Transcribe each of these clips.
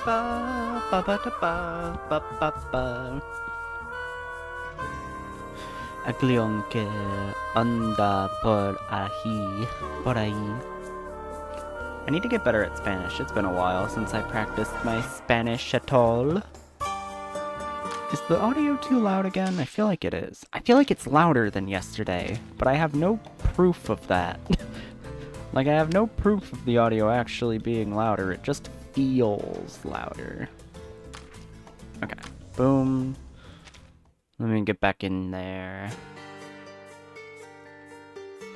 ba ba ba da ba ba ba ba. Aglionque anda por ahí. I need to get better at Spanish. It's been a while since I practiced my Spanish at all. Is the audio too loud again? I feel like it is. I feel like it's louder than yesterday, but I have no proof of that. Like, I have no proof of the audio actually being louder. It just feels louder. Okay. Boom. Let me get back in there.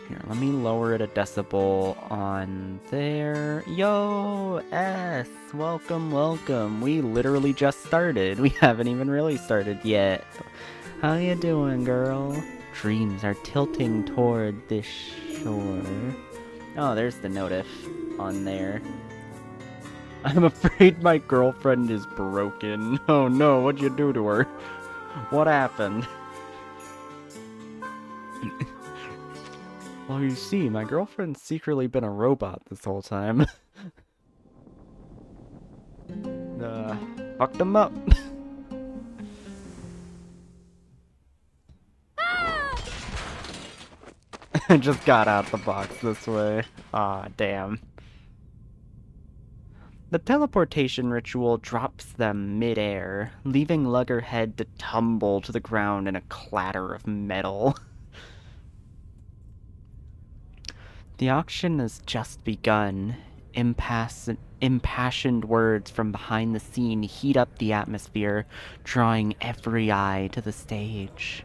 Here, let me lower it a decibel on there. Yo, S! Welcome, welcome. We literally just started. We haven't even really started yet. How you doing, girl? Dreams are tilting toward this shore. Oh, there's the notif on there. I'm afraid my girlfriend is broken. Oh no, what'd you do to her? What happened? Well, you see, my girlfriend's secretly been a robot this whole time. Fucked him up. I just got out the box this way. Aw, damn. The teleportation ritual drops them mid-air, leaving Luggerhead to tumble to the ground in a clatter of metal. The auction has just begun. Impassioned words from behind the scene heat up the atmosphere, drawing every eye to the stage.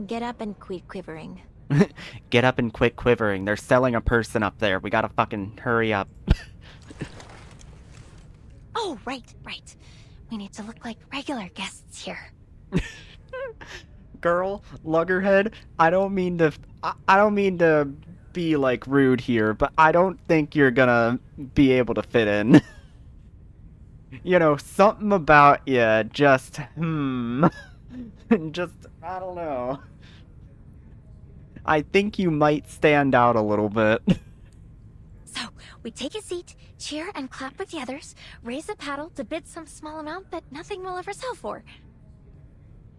Get up and quit quivering. Get up and quit quivering. They're selling a person up there. We gotta fucking hurry up. Oh, right. We need to look like regular guests here. Girl, Luggerhead, I don't mean to be, like, rude here, but I don't think you're gonna be able to fit in. You know, something about you just, just, I don't know. I think you might stand out a little bit. So, we take a seat, cheer and clap with the others, raise a paddle to bid some small amount that nothing will ever sell for.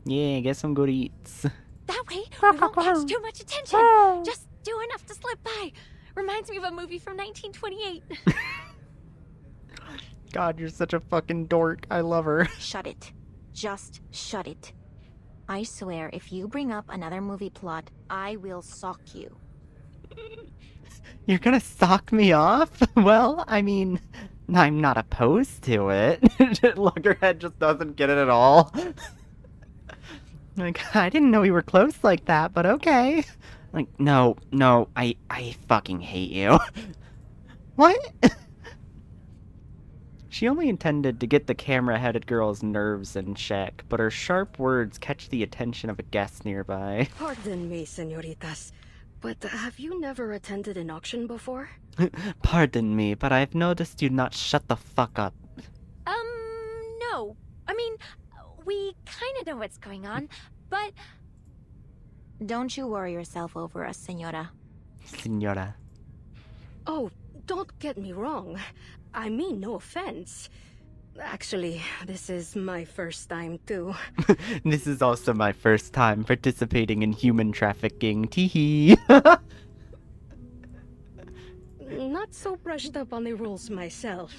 Yeah, get some good eats. That way, we won't catch too much attention. Just do enough to slip by. Reminds me of a movie from 1928. God, you're such a fucking dork. I love her. Shut it. Just shut it. I swear, if you bring up another movie plot, I will sock you. You're gonna sock me off? Well, I mean, I'm not opposed to it. Luggerhead just doesn't get it at all. Like, I didn't know we were close like that, but okay. Like, no, I fucking hate you. What? She only intended to get the camera-headed girl's nerves in check, but her sharp words catch the attention of a guest nearby. Pardon me, senoritas, but have you never attended an auction before? Pardon me, but I've noticed you not shut the fuck up. No. I mean, we kind of know what's going on, but... Don't you worry yourself over us, senora. Senora. Oh, don't get me wrong. I mean no offense. Actually, this is my first time too. This is also my first time participating in human trafficking. Teehee. Not so brushed up on the rules myself,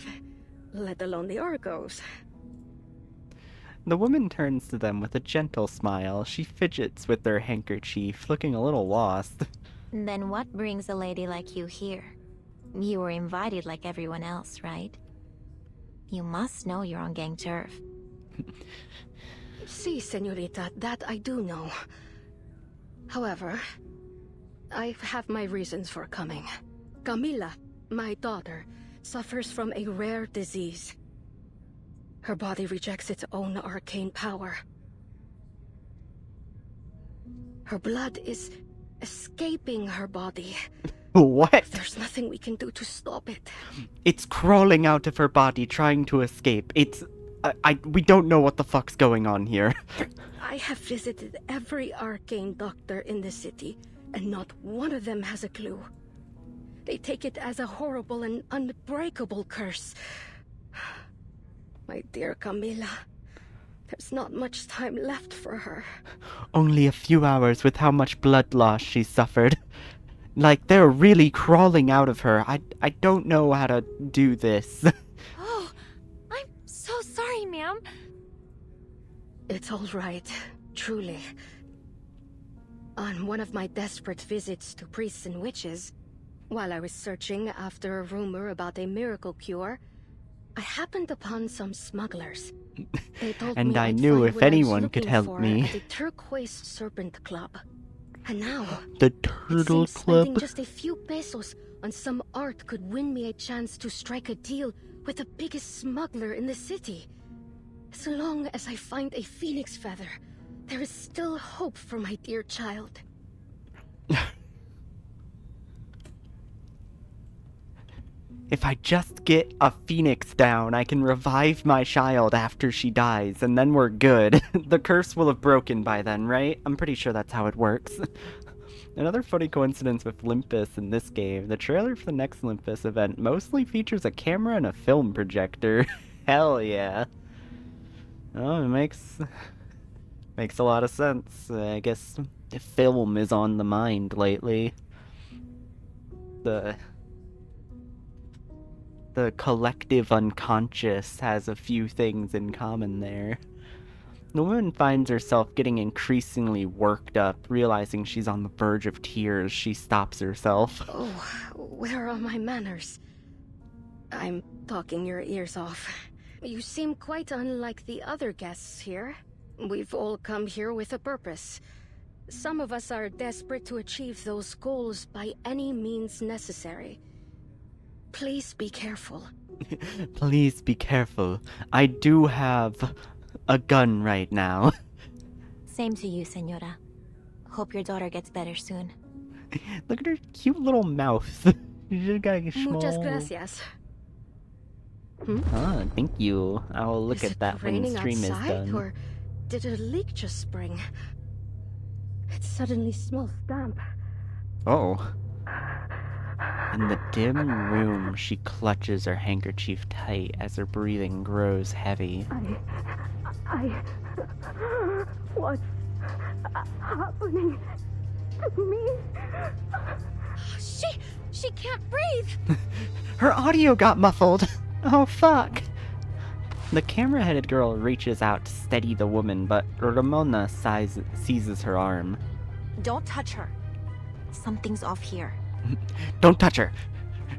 let alone the Argos. The woman turns to them with a gentle smile. She fidgets with her handkerchief, looking a little lost. Then what brings a lady like you here? You were invited like everyone else, right? You must know you're on gang turf. Si, senorita, that I do know. However, I have my reasons for coming. Camila, my daughter, suffers from a rare disease. Her body rejects its own arcane power. Her blood is escaping her body. What? There's nothing we can do to stop it. It's crawling out of her body, trying to escape. We don't know what the fuck's going on here. I have visited every arcane doctor in the city, and not one of them has a clue. They take it as a horrible and unbreakable curse. My dear Camila, there's not much time left for her. Only a few hours with how much blood loss she suffered. Like, they're really crawling out of her. I don't know how to do this. Oh, I'm so sorry, ma'am. It's all right, truly. On one of my desperate visits to priests and witches, while I was searching after a rumor about a miracle cure, I happened upon some smugglers. They told And me I I'd knew find if what I was anyone could looking help for me. at the Turquoise Serpent Club. And now, The it Turtle seems spending Club? just a few pesos on some art could win me a chance to strike a deal with the biggest smuggler in the city. As long as I find a phoenix feather, there is still hope for my dear child. If I just get a phoenix down, I can revive my child after she dies, and then we're good. The curse will have broken by then, right? I'm pretty sure that's how it works. Another funny coincidence with Limpus in this game, the trailer for the next Limpus event mostly features a camera and a film projector. Hell yeah. Oh, it makes a lot of sense. I guess film is on the mind lately. The collective unconscious has a few things in common there. The woman finds herself getting increasingly worked up, realizing she's on the verge of tears. She stops herself. Oh, where are my manners? I'm talking your ears off. You seem quite unlike the other guests here. We've all come here with a purpose. Some of us are desperate to achieve those goals by any means necessary. Please be careful. Please be careful. I do have a gun right now. Same to you, Senora. Hope your daughter gets better soon. Look at her cute little mouth. You just got a small... Muchas gracias. Ah, thank you. I'll look Is at that it when the raining stream is outside, done. or did a leak just spring? It suddenly smells damp. Oh. In the dim room, she clutches her handkerchief tight as her breathing grows heavy. What's happening to me? She can't breathe. Her audio got muffled. Oh, fuck. The camera-headed girl reaches out to steady the woman, but Ramona seizes her arm. Don't touch her. Something's off here. Don't touch her.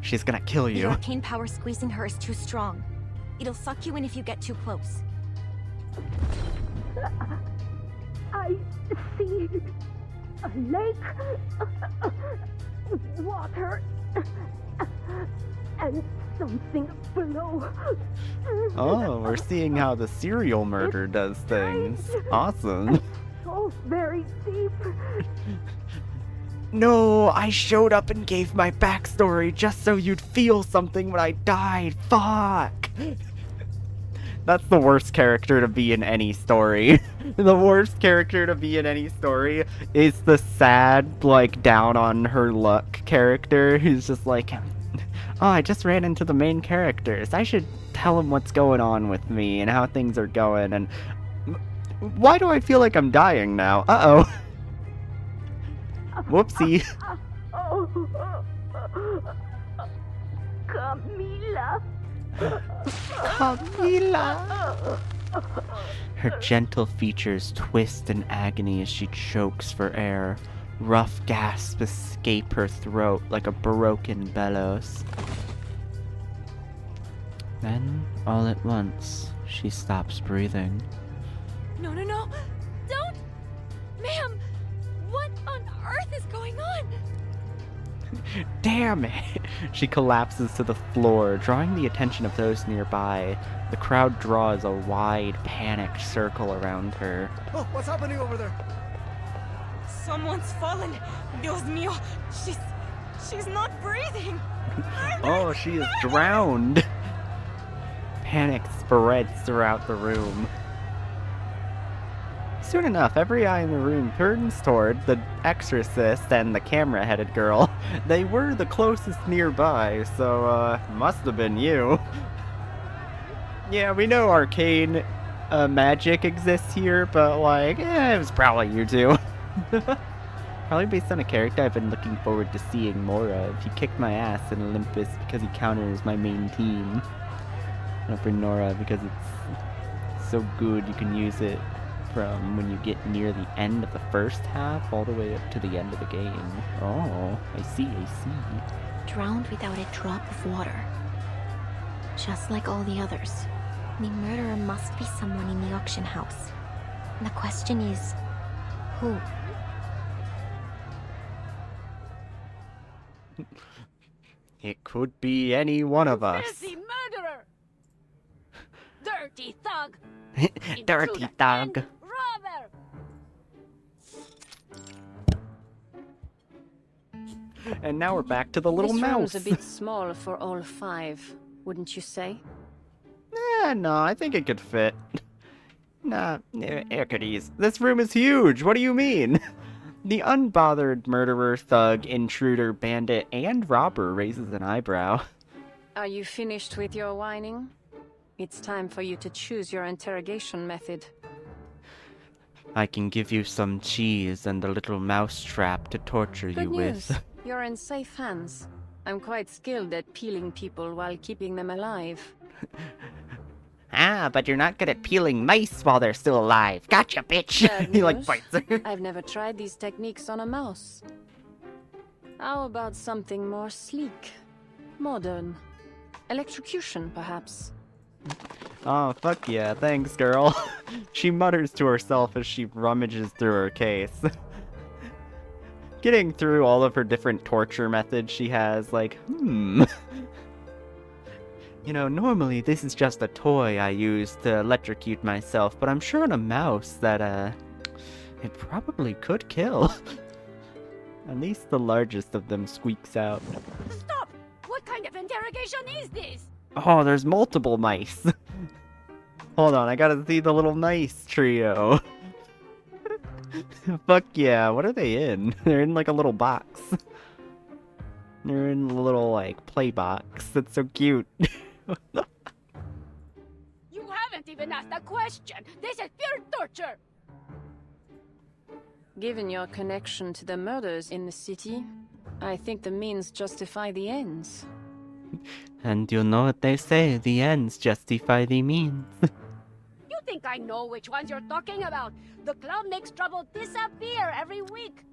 She's gonna kill The you. arcane power squeezing her is too strong. It'll suck you in if you get too close. I see a lake, water, and something below. Oh, we're seeing how the serial murder does things. Awesome. So very deep. No, I showed up and gave my backstory just so you'd feel something when I died. Fuck. That's the worst character to be in any story. The worst character to be in any story is the sad, like, down on her luck character who's just like, oh, I just ran into the main characters. I should tell them what's going on with me and how things are going, and why do I feel like I'm dying now? Uh-oh. Whoopsie. Camila. Camila. Her gentle features twist in agony as she chokes for air. Rough gasps escape her throat like a broken bellows. Then, all at once, she stops breathing. No, no, no! Don't! Ma'am! What on earth is going on? Damn it! She collapses to the floor, drawing the attention of those nearby. The crowd draws a wide, panicked circle around her. Oh, what's happening over there? Someone's fallen! Dios mío! She's not breathing! Oh, she is drowned! Panic spreads throughout the room. Soon enough, every eye in the room turns toward the exorcist and the camera-headed girl. They were the closest nearby, so, must have been you. Yeah, we know arcane magic exists here, but, like, it was probably you two. Probably based on a character I've been looking forward to seeing more of. He kicked my ass in Olympus because he counters my main team. And for Nora because it's so good you can use it from when you get near the end of the first half all the way up to the end of the game. Oh, I see. Drowned without a drop of water. Just like all the others. The murderer must be someone in the auction house. The question is, who? It could be any one of us. Filthy murderer! Dirty thug! Dirty Intruder thug. and robber! And now we're back to the little This mouse. room's a bit small for all 5, wouldn't you say? No, I think it could fit. Nah, Hercules, this room is huge. What do you mean? The unbothered murderer, thug, intruder, bandit, and robber raises an eyebrow. Are you finished with your whining? It's time for you to choose your interrogation method. I can give you some cheese and a little mouse trap to torture Good you news. with. You're in safe hands. I'm quite skilled at peeling people while keeping them alive. Ah, but you're not good at peeling mice while they're still alive. Gotcha, bitch! Bad He, like, news. bites her. I've never tried these techniques on a mouse. How about something more sleek? Modern? Electrocution, perhaps? Oh, fuck yeah, thanks, girl. She mutters to herself as she rummages through her case. Getting through all of her different torture methods she has, like, You know, normally this is just a toy I use to electrocute myself, but I'm sure on a mouse that, it probably could kill. At least the largest of them squeaks out. Stop! What kind of interrogation is this? Oh, there's multiple mice. Hold on, I gotta see the little mice trio. Fuck yeah, what are they in? They're in like a little box. They're in a little, like, play box. That's so cute. You haven't even asked a question! This is pure torture! Given your connection to the murders in the city, I think the means justify the ends. And you know what they say, the ends justify the means. You think I know which ones you're talking about? The club makes trouble disappear every week!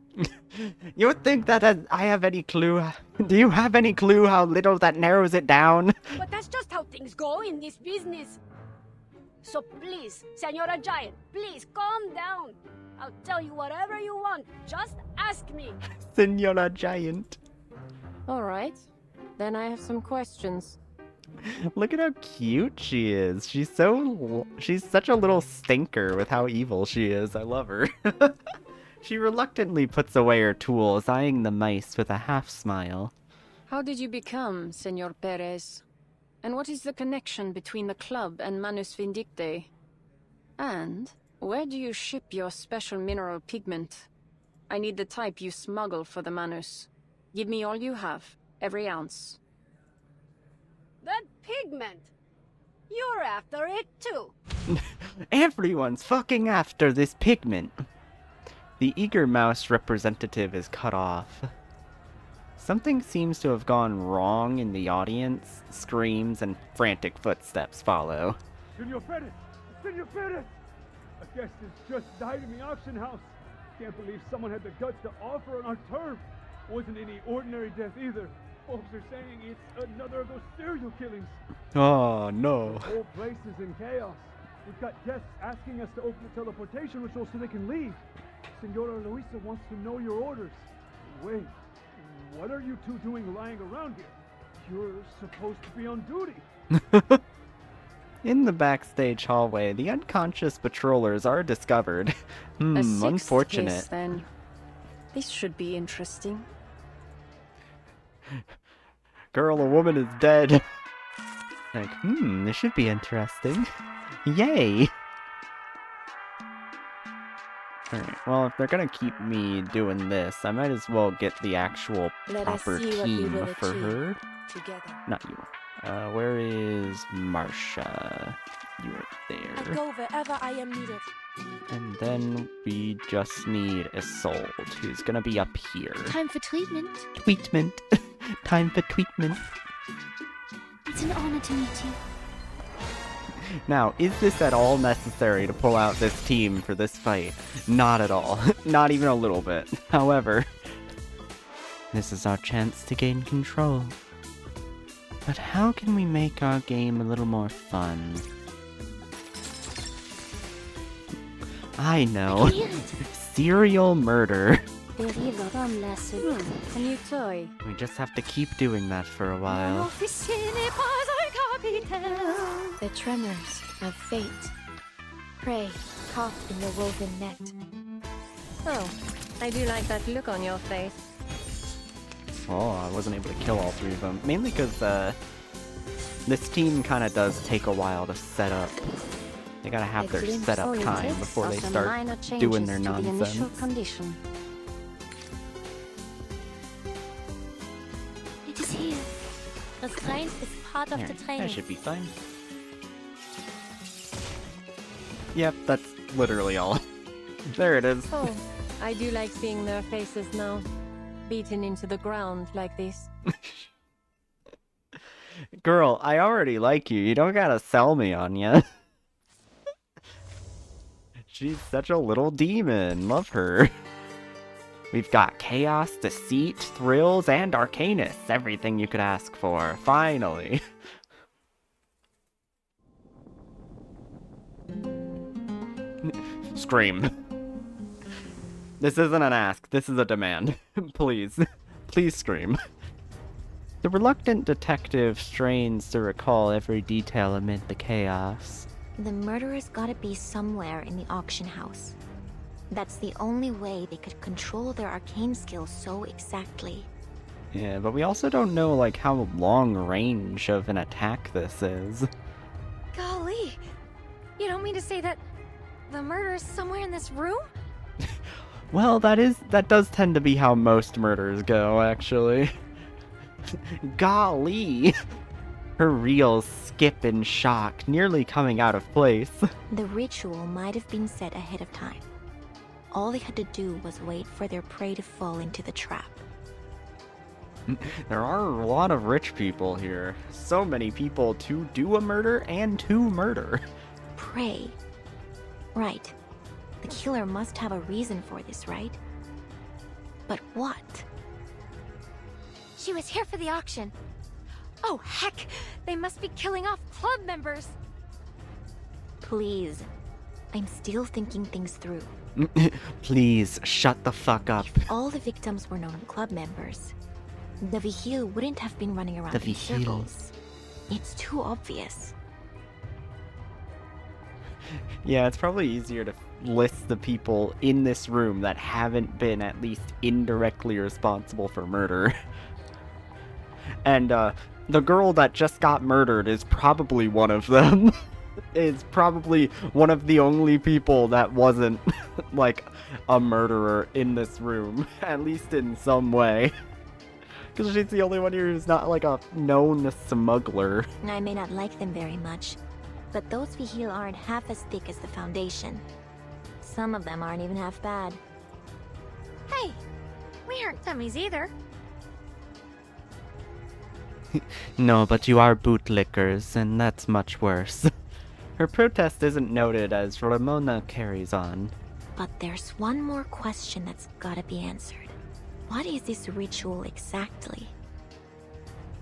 You would think that I have any clue? Do you have any clue how little that narrows it down? But that's just how things go in this business. So please, Senora Giant, please calm down. I'll tell you whatever you want. Just ask me. Senora Giant. Alright, then I have some questions. Look at how cute she is. She's such a little stinker with how evil she is. I love her. She reluctantly puts away her tools, eyeing the mice with a half smile. How did you become Senor Perez? And what is the connection between the club and Manus Vindicte? And where do you ship your special mineral pigment? I need the type you smuggle for the Manus. Give me all you have, every ounce. That pigment. You're after it too. Everyone's fucking after this pigment. The eager mouse representative is cut off. Something seems to have gone wrong in the audience. Screams and frantic footsteps follow. Senor Perez! Senor Perez! A guest has just died in the auction house. Can't believe someone had the guts to offer on our turf. Wasn't any ordinary death either. Folks are saying it's another of those serial killings. Oh no. The whole place is in chaos. We've got guests asking us to open the teleportation ritual so they can leave. Senora Luisa wants to know your orders. Wait, what are you two doing lying around here? You're supposed to be on duty. In the backstage hallway, the unconscious patrollers are discovered. A sixth Unfortunate. case, then. This should be interesting. Girl, a woman is dead. Like, this should be interesting. Yay! Alright, well, if they're gonna keep me doing this, I might as well get the actual Let us proper see what we team will for achieve her. together. Not you. Where is Marsha? You are I there. go wherever I am needed. And then we just need Isolde, who's gonna be up here. Time for treatment. Tweetment. Time for tweetment. It's an honor to meet you. Now, is this at all necessary to pull out this team for this fight? Not at all. Not even a little bit. However, this is our chance to gain control. But how can we make our game a little more fun? I know. Serial murder. A new toy. We just have to keep doing that for a while. The tremors of fate. Prey caught in the woven net. Oh, I do like that look on your face. Oh, I wasn't able to kill all three of them. Mainly because this team kind of does take a while to set up. They gotta have their setup time before they start doing their nonsense. Condition. It is here. Restraint is part of the There, training. that should be fine. Yep, that's literally all. There it is. Oh, I do like seeing their faces now. Beaten into the ground like this. Girl, I already like you. You don't gotta sell me on ya. She's such a little demon. Love her. We've got chaos, deceit, thrills, and arcanus. Everything you could ask for. Finally. Scream. This isn't an ask. This is a demand. Please. Please scream. The reluctant detective strains to recall every detail amid the chaos. The murderer's gotta be somewhere in the auction house. That's the only way they could control their arcane skills so exactly. Yeah, but we also don't know, like, how long range of an attack this is. Golly! You don't mean to say that the murderer's somewhere in this room? Well, that does tend to be how most murders go, actually. Golly! Her reels skip in shock, nearly coming out of place. The ritual might have been set ahead of time. All they had to do was wait for their prey to fall into the trap. There are a lot of rich people here. So many people to do a murder and to murder. Prey. Right. The killer must have a reason for this, right? But what? She was here for the auction. Oh, heck! They must be killing off club members! Please. I'm still thinking things through. Please, shut the fuck up. If all the victims were known club members, the Vigil wouldn't have been running around in circles. It's too obvious. Yeah, it's probably easier to list the people in this room that haven't been at least indirectly responsible for murder. And, the girl that just got murdered is probably one of them. Is probably one of the only people that wasn't, like, a murderer in this room. At least in some way. Because she's the only one here who's not, like, a known smuggler. I may not like them very much, but those Vigil aren't half as thick as the Foundation. Some of them aren't even half bad. Hey! We aren't dummies either. No, but you are bootlickers, and that's much worse. Her protest isn't noted as Ramona carries on. But there's one more question that's gotta be answered. What is this ritual exactly?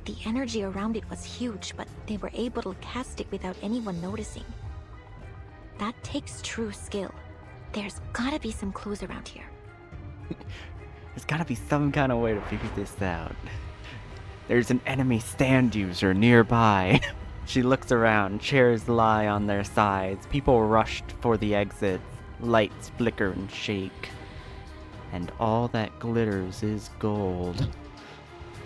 The energy around it was huge, but they were able to cast it without anyone noticing. That takes true skill. There's gotta be some clues around here. There's gotta be some kind of way to figure this out. There's an enemy stand user nearby. She looks around, chairs lie on their sides, people rushed for the exits, lights flicker and shake. And all that glitters is gold.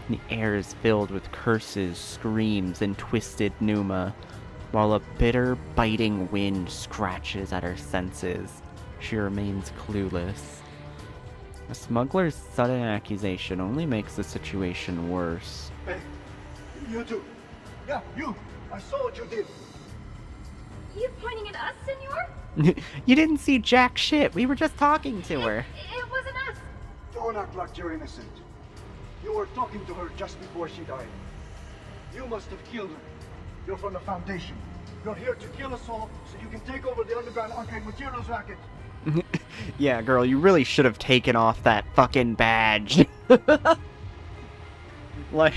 The air is filled with curses, screams, and twisted pneuma, while a bitter, biting wind scratches at her senses. She remains clueless. A smuggler's sudden accusation only makes the situation worse. Hey, you two. Yeah, you. I saw what you did. You pointing at us, senor? You didn't see jack shit. We were just talking to her. It wasn't us. Don't act like you're innocent. You were talking to her just before she died. You must have killed her. You're from the Foundation. You're here to kill us all so you can take over the underground arcade materials racket. Yeah, girl, you really should have taken off that fucking badge. Like,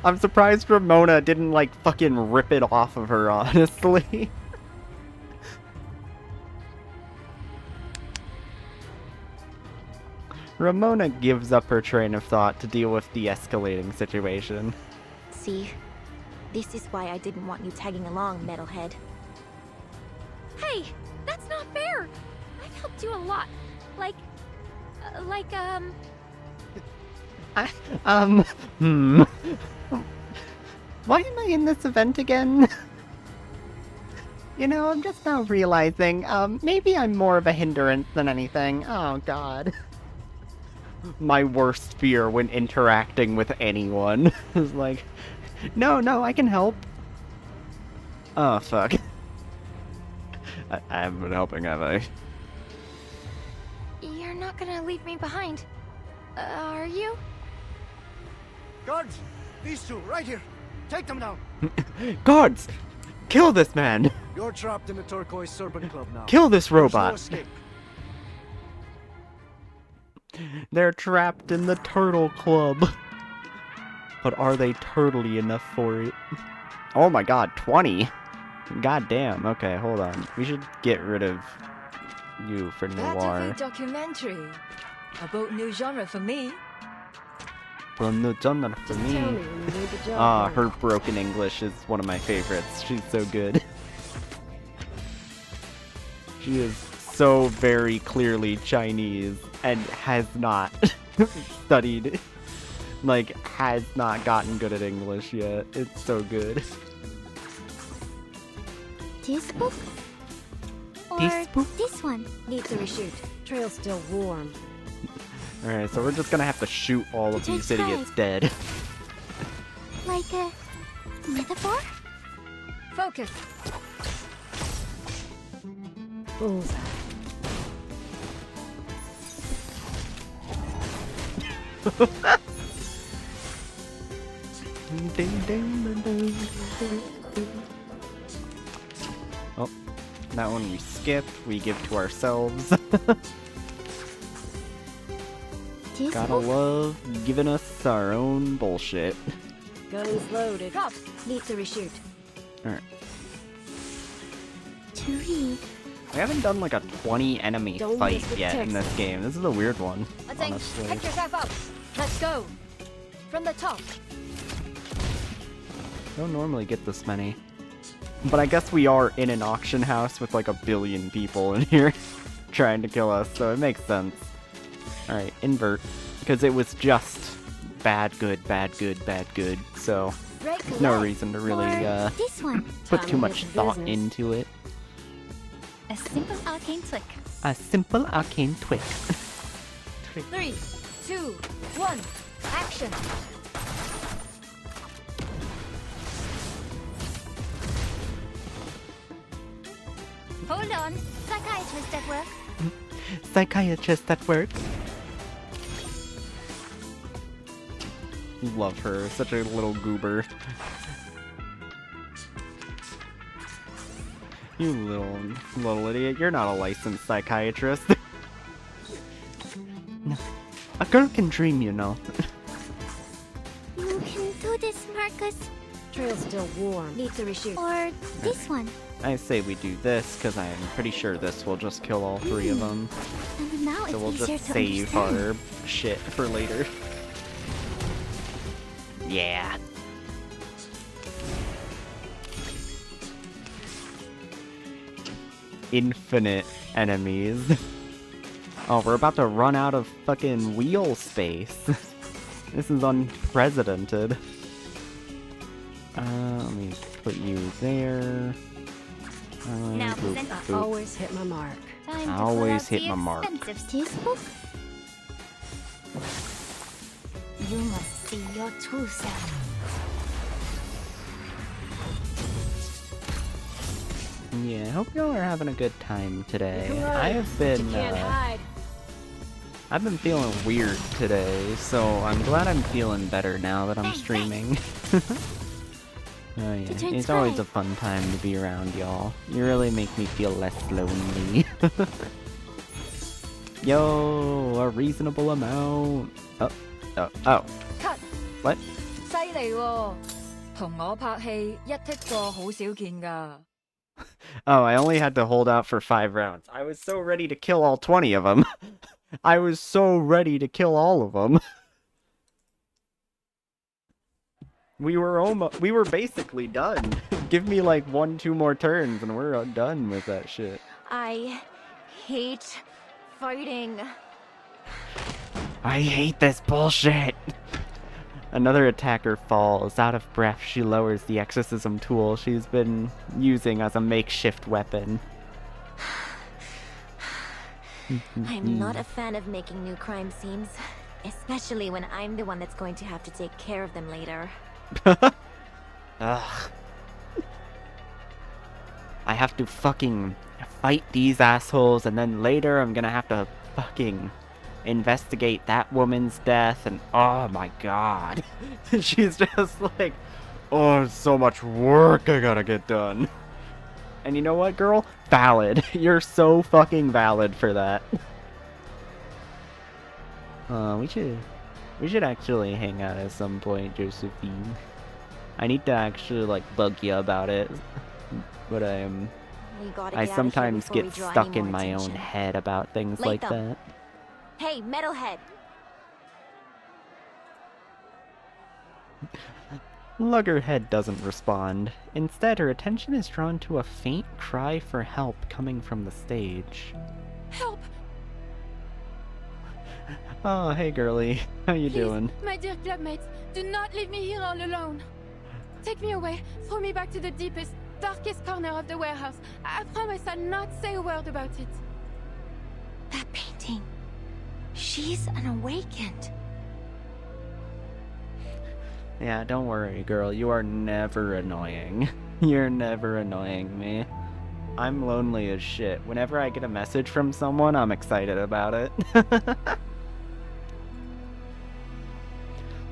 I'm surprised Ramona didn't, like, fucking rip it off of her, honestly. Ramona gives up her train of thought to deal with the escalating situation. See, this is why I didn't want you tagging along, metalhead. Hey, that's not fair! I've helped you a lot. Why am I in this event again? You know, I'm just now realizing, maybe I'm more of a hindrance than anything. Oh, God. My worst fear when interacting with anyone is like, no, I can help. Oh, fuck. I haven't been helping, have I? You're not gonna leave me behind, are you? Guards! These two, right here. Take them down. Guards! Kill this man! You're trapped in the Turquoise Serpent Club now. Kill this There's no robot! escape. They're trapped in the Turtle Club. But are they turtly enough for it? Oh my god, 20? God damn, okay, hold on. We should get rid of you for Noir. Documentary. About new genre for me. From the genre for me. Tell me when you made the job. Ah, right. her broken English is one of my favorites. She's so good. She is so very clearly Chinese and has not studied, like, has not gotten good at English yet. It's so good. This book? Or This book? this one? Need to reshoot. Trail's still warm. Alright, so we're just gonna have to shoot all of these idiots dead. Like a metaphor? Focus. Bullseye. Oh, that one we skip, we give to ourselves. This Gotta book? love giving us our own bullshit. Gun's loaded. Cops. Need to reshoot. Alright. To read. We haven't done like a 20 enemy Don't fight miss the yet in text. this game. This is a weird one, Attention. honestly. Pick yourself up. Let's go. From the top. Don't normally get this many. But I guess we are in an auction house with like 1 billion people in here trying to kill us, so it makes sense. Alright, invert. Because it was just bad, good, bad, good, bad, good, so Break no leg. reason to really Or this one. put Time too to much get to thought business. into it. A simple arcane trick. A simple arcane trick. 3, 2, 1. Action. Hold on. Psychiatrist at work. Psychiatrist at work. Love her, such a little goober. You little idiot, you're not a licensed psychiatrist. No. A girl can dream, you know. You can do this, Marcus. Trail's still warm. Need to reshoot. Or this one. I say we do this, because I'm pretty sure this will just kill all 3 of them. And now So we'll it's easier just to save understand. our shit for later. Yeah. Infinite enemies. Oh, we're about to run out of fucking wheel space. This is unprecedented. Let me put you there. Now Boop, present I boop. always hit my mark. Time I to pull always out hit the my mark. expensive teaspoon. You must see your true self. Yeah, hope y'all are having a good time today. You can I run, have but been, you can't hide. I've been feeling weird today, so I'm glad I'm feeling better now that I'm streaming. Oh yeah, turn it's always a sky. fun time to be around y'all. You really make me feel less lonely. Yo, a reasonable amount. Oh. Cut. What? 犀利喎！同我拍戲一剔過好少見㗎。Oh, I only had to hold out for 5 rounds. I was so ready to kill all 20 of them. I was so ready to kill all of them. We were basically done. Give me like 1-2 more turns and we're done with that shit. I hate fighting. I hate this bullshit. Another attacker falls. Out of breath, she lowers the exorcism tool she's been using as a makeshift weapon. I'm not a fan of making new crime scenes, especially when I'm the one that's going to have to take care of them later. Ugh. I have to fucking fight these assholes, and then later I'm gonna have to fucking investigate that woman's death, and oh my god. She's just like, oh, so much work I gotta get done. And you know what, girl? Valid. You're so fucking valid for that. We should actually hang out at some point, Josephine. I need to actually like bug you about it, but We gotta I get out of here sometimes before we get draw stuck any in more my own attention. head about things Light like them. that. Hey, metalhead! Luggerhead doesn't respond. Instead, her attention is drawn to a faint cry for help coming from the stage. Help! Oh, hey girlie. How you doing? My dear clubmates, do not leave me here all alone. Take me away, throw me back to the deepest, darkest corner of the warehouse. I promise I'll not say a word about it. That painting. She's an awakened. Yeah, don't worry, girl. You are never annoying. You're never annoying me. I'm lonely as shit. Whenever I get a message from someone, I'm excited about it.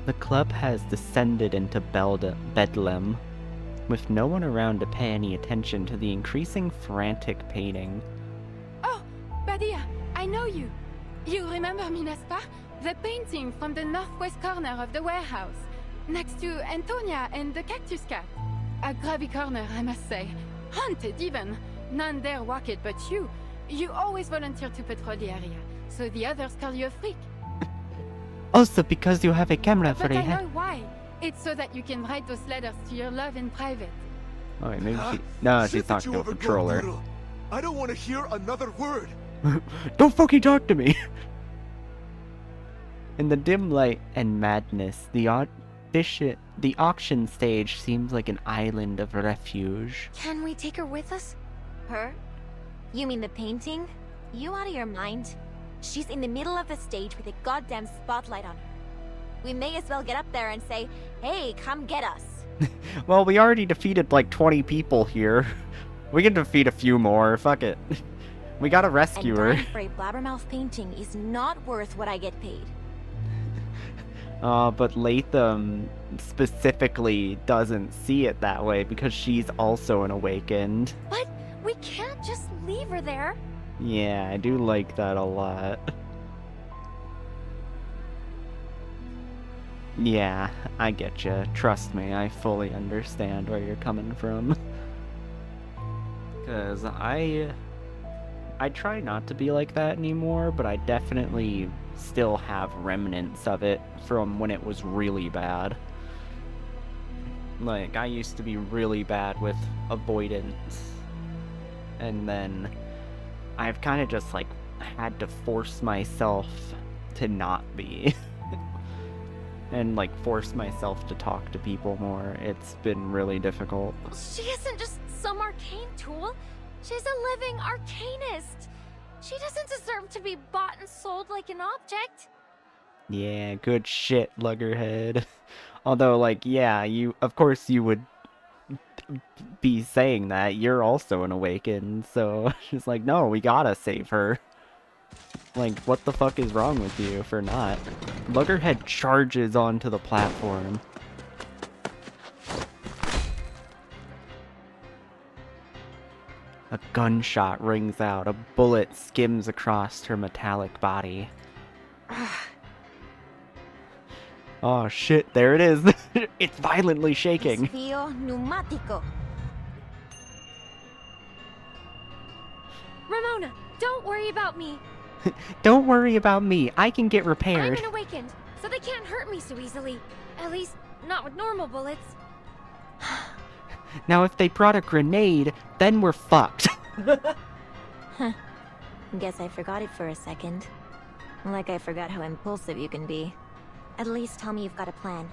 The club has descended into Bedlam, with no one around to pay any attention to the increasing frantic painting. Oh, Badia, I know you. You remember me, n'est-ce pas? The painting from the northwest corner of the warehouse, next to Antonia and the cactus cat. A grubby corner, I must say. Haunted, even. None dare walk it but you. You always volunteer to patrol the area, so the others call you a freak. Also because you have a camera for But a I head. know why. It's so that you can write those letters to your love in private. Oh, wait, maybe she... No, she's talking to a controller. I don't want to hear another word. Don't fucking talk to me! In the dim light and madness, the auction stage seems like an island of refuge. Can we take her with us? Her? You mean the painting? You out of your mind? She's in the middle of the stage with a goddamn spotlight on her. We may as well get up there and say, hey, come get us. Well, we already defeated like 20 people here. We can defeat a few more, fuck it. We gotta rescue her. And dying for a blabbermouth painting is not worth what I get paid. But Latham specifically doesn't see it that way because she's also an awakened. But we can't just leave her there. Yeah, I do like that a lot. Yeah, I get you. Trust me, I fully understand where you're coming from. Cause I try not to be like that anymore, but I definitely still have remnants of it from when it was really bad. Like, I used to be really bad with avoidance, and then I've kind of just like had to force myself to not be. And like force myself to talk to people more. It's been really difficult. She isn't just some arcane tool. She's a living arcanist. She doesn't deserve to be bought and sold like an object. Yeah, good shit, Luggerhead. Although, like, yeah, of course you would be saying that. You're also an Awakened, so she's like, no, we gotta save her. Like, what the fuck is wrong with you for not? Luggerhead charges onto the platform. A gunshot rings out. A bullet skims across her metallic body. Oh shit, there it is. It's violently shaking. Desvío pneumático. Ramona, don't worry about me. Don't worry about me. I can get I'm repaired. an Awakened, so they can't hurt me so easily. At least, not with normal bullets. Now if they brought a grenade, then we're fucked. Guess I forgot it for a second. Like I forgot how impulsive you can be. At least tell me you've got a plan.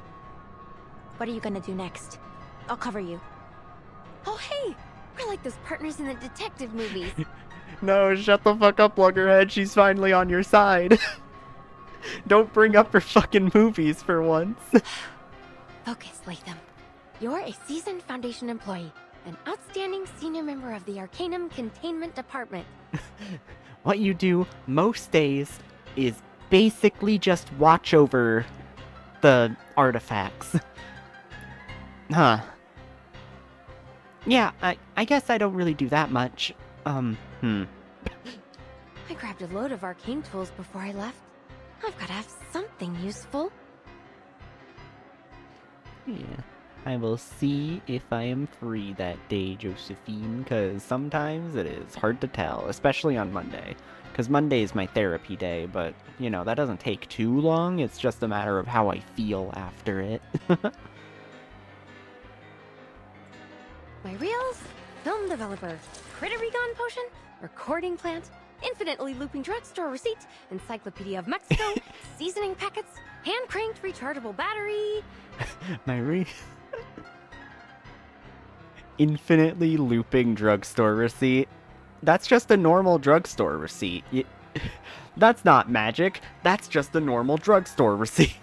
What are you gonna do next? I'll cover you. Oh hey! We're like those partners in the detective movies. No, shut the fuck up, Luggerhead. She's finally on your side. Don't bring up her fucking movies for once. Focus, Latham. You're a seasoned Foundation employee, an outstanding senior member of the Arcanum Containment Department. What you do most days is basically just watch over the artifacts. Huh. Yeah, I guess I don't really do that much. I grabbed a load of arcane tools before I left. I've gotta have something useful. Yeah. I will see if I am free that day, Josephine, because sometimes it is hard to tell, especially on Monday. Because Monday is my therapy day, but, you know, that doesn't take too long. It's just a matter of how I feel after it. My reels, film developer, critter recon potion, recording plant, infinitely looping drugstore receipt, Encyclopedia of Mexico, seasoning packets, hand-cranked rechargeable battery. Infinitely looping drugstore receipt. That's just a normal drugstore receipt. That's not magic. That's just a normal drugstore receipt.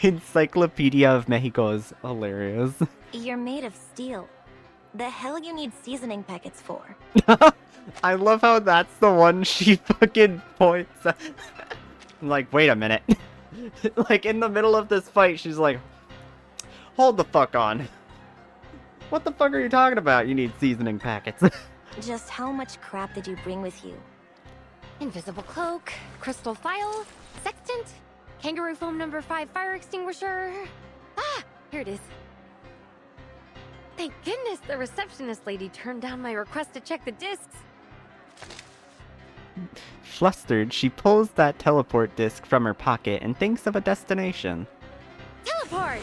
Encyclopedia of Mexico is hilarious. You're made of steel. The hell you need seasoning packets for? I love how that's the one she fucking points at. I'm like, wait a minute. Like, in the middle of this fight, she's like, hold the fuck on. What the fuck are you talking about? You need seasoning packets. Just how much crap did you bring with you? Invisible cloak, crystal file, sextant, kangaroo foam number 5 fire extinguisher. Ah, here it is. Thank goodness the receptionist lady turned down my request to check the discs. Flustered, she pulls that teleport disc from her pocket and thinks of a destination. Teleport!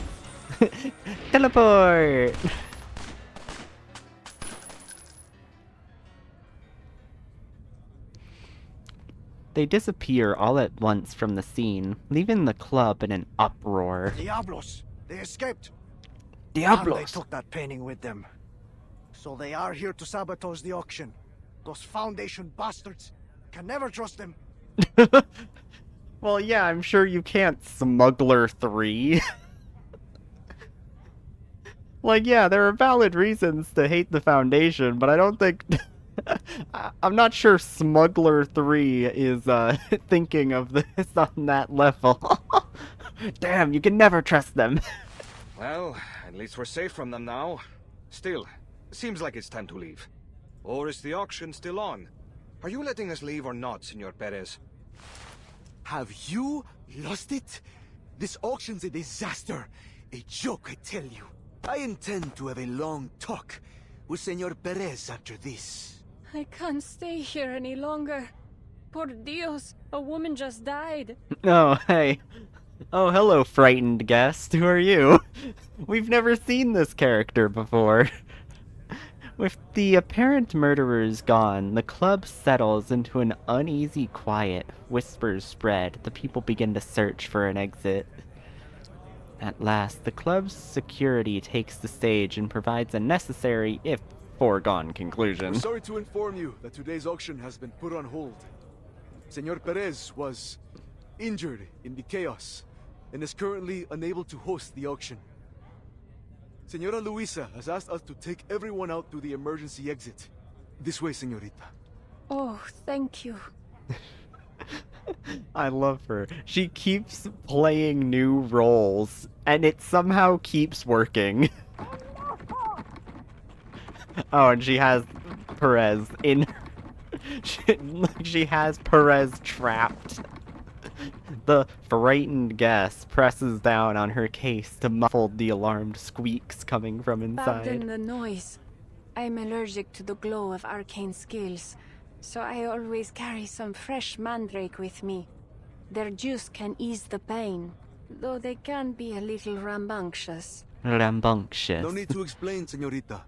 Teleport! They disappear all at once from the scene, leaving the club in an uproar. Diablos! They escaped! And they Diablos! took that painting with them. So they are here to sabotage the auction. Those Foundation bastards. Can never trust them. Well, yeah, I'm sure you can't, Smuggler 3. Like, yeah, there are valid reasons to hate the Foundation, but I don't think... I'm not sure Smuggler 3 is thinking of this on that level. Damn, you can never trust them. Well, at least we're safe from them now. Still, seems like it's time to leave. Or is the auction still on? Are you letting us leave or not, Senor Perez? Have you lost it? This auction's a disaster. A joke, I tell you. I intend to have a long talk with Senor Perez after this. I can't stay here any longer. Por Dios, a woman just died. Oh, hey. Oh, hello, frightened guest. Who are you? We've never seen this character before. With the apparent murderers gone, the club settles into an uneasy quiet. Whispers spread. The people begin to search for an exit. At last, the club's security takes the stage and provides a necessary, if foregone conclusion. We're sorry to inform you that today's auction has been put on hold. Senor Perez was injured in the chaos and is currently unable to host the auction. Senora Luisa has asked us to take everyone out through the emergency exit. This way, señorita. Oh, thank you. I love her. She keeps playing new roles, and it somehow keeps working. Oh, and she has Perez in... She has Perez trapped. The frightened guest presses down on her case to muffle the alarmed squeaks coming from inside. Pardon the noise. I'm allergic to the glow of arcane skills, so I always carry some fresh mandrake with me. Their juice can ease the pain, though they can be a little rambunctious. Rambunctious. No need to explain, señorita.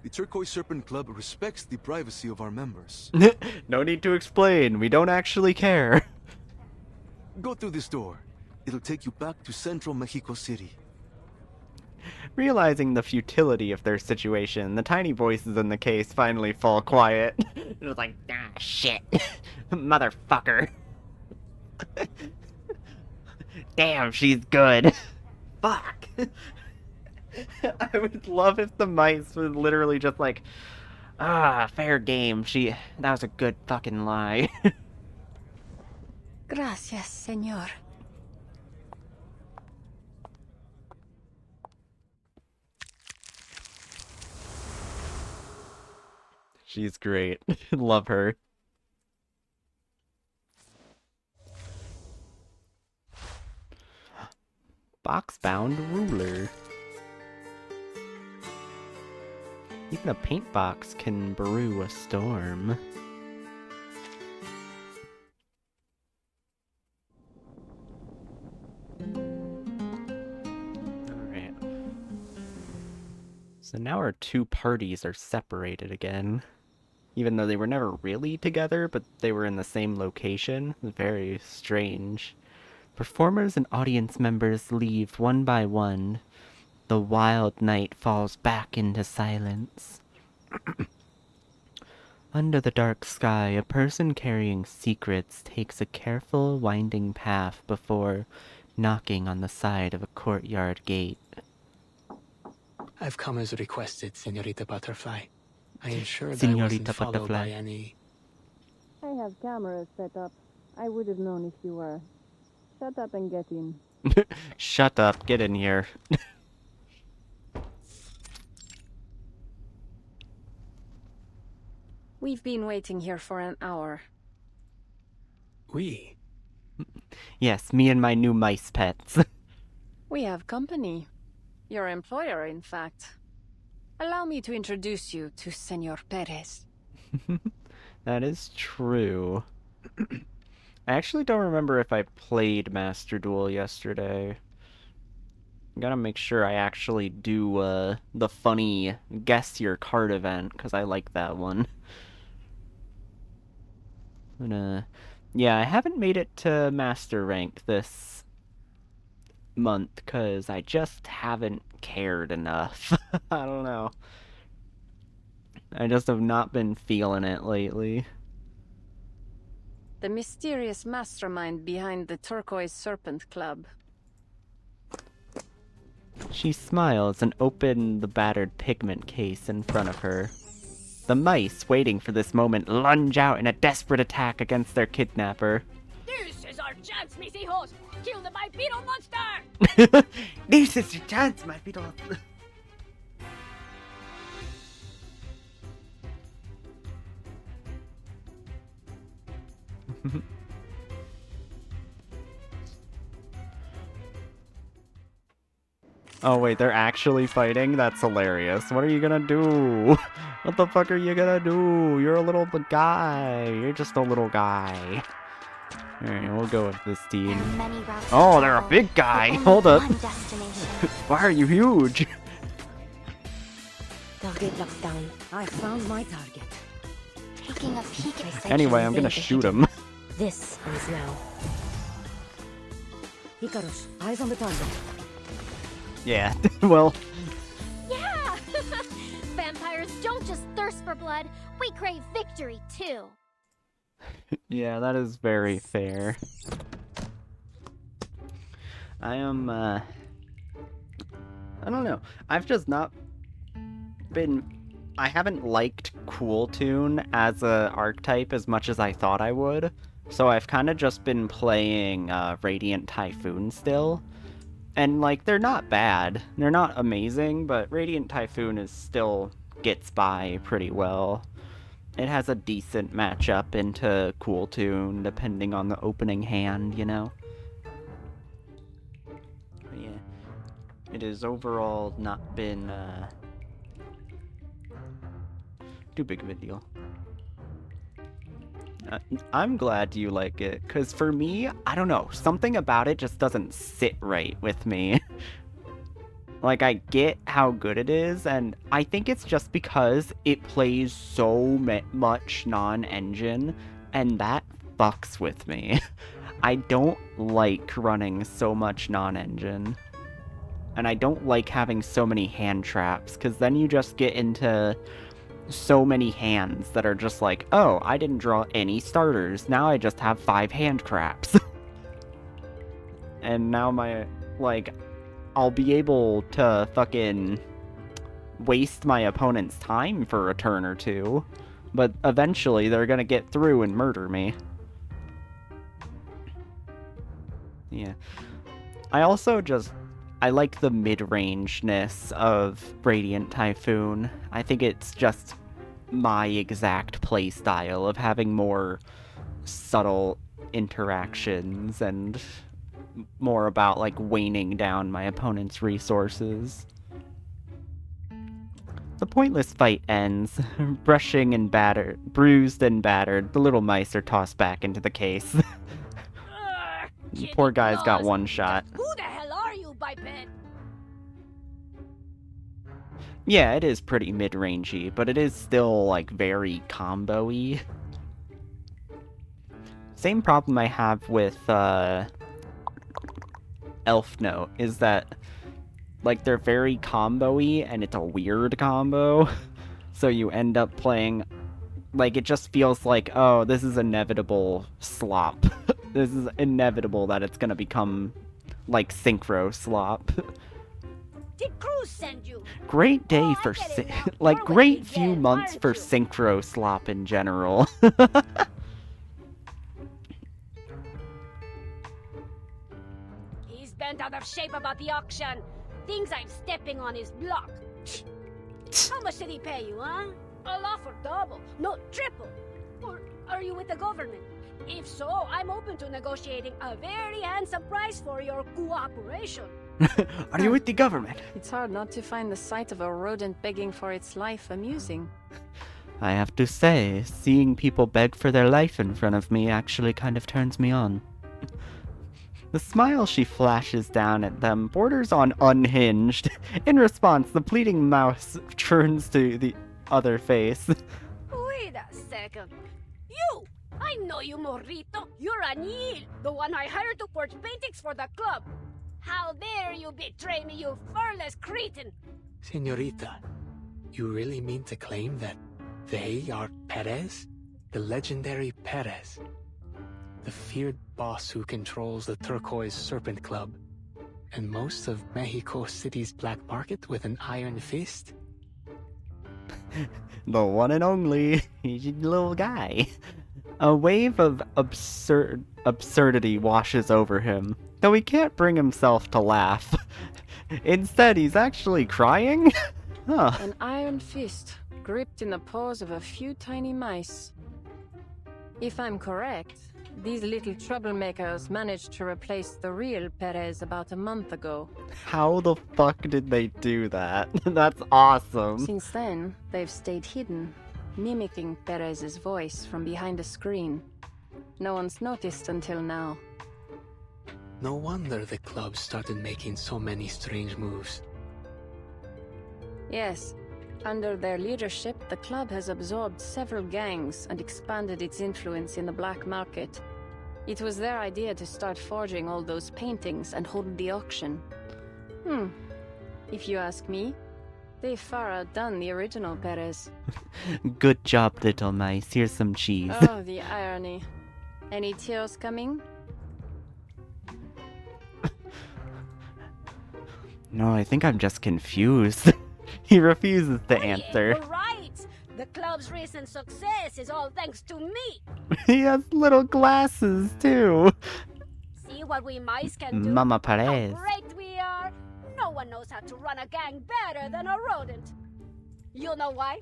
The Turquoise Serpent Club respects the privacy of our members. No need to explain. We don't actually care. Go through this door. It'll take you back to Central Mexico City. Realizing the futility of their situation, the tiny voices in the case finally fall quiet. It was like, ah, shit. Motherfucker. Damn, she's good. Fuck. I would love if the mice were literally just like, ah, fair game. That was a good fucking lie. Gracias, señor. She's great. Love her. Box-bound ruler. Even a paint box can brew a storm. Alright. So now our two parties are separated again. Even though they were never really together, but they were in the same location. Very strange. Performers and audience members leave one by one. The wild night falls back into silence. Under the dark sky, a person carrying secrets takes a careful, winding path before knocking on the side of a courtyard gate. I've come as requested, Señorita Butterfly. I am sure that Señorita I wasn't followed Butterfly. by any... I have cameras set up. I would have known if you were. Shut up and get in. Shut up, get in here. We've been waiting here for an hour. We? Yes, me and my new mice pets. We have company. Your employer, in fact. Allow me to introduce you to Senor Perez. That is true. I actually don't remember if I played Master Duel yesterday. I gotta make sure I actually do the funny Guess Your Card event, because I like that one. But, yeah, I haven't made it to Master Rank this month, because I just haven't cared enough. I don't know. I just have not been feeling it lately. The mysterious mastermind behind the Turquoise Serpent Club. She smiles and opens the battered pigment case in front of her. The mice, waiting for this moment, lunge out in a desperate attack against their kidnapper. This is our chance, mis hijos! Kill the bipedal monster! This is your chance, my beetle. Oh wait, they're actually fighting? That's hilarious. What are you gonna do? What the fuck are you gonna do? You're a little guy. You're just a little guy. Alright, we'll go with this team. Oh, they're a big guy! Hold up! Why are you huge? Target locked down. I found my target. Taking a peek. Anyway, I'm gonna shoot him. This ends now. Icarus, eyes on the target. Yeah, well... Yeah! Vampires don't just thirst for blood, we crave victory too. Yeah, that is very fair. I am, I don't know. I've just not been... I haven't liked Cool Tune as a archetype as much as I thought I would. So I've kind of just been playing Radiant Typhoon still. And, like, they're not bad. They're not amazing, but Radiant Typhoon is still gets by pretty well. It has a decent matchup into Cool Tune, depending on the opening hand, you know? But yeah. It has overall not been, too big of a deal. I'm glad you like it, because for me, I don't know, something about it just doesn't sit right with me. Like, I get how good it is, and I think it's just because it plays so much non-engine, and that fucks with me. I don't like running so much non-engine. And I don't like having so many hand traps, because then you just get into so many hands that are just like, oh, I didn't draw any starters, now I just have 5 hand traps. And now my, like, I'll be able to fucking waste my opponent's time for a turn or two, but eventually they're gonna get through and murder me. Yeah. I also just... I like the mid-rangeness of Radiant Typhoon. I think it's just my exact playstyle of having more subtle interactions and more about, like, waning down my opponent's resources. The pointless fight ends. Bruised and battered. The little mice are tossed back into the case. The poor guy's got one shot. Who the hell are you, biped? Yeah, it is pretty mid-rangey, but it is still, like, very combo-y. Same problem I have with, Elf Note, is that, like, they're very combo-y, and it's a weird combo. So you end up playing, like, it just feels like, oh, this is inevitable slop. This is inevitable that it's gonna become, like, synchro slop. Did Cruz send you? Great day for like, great few months for synchro slop in general. He's bent out of shape about the auction. Thinks I'm stepping on his block. How much did he pay you, huh? I'll offer double, no triple. Or are you with the government? If so, I'm open to negotiating a very handsome price for your cooperation. Are you with the government? It's hard not to find the sight of a rodent begging for its life amusing. I have to say, seeing people beg for their life in front of me actually kind of turns me on. The smile she flashes down at them borders on unhinged. In response, the pleading mouse turns to the other face. Wait a second. You! I know you, Morrito. You're Anil, the one I hired to forge paintings for the club. How dare you betray me, you furless cretin! Senorita, you really mean to claim that they are Perez? The legendary Perez? The feared boss who controls the Turquoise Serpent Club, and most of Mexico City's black market with an iron fist? The one and only little guy. A wave of absurdity washes over him, though he can't bring himself to laugh. Instead, he's actually crying? Huh. An iron fist, gripped in the paws of a few tiny mice. If I'm correct, these little troublemakers managed to replace the real Perez about a month ago. How the fuck did they do that? That's awesome. Since then, they've stayed hidden, mimicking Perez's voice from behind a screen. No one's noticed until now. No wonder the club started making so many strange moves. Yes. Under their leadership, the club has absorbed several gangs and expanded its influence in the black market. It was their idea to start forging all those paintings and hold the auction. If you ask me, They far outdone the original Perez. Good job, little mice. Here's some cheese. Oh, the irony. Any tears coming? No, I think I'm just confused. He refuses to answer. You're right. The club's recent success is all thanks to me. He has little glasses, too. See what we mice can do? Mama Perez. How great we are. No one knows how to run a gang better than a rodent. You know why?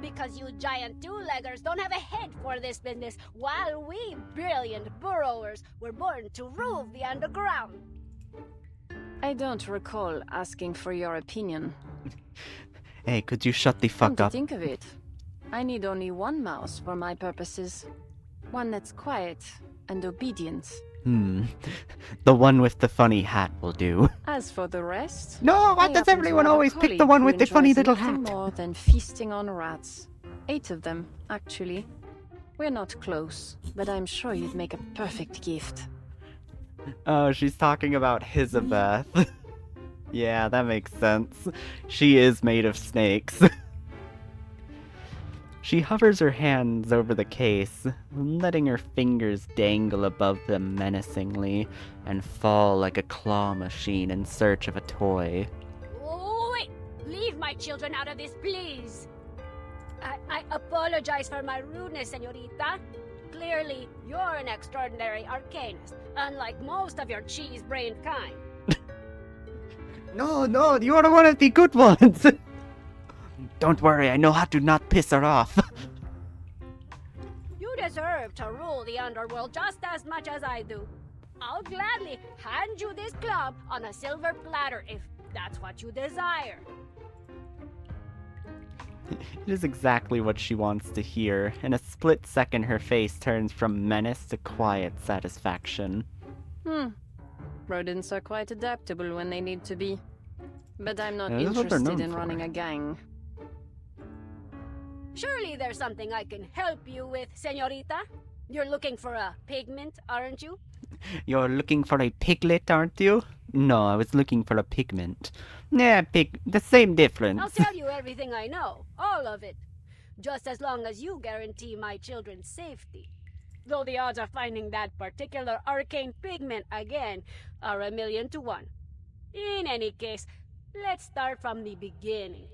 Because you giant two-leggers don't have a head for this business, while we brilliant burrowers were born to rule the underground. I don't recall asking for your opinion. Hey, could you shut the Come fuck to up? think of it, I need only one mouse for my purposes. One that's quiet and obedient. The one with the funny hat will do. As for the rest... No, why I does happen to everyone have a always pick the colleague one who with the funny enjoys little nothing hat? more than feasting on rats. 8 of them, actually. We're not close, but I'm sure you'd make a perfect gift. Oh, she's talking about Elizabeth. Yeah, that makes sense. She is made of snakes. She hovers her hands over the case, letting her fingers dangle above them menacingly and fall like a claw machine in search of a toy. Oh, wait! Leave my children out of this, please! I apologize for my rudeness, señorita. Clearly, you're an extraordinary arcanist, unlike most of your cheese-brained kind. No, you are one of the good ones! Don't worry, I know how to not piss her off. You deserve to rule the underworld just as much as I do. I'll gladly hand you this club on a silver platter if that's what you desire. It is exactly what she wants to hear. In a split second, her face turns from menace to quiet satisfaction. Rodents are quite adaptable when they need to be. But I'm not That's what they're interested known in for. running a gang. Surely there's something I can help you with, señorita. You're looking for a pigment, aren't you? You're looking for a piglet, aren't you? No, I was looking for a pigment. Yeah, the same difference. I'll tell you everything I know, all of it. Just as long as you guarantee my children's safety. Though the odds of finding that particular arcane pigment again are 1,000,000 to 1. In any case, let's start from the beginning.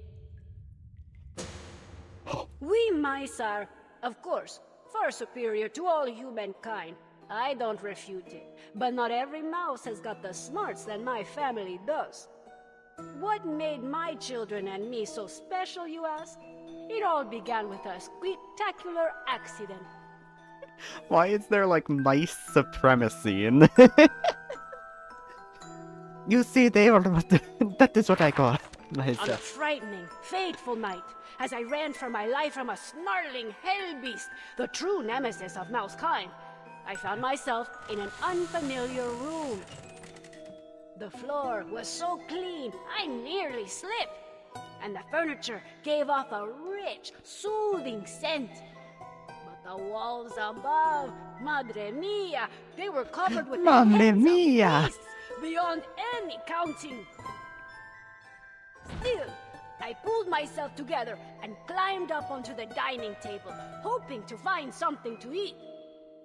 We mice are, of course, far superior to all humankind. I don't refute it. But not every mouse has got the smarts that my family does. What made my children and me so special, you ask? It all began with a spectacular accident. Why is there like mice supremacy in You see, they are that is what I call On a myself. frightening, fateful night, as I ran for my life from a snarling hell beast, the true nemesis of mousekind, I found myself in an unfamiliar room. The floor was so clean, I nearly slipped, and the furniture gave off a rich, soothing scent. But the walls above, madre mia, they were covered with the Mamma heads of mia. beasts beyond any counting. Still, I pulled myself together and climbed up onto the dining table, hoping to find something to eat.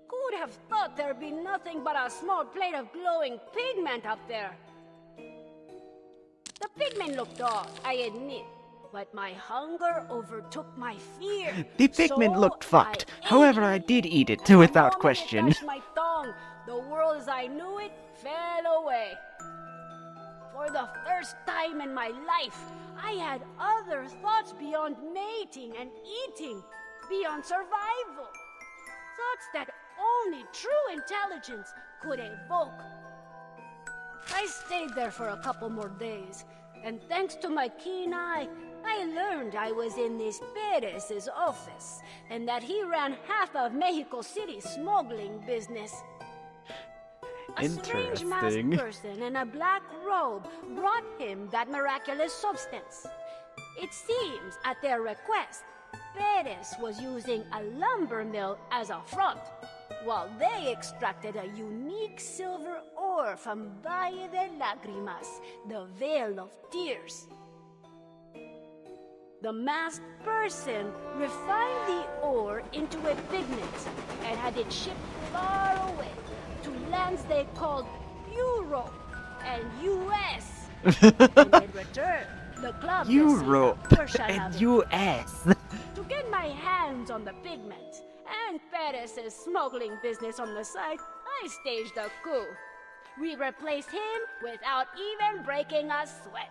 Who'd have thought there'd be nothing but a small plate of glowing pigment up there? The pigment looked odd, I admit, but my hunger overtook my fear. The pigment So looked fucked. I ate However, it. I did eat it And the without moment question. It touched my tongue, the world as I knew it fell away. For the first time in my life, I had other thoughts beyond mating and eating, beyond survival. Thoughts that only true intelligence could evoke. I stayed there for a couple more days, and thanks to my keen eye, I learned I was in this Perez's office, and that he ran half of Mexico City's smuggling business. A strange masked Interesting. person in a black robe brought him that miraculous substance. It seems, at their request, Perez was using a lumber mill as a front, while they extracted a unique silver ore from Valle de Lágrimas, the Veil of Tears. The masked person refined the ore into a pigment and had it shipped far away to lands they called Europe and US. And in return, the club Europe received a portion and of it. US. To get my hands on the pigment and Perez's smuggling business on the side, I staged a coup. We replaced him without even breaking a sweat.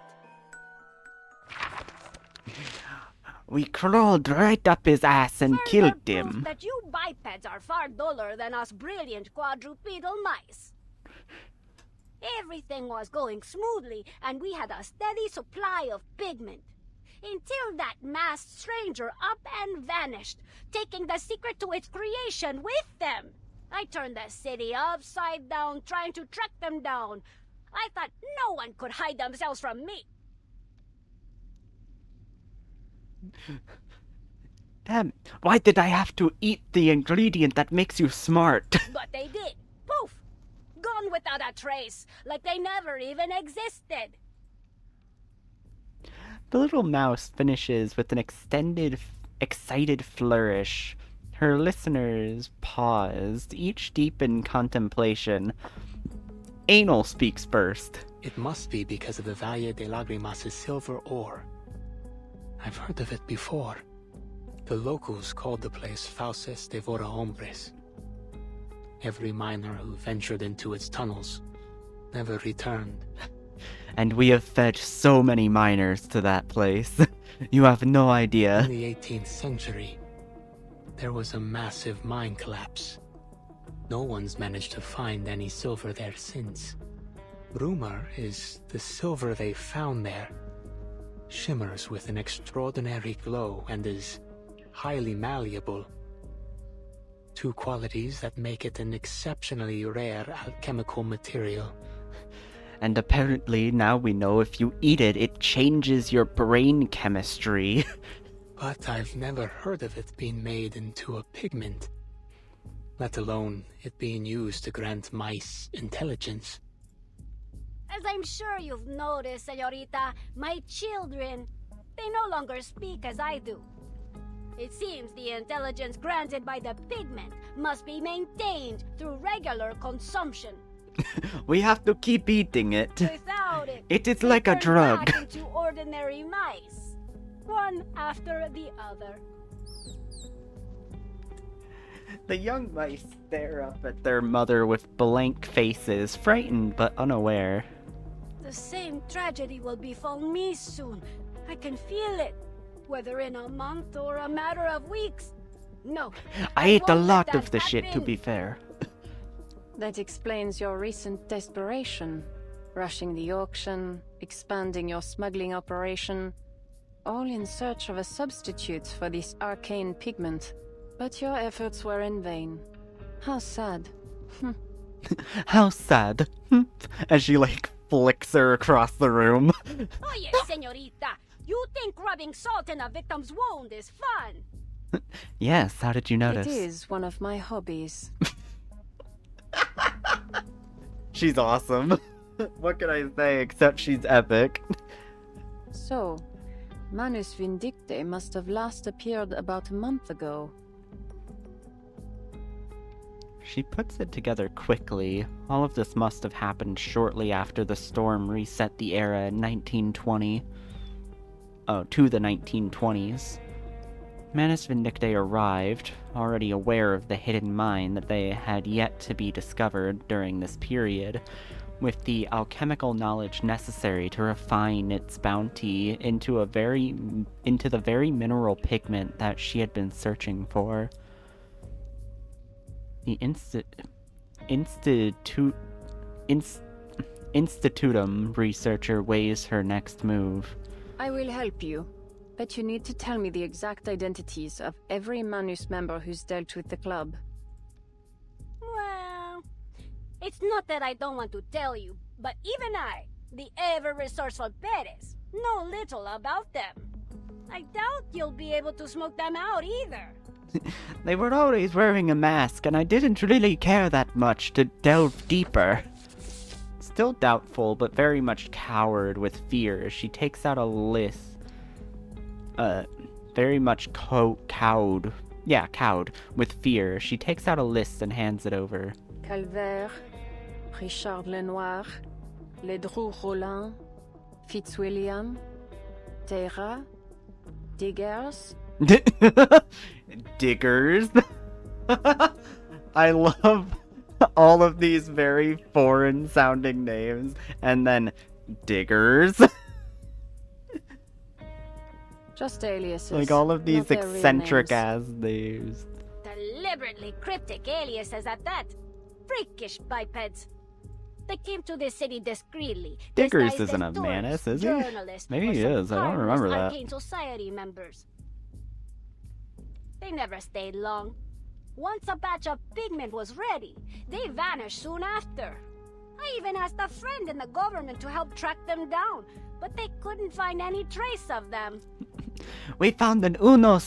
We crawled right up his ass and killed him. That you bipeds are far duller than us brilliant quadrupedal mice. Everything was going smoothly, and we had a steady supply of pigment. Until that masked stranger up and vanished, taking the secret to its creation with them. I turned the city upside down, trying to track them down. I thought no one could hide themselves from me. Damn, why did I have to eat the ingredient that makes you smart? But they did. Poof! Gone without a trace, like they never even existed. The little mouse finishes with an excited flourish. Her listeners paused, each deep in contemplation. Anal speaks first. It must be because of the Valle de Lágrimas' silver ore. I've heard of it before. The locals called the place Fauces de Vora Hombres. Every miner who ventured into its tunnels never returned. And we have fed so many miners to that place. You have no idea. In the 18th century, there was a massive mine collapse. No one's managed to find any silver there since. Rumor is the silver they found there shimmers with an extraordinary glow and is highly malleable. Two qualities that make it an exceptionally rare alchemical material. And apparently now we know if you eat it, it changes your brain chemistry. But I've never heard of it being made into a pigment, let alone it being used to grant mice intelligence. As I'm sure you've noticed, señorita, my children, they no longer speak as I do. It seems the intelligence granted by the pigment must be maintained through regular consumption. We have to keep eating it. Without it, It is they like a turn drug. back into ordinary mice, one after the other. The young mice stare up at their mother with blank faces, frightened but unaware. The same tragedy will befall me soon. I can feel it, whether in a month or a matter of weeks. No, I ate a won't let lot of that the shit, to happen. be fair. That explains your recent desperation. Rushing the auction, expanding your smuggling operation, all in search of a substitute for this arcane pigment. But your efforts were in vain. How sad. How sad. As she, flicks her across the room. Oh yes, señorita. You think rubbing salt in a victim's wound is fun? Yes, how did you notice? It is one of my hobbies. She's awesome. What can I say except she's epic? So, Manus Vindicte must have last appeared about a month ago. She puts it together quickly. All of this must have happened shortly after the storm reset the era in 1920. Oh, to the 1920s. Manus Vindicte arrived, already aware of the hidden mine that they had yet to be discovered during this period, with the alchemical knowledge necessary to refine its bounty into the very mineral pigment that she had been searching for. The Institutum researcher weighs her next move. I will help you, but you need to tell me the exact identities of every Manus member who's dealt with the club. Well, it's not that I don't want to tell you, but even I, the ever-resourceful Perez, know little about them. I doubt you'll be able to smoke them out either. They were always wearing a mask, and I didn't really care that much to delve deeper. Still doubtful, but very much cowed with fear, she takes out a list very much cowed. Yeah, cowed with fear. She takes out a list and hands it over. Calvaire, Richard Lenoir, Ledru Rollin, Fitzwilliam, Terra, Diggers. Diggers. I love all of these very foreign sounding names. And then Diggers. Just aliases. Like all of these not their real eccentric names. ass names. Deliberately cryptic aliases at that. Freakish bipeds. They came to this city discreetly. Diggers disguised isn't as a menace, is he? journalists, Maybe or he some is. I don't harmless remember that. Arcane Society members. They never stayed long. Once a batch of pigment was ready, they vanished soon after. I even asked a friend in the government to help track them down, but they couldn't find any trace of them. We found an uno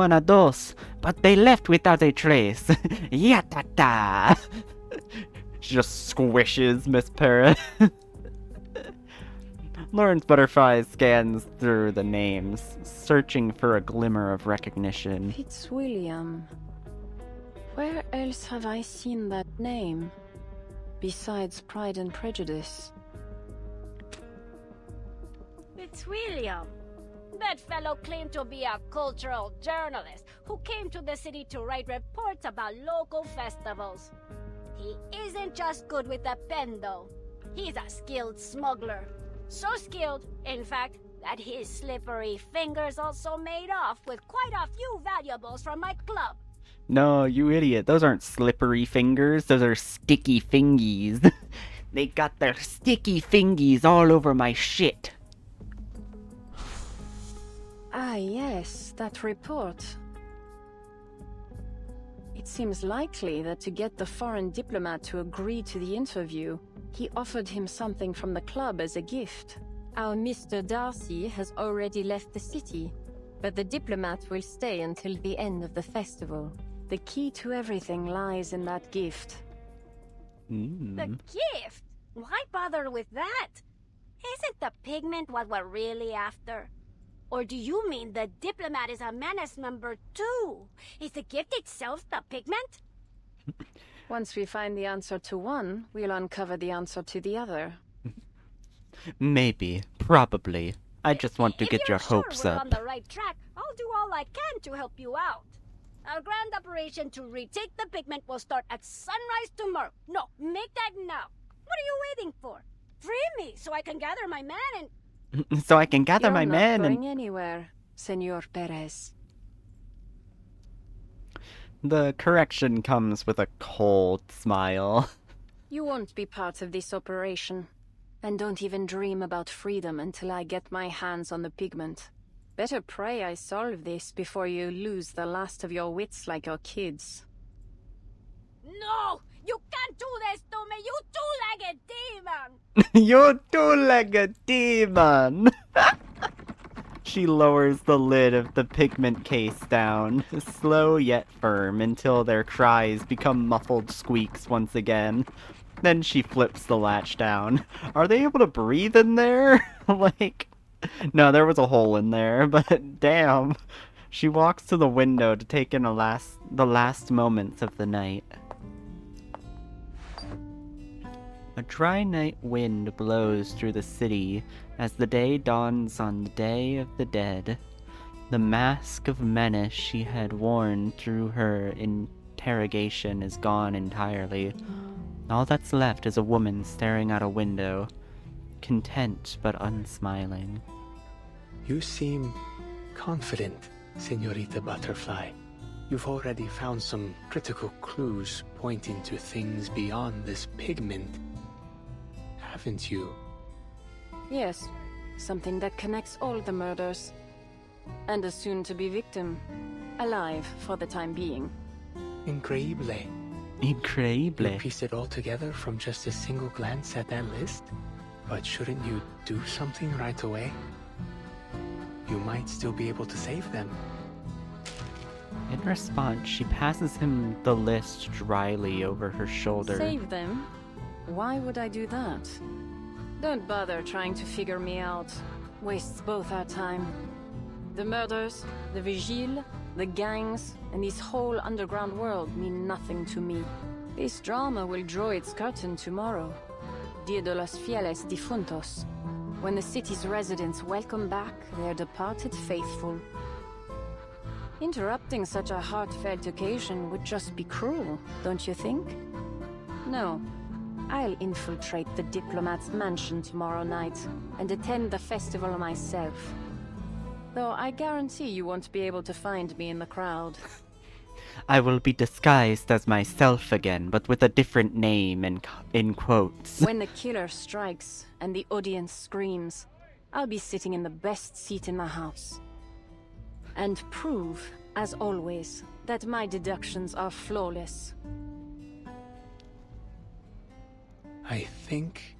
and a dos, but they left without a trace. Yatata! She just squishes Miss Perez. Lawrence Butterfly scans through the names, searching for a glimmer of recognition. Fitzwilliam. Where else have I seen that name? Besides Pride and Prejudice. It's William. That fellow claimed to be a cultural journalist who came to the city to write reports about local festivals. He isn't just good with a pen, though. He's a skilled smuggler. So skilled, in fact, that his slippery fingers also made off with quite a few valuables from my club. No, you idiot. Those aren't slippery fingers. Those are sticky fingies. They got their sticky fingies all over my shit. Ah, yes, that report. It seems likely that to get the foreign diplomat to agree to the interview, he offered him something from the club as a gift. Our Mr. Darcy has already left the city, but the diplomat will stay until the end of the festival. The key to everything lies in that gift. The gift? Why bother with that? Isn't the pigment what we're really after? Or do you mean the diplomat is a menace number 2? Is the gift itself the pigment? Once we find the answer to one, we'll uncover the answer to the other. Maybe. Probably. I just want to get your hopes we're up. on the right track, I'll do all I can to help you out. Our grand operation to retake the pigment will start at sunrise tomorrow. No, make that now. What are you waiting for? Free me so I can gather my men and... So I can gather my men You're not and... going anywhere, Senor Perez. The correction comes with a cold smile. You won't be part of this operation. And don't even dream about freedom until I get my hands on the pigment. Better pray I solve this before you lose the last of your wits like your kids. No! You can't do this to me, you two-legged demon! You two-legged demon! She lowers the lid of the pigment case down, slow yet firm, until their cries become muffled squeaks once again. Then she flips the latch down. Are they able to breathe in there? Like... No, there was a hole in there, but damn. She walks to the window to take in the last moments of the night. A dry night wind blows through the city as the day dawns on the Day of the Dead. The mask of menace she had worn through her interrogation is gone entirely. All that's left is a woman staring out a window, content but unsmiling. You seem confident, Senorita Butterfly. You've already found some critical clues pointing to things beyond this pigment, haven't you? Yes, something that connects all the murders. And a soon-to-be victim. Alive for the time being. Increíble. Increíble. You pieced it all together from just a single glance at that list? But shouldn't you do something right away? You might still be able to save them. In response, she passes him the list dryly over her shoulder. Save them? Why would I do that? Don't bother trying to figure me out. Wastes both our time. The murders, the vigile, the gangs, and this whole underground world mean nothing to me. This drama will draw its curtain tomorrow. Dia de los Fieles Difuntos, when the city's residents welcome back their departed faithful. Interrupting such a heartfelt occasion would just be cruel, don't you think? No. I'll infiltrate the diplomat's mansion tomorrow night and attend the festival myself. Though I guarantee you won't be able to find me in the crowd. I will be disguised as myself again, but with a different name in quotes. When the killer strikes and the audience screams, I'll be sitting in the best seat in the house. And prove, as always, that my deductions are flawless. I think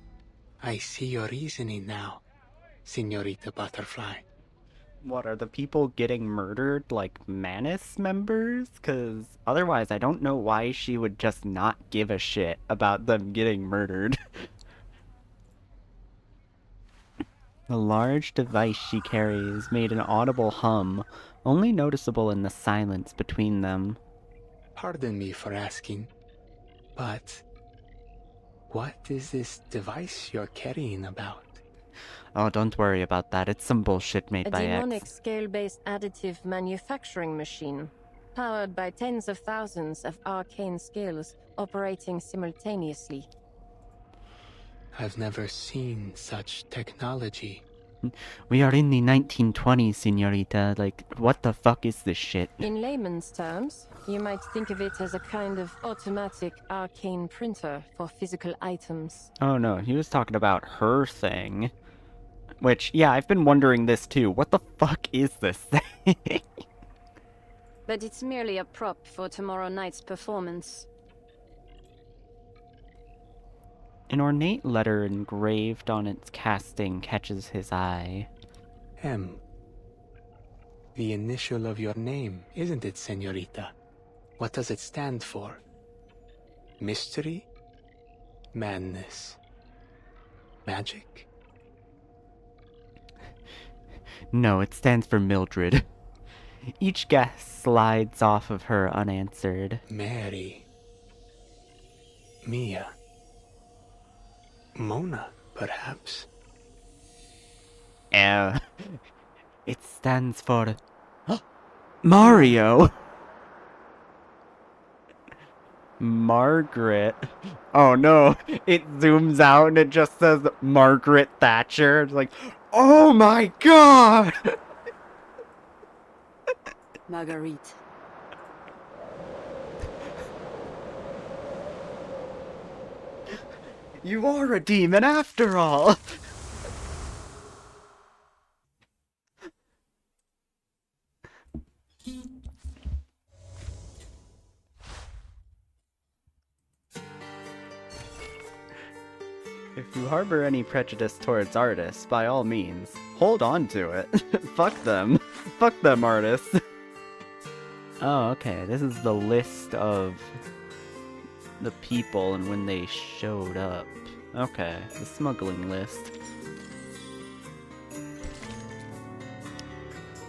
I see your reasoning now, Señorita Butterfly. What, are the people getting murdered like Manus members? Because otherwise I don't know why she would just not give a shit about them getting murdered. The large device she carries made an audible hum, only noticeable in the silence between them. Pardon me for asking, but what is this device you're carrying about? Oh, don't worry about that. It's some bullshit made by A demonic X. scale-based additive manufacturing machine, powered by tens of thousands of arcane skills operating simultaneously. I've never seen such technology. We are in the 1920s, señorita. Like, what the fuck is this shit? In layman's terms, you might think of it as a kind of automatic arcane printer for physical items. Oh no, he was talking about her thing. Which, yeah, I've been wondering this too. What the fuck is this thing? But it's merely a prop for tomorrow night's performance. An ornate letter engraved on its casting catches his eye. M. The initial of your name, isn't it, Señorita? What does it stand for? Mystery? Madness? Magic? No, it stands for Mildred. Each guess slides off of her unanswered. Mary. Mia. Mona, perhaps? It stands for... Mario! Margaret. Oh no, it zooms out and it just says Margaret Thatcher. It's like, oh my god! Marguerite. You are a demon after all! If you harbor any prejudice towards artists, by all means, hold on to it. Fuck them. Fuck them, artists. Oh, okay. This is the list of the people and when they showed up. Okay, the smuggling list.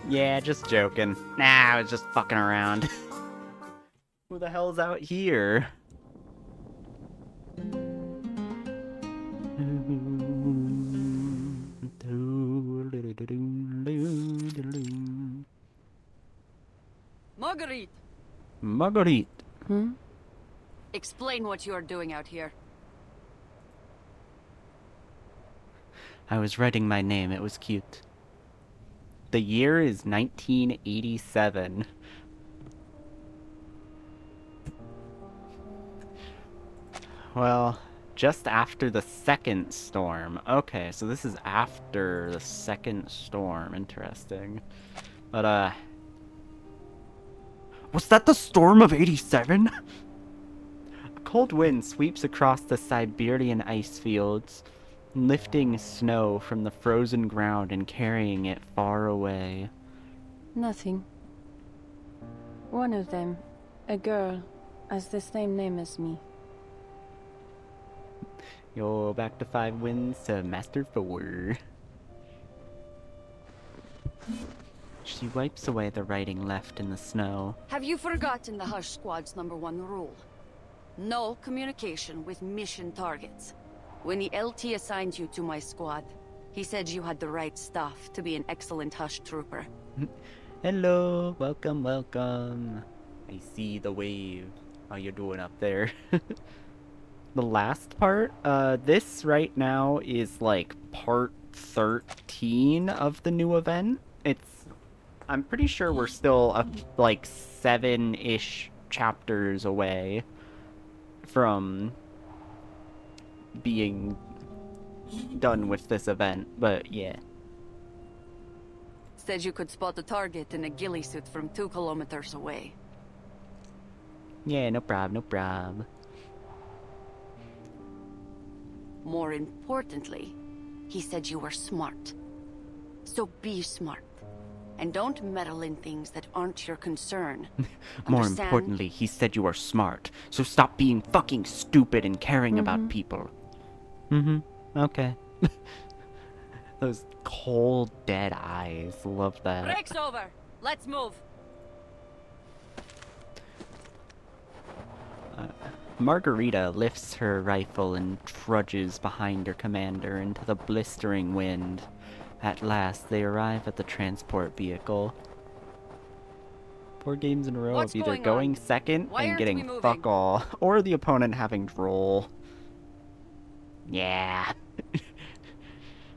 Yeah, just joking. Nah, I was just fucking around. Who the hell's out here? Marguerite! Marguerite. Explain what you are doing out here. I was writing my name, it was cute. The year is 1987. Well, just after the second storm. Okay, so this is after the second storm. Interesting. But, was that the storm of 87? A cold wind sweeps across the Siberian ice fields, lifting snow from the frozen ground and carrying it far away. Nothing. One of them, a girl, has the same name as me. Yo, back to 5 wins to Master 4. She wipes away the writing left in the snow. Have you forgotten the Hush Squad's #1 rule? No communication with mission targets. When the LT assigned you to my squad, he said you had the right stuff to be an excellent Hush trooper. Hello, welcome, welcome. I see the wave. How you doing up there? The last part, this right now is like part 13 of the new event. I'm pretty sure we're still like 7-ish chapters away from being done with this event, but yeah. Said you could spot the target in a ghillie suit from 2 kilometers away. Yeah, no prob, no prob. More importantly, he said you were smart. So be smart. And don't meddle in things that aren't your concern. More Understand? importantly, he said you are smart. So stop being fucking stupid and caring about people. Okay. Those cold, dead eyes. Love that. Break's over. Let's move. Margarita lifts her rifle and trudges behind her commander into the blistering wind. At last, they arrive at the transport vehicle. 4 games in a row What's of either going on? second Why and aren't we getting moving? fuck all, or the opponent having droll. Yeah.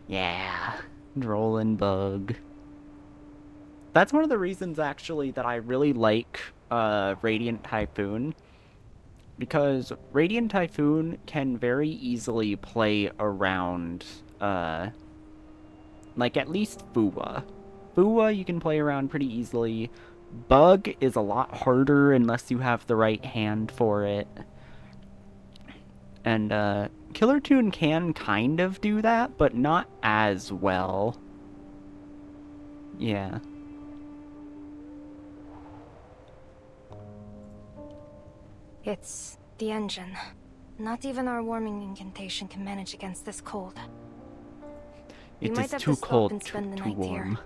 Yeah. Droll and bug. That's one of the reasons, actually, that I really like Radiant Typhoon. Because Radiant Typhoon can very easily play around, like, at least Fuwa. Fuwa you can play around pretty easily. Bug is a lot harder unless you have the right hand for it. And, Killer Toon can kind of do that, but not as well. Yeah. It's the engine. Not even our warming incantation can manage against this cold. It might is have too to stop cold and spend the to night warm. here.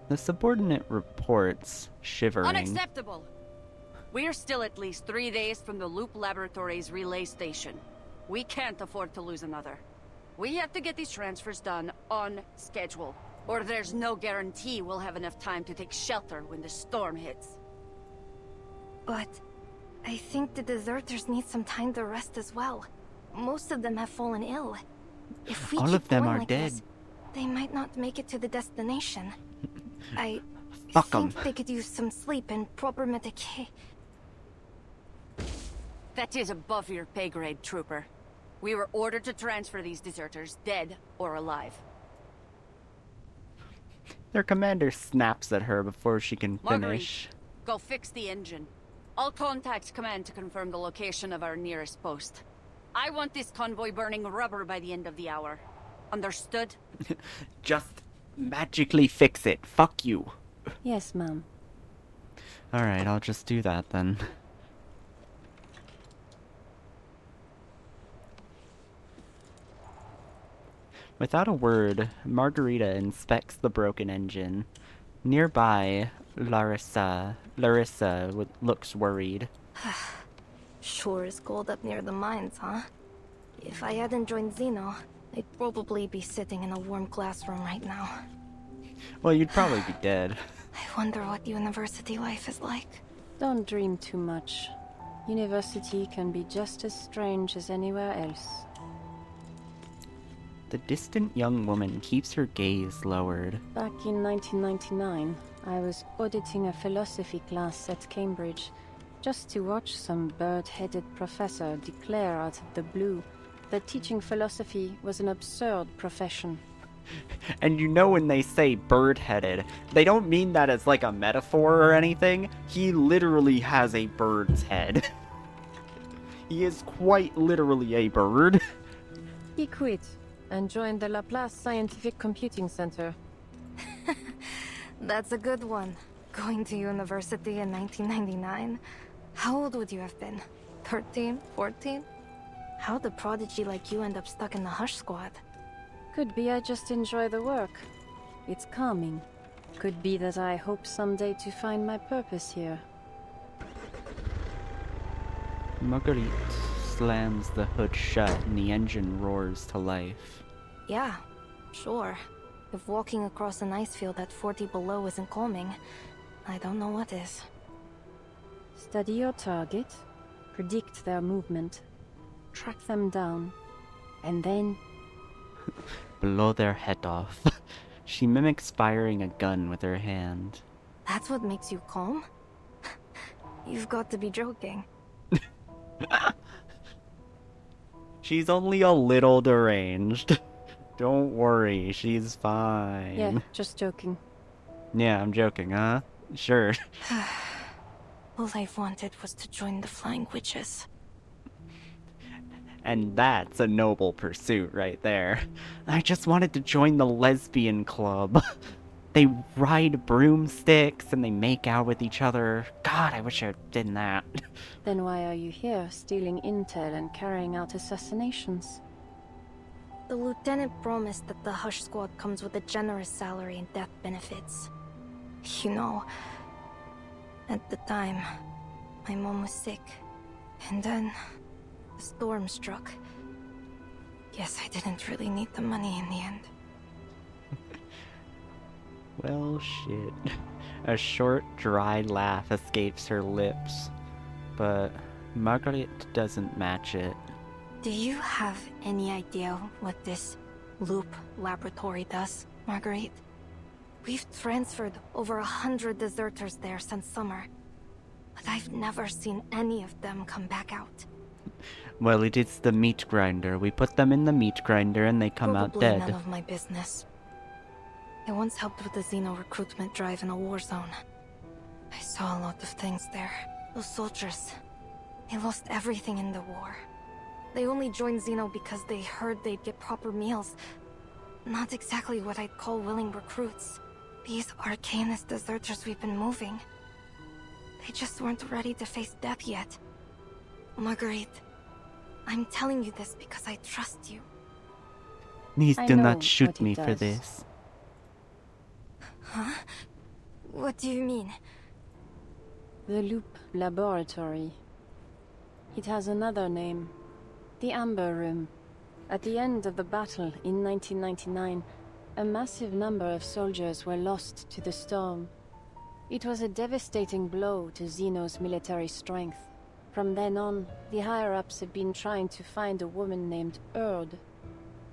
The subordinate reports, shivering. Unacceptable! We're still at least 3 days from the Loop Laboratories relay station. We can't afford to lose another. We have to get these transfers done on schedule, or there's no guarantee we'll have enough time to take shelter when the storm hits. But I think the deserters need some time to rest as well. Most of them have fallen ill. If we All keep of them going are like dead. this, they might not make it to the destination. I Fuck 'em. think they could use some sleep and proper medication. That is above your pay grade, Trooper. We were ordered to transfer these deserters, dead or alive. Their commander snaps at her before she can finish. Marguerite, go fix the engine. I'll contact command to confirm the location of our nearest post. I want this convoy burning rubber by the end of the hour. Understood? Just magically fix it. Fuck you. Yes, ma'am. Alright, I'll just do that then. Without a word, Margarita inspects the broken engine. Nearby, Larissa looks worried. Sure is cold up near the mines, huh? If I hadn't joined Xeno, I'd probably be sitting in a warm classroom right now. Well, you'd probably be dead. I wonder what university life is like. Don't dream too much. University can be just as strange as anywhere else. The distant young woman keeps her gaze lowered. Back in 1999, I was auditing a philosophy class at Cambridge, just to watch some bird-headed professor declare out of the blue that teaching philosophy was an absurd profession. And you know when they say bird-headed, they don't mean that as like a metaphor or anything. He literally has a bird's head. He is quite literally a bird. He quit and joined the Laplace Scientific Computing Center. That's a good one. Going to university in 1999? How old would you have been? 13? 14? How'd a prodigy like you end up stuck in the Hush Squad? Could be I just enjoy the work. It's calming. Could be that I hope someday to find my purpose here. Marguerite slams the hood shut and the engine roars to life. Yeah, sure. If walking across an ice field at 40 below isn't calming, I don't know what is. Study your target, predict their movement, track them down, and then... blow their head off. She mimics firing a gun with her hand. That's what makes you calm? You've got to be joking. She's only a little deranged. Don't worry, she's fine. Yeah, just joking. Yeah, I'm joking, huh? Sure. All I wanted was to join the Flying Witches. And that's a noble pursuit right there. I just wanted to join the lesbian club. They ride broomsticks and they make out with each other. God, I wish I did that. Then why are you here, stealing intel and carrying out assassinations? The lieutenant promised that the Hush Squad comes with a generous salary and death benefits. You know, at the time, my mom was sick. And then, the storm struck. Guess I didn't really need the money in the end. Well, shit. A short, dry laugh escapes her lips, but Marguerite doesn't match it. Do you have any idea what this Loop laboratory does, Marguerite? We've transferred over 100 deserters there since summer, but I've never seen any of them come back out. Well, it is the meat grinder. We put them in the meat grinder and they come out Probably dead. none of my business. I once helped with the Xeno recruitment drive in a war zone. I saw a lot of things there. Those soldiers, they lost everything in the war. They only joined Xeno because they heard they'd get proper meals. Not exactly what I'd call willing recruits. These arcanist deserters we've been moving. They just weren't ready to face death yet. Marguerite, I'm telling you this because I trust you. Please I do know not shoot what he me for does. this. Huh? What do you mean? The Loop Laboratory. It has another name. The Amber Room. At the end of the battle in 1999, a massive number of soldiers were lost to the storm. It was a devastating blow to Xeno's military strength. From then on, the higher-ups have been trying to find a woman named Erd.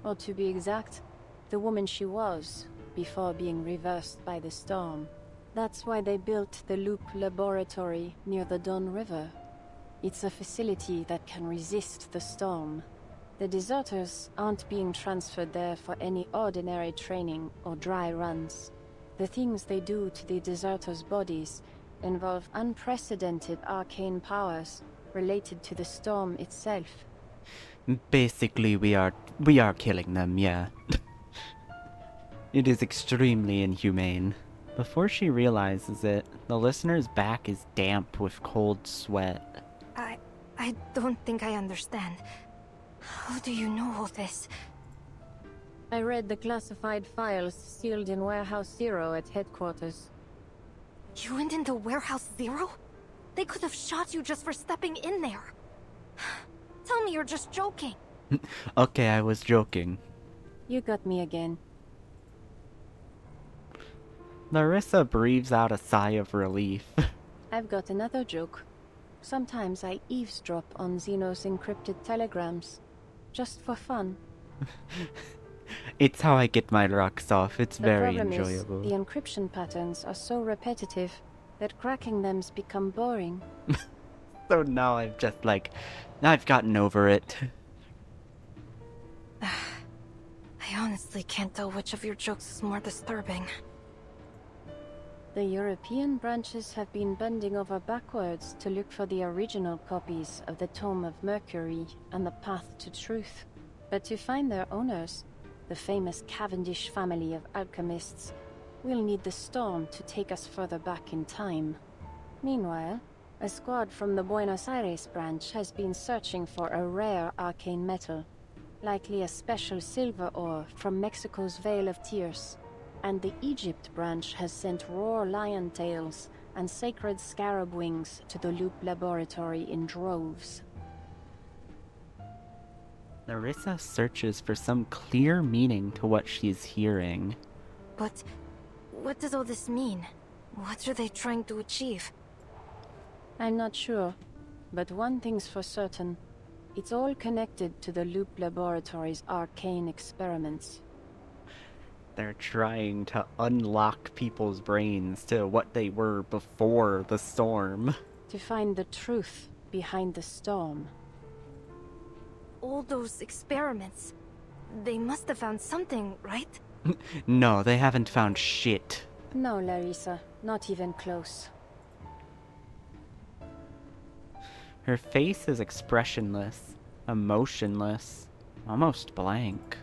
Or to be exact, the woman she was, before being reversed by the storm. That's why they built the Loop Laboratory near the Don River. It's a facility that can resist the storm. The deserters aren't being transferred there for any ordinary training or dry runs. The things they do to the deserters' bodies involve unprecedented arcane powers related to the storm itself. Basically, we are killing them, yeah. It is extremely inhumane. Before she realizes it, the listener's back is damp with cold sweat. I don't think I understand. How do you know all this? I read the classified files sealed in Warehouse Zero at headquarters. You went into Warehouse Zero? They could have shot you just for stepping in there. Tell me you're just joking. Okay, I was joking. You got me again. Larissa breathes out a sigh of relief. I've got another joke. Sometimes I eavesdrop on Xeno's encrypted telegrams. Just for fun. It's how I get my rocks off. It's very The problem enjoyable. is, the encryption patterns are so repetitive that cracking them's become boring. So now I've just I've gotten over it. I honestly can't tell which of your jokes is more disturbing. The European branches have been bending over backwards to look for the original copies of the Tome of Mercury and the Path to Truth. But to find their owners, the famous Cavendish family of alchemists, we'll need the storm to take us further back in time. Meanwhile, a squad from the Buenos Aires branch has been searching for a rare arcane metal. Likely a special silver ore from Mexico's Vale of Tears. And the Egypt branch has sent raw lion tails and sacred scarab wings to the Loop Laboratory in droves. Larissa searches for some clear meaning to what she's hearing. But what does all this mean? What are they trying to achieve? I'm not sure, but one thing's for certain. It's all connected to the Loop Laboratory's arcane experiments. They're trying to unlock people's brains to what they were before the storm. To find the truth behind the storm. All those experiments. They must have found something, right? No, they haven't found shit. No, Larissa, not even close. Her face is expressionless, emotionless, almost blank.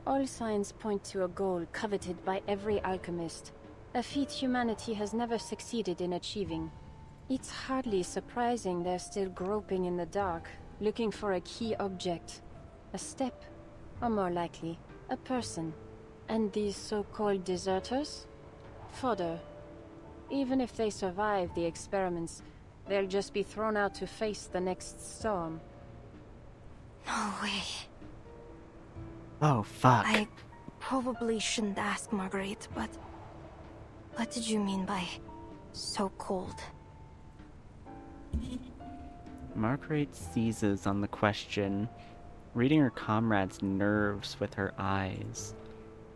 All signs point to a goal coveted by every alchemist, a feat humanity has never succeeded in achieving. It's hardly surprising they're still groping in the dark, looking for a key object. A step, or more likely, a person. And these so-called deserters? Fodder. Even if they survive the experiments, they'll just be thrown out to face the next storm. No way. Oh, fuck. I probably shouldn't ask, Marguerite, but what did you mean by so cold? Marguerite seizes on the question, reading her comrade's nerves with her eyes.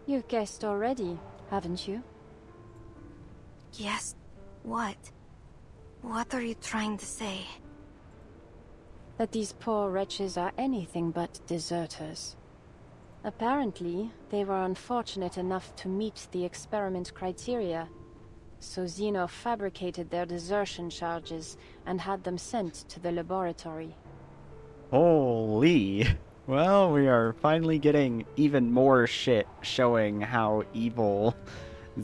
You've guessed already, haven't you? Yes. What? What are you trying to say? That these poor wretches are anything but deserters. Apparently, they were unfortunate enough to meet the experiment criteria, so Zeno fabricated their desertion charges and had them sent to the laboratory. Holy! Well, we are finally getting even more shit showing how evil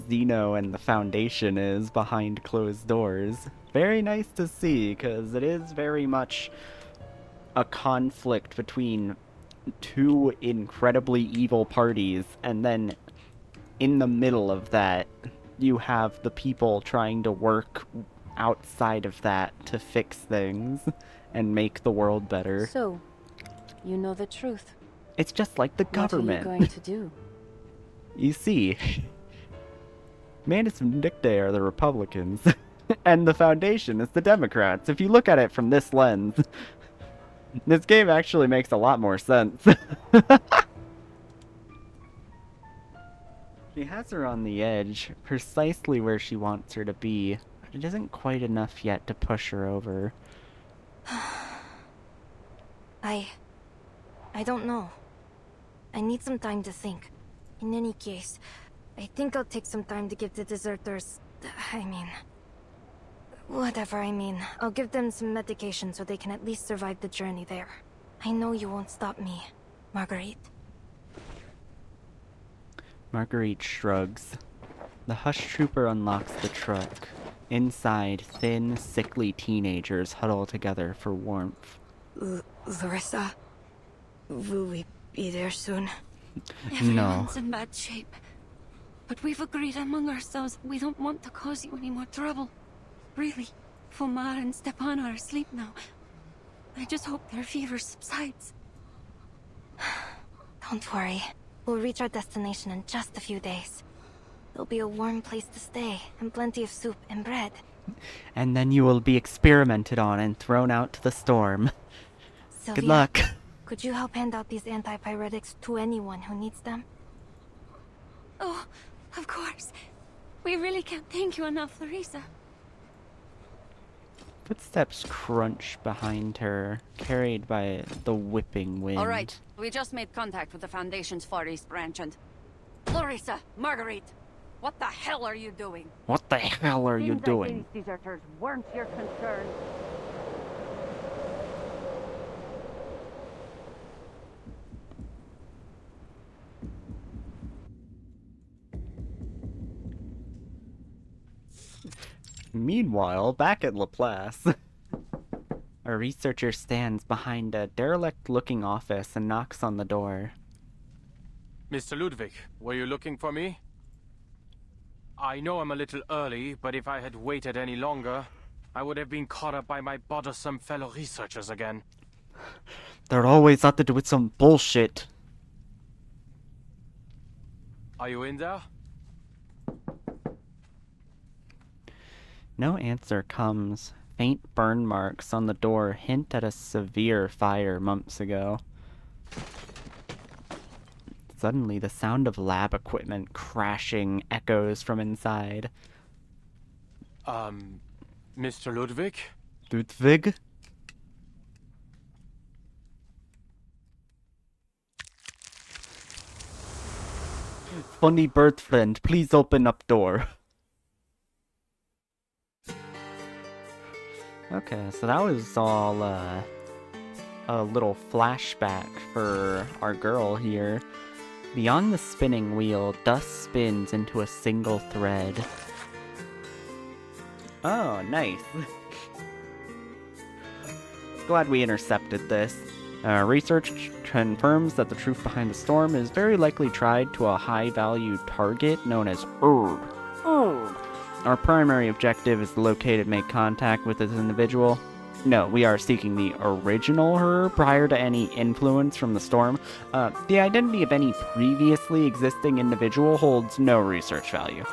Zeno and the Foundation is behind closed doors. Very nice to see, because it is very much a conflict between two incredibly evil parties, and then in the middle of that, you have the people trying to work outside of that to fix things and make the world better. So, you know the truth. It's just like the government. What are you going to do? You see, Manus Vindictae are the Republicans, and the Foundation is the Democrats. If you look at it from this lens, this game actually makes a lot more sense. She has her on the edge, precisely where she wants her to be, but it isn't quite enough yet to push her over. I don't know. I need some time to think. In any case, I think I'll take some time to give the deserters... I'll give them some medication so they can at least survive the journey there. I know you won't stop me, Marguerite. Marguerite shrugs. The hush trooper unlocks the truck. Inside, thin, sickly teenagers huddle together for warmth. Larissa, will we be there soon? Everyone's in bad shape. But we've agreed among ourselves we don't want to cause you any more trouble. Really, Fomar and Stepano are asleep now. I just hope their fever subsides. Don't worry. We'll reach our destination in just a few days. There'll be a warm place to stay, and plenty of soup and bread. And then you will be experimented on and thrown out to the storm. Sylvia, good luck. Could you help hand out these antipyretics to anyone who needs them? Oh, of course. We really can't thank you enough, Larissa. Footsteps crunch behind her, carried by the whipping wind. All right, we just made contact with the Foundation's Far East branch and... Larissa, Marguerite, what the hell are you doing? What the hell are you doing? These deserters weren't your concern. Meanwhile, back at Laplace. A researcher stands behind a derelict-looking office and knocks on the door. Mr. Ludwig, were you looking for me? I know I'm a little early, but if I had waited any longer, I would have been caught up by my bothersome fellow researchers again. They're always out to do with some bullshit. Are you in there? No answer comes. Faint burn marks on the door hint at a severe fire months ago. Suddenly, the sound of lab equipment crashing echoes from inside. Mr. Ludwig? Ludwig? Funny bird friend, please open up door. Okay, so that was all a little flashback for our girl here. Beyond the spinning wheel, dust spins into a single thread. Oh, nice. Glad we intercepted this. Research confirms that the truth behind the storm is very likely tied to a high-value target known as Erd. Our primary objective is to locate and make contact with this individual. No, we are seeking the original her prior to any influence from the storm. The identity of any previously existing individual holds no research value.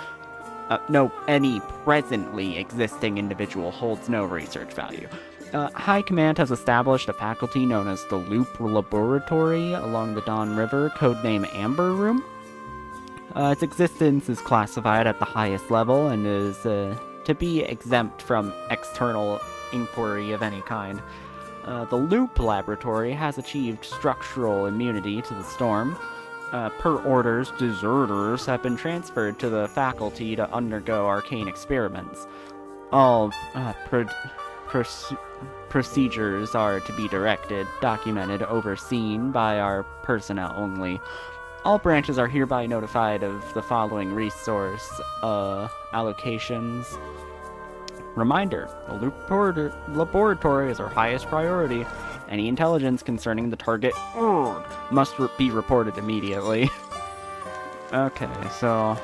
No, any presently existing individual holds no research value. High Command has established a faculty known as the Loop Laboratory along the Dawn River, codename Amber Room. Its existence is classified at the highest level and is to be exempt from external inquiry of any kind. The Loop Laboratory has achieved structural immunity to the storm. Per orders, deserters have been transferred to the faculty to undergo arcane experiments. All procedures are to be directed, documented, overseen by our personnel only. All branches are hereby notified of the following resource allocations. Reminder, the Loop Laboratory is our highest priority. Any intelligence concerning the target must be reported immediately. Okay, so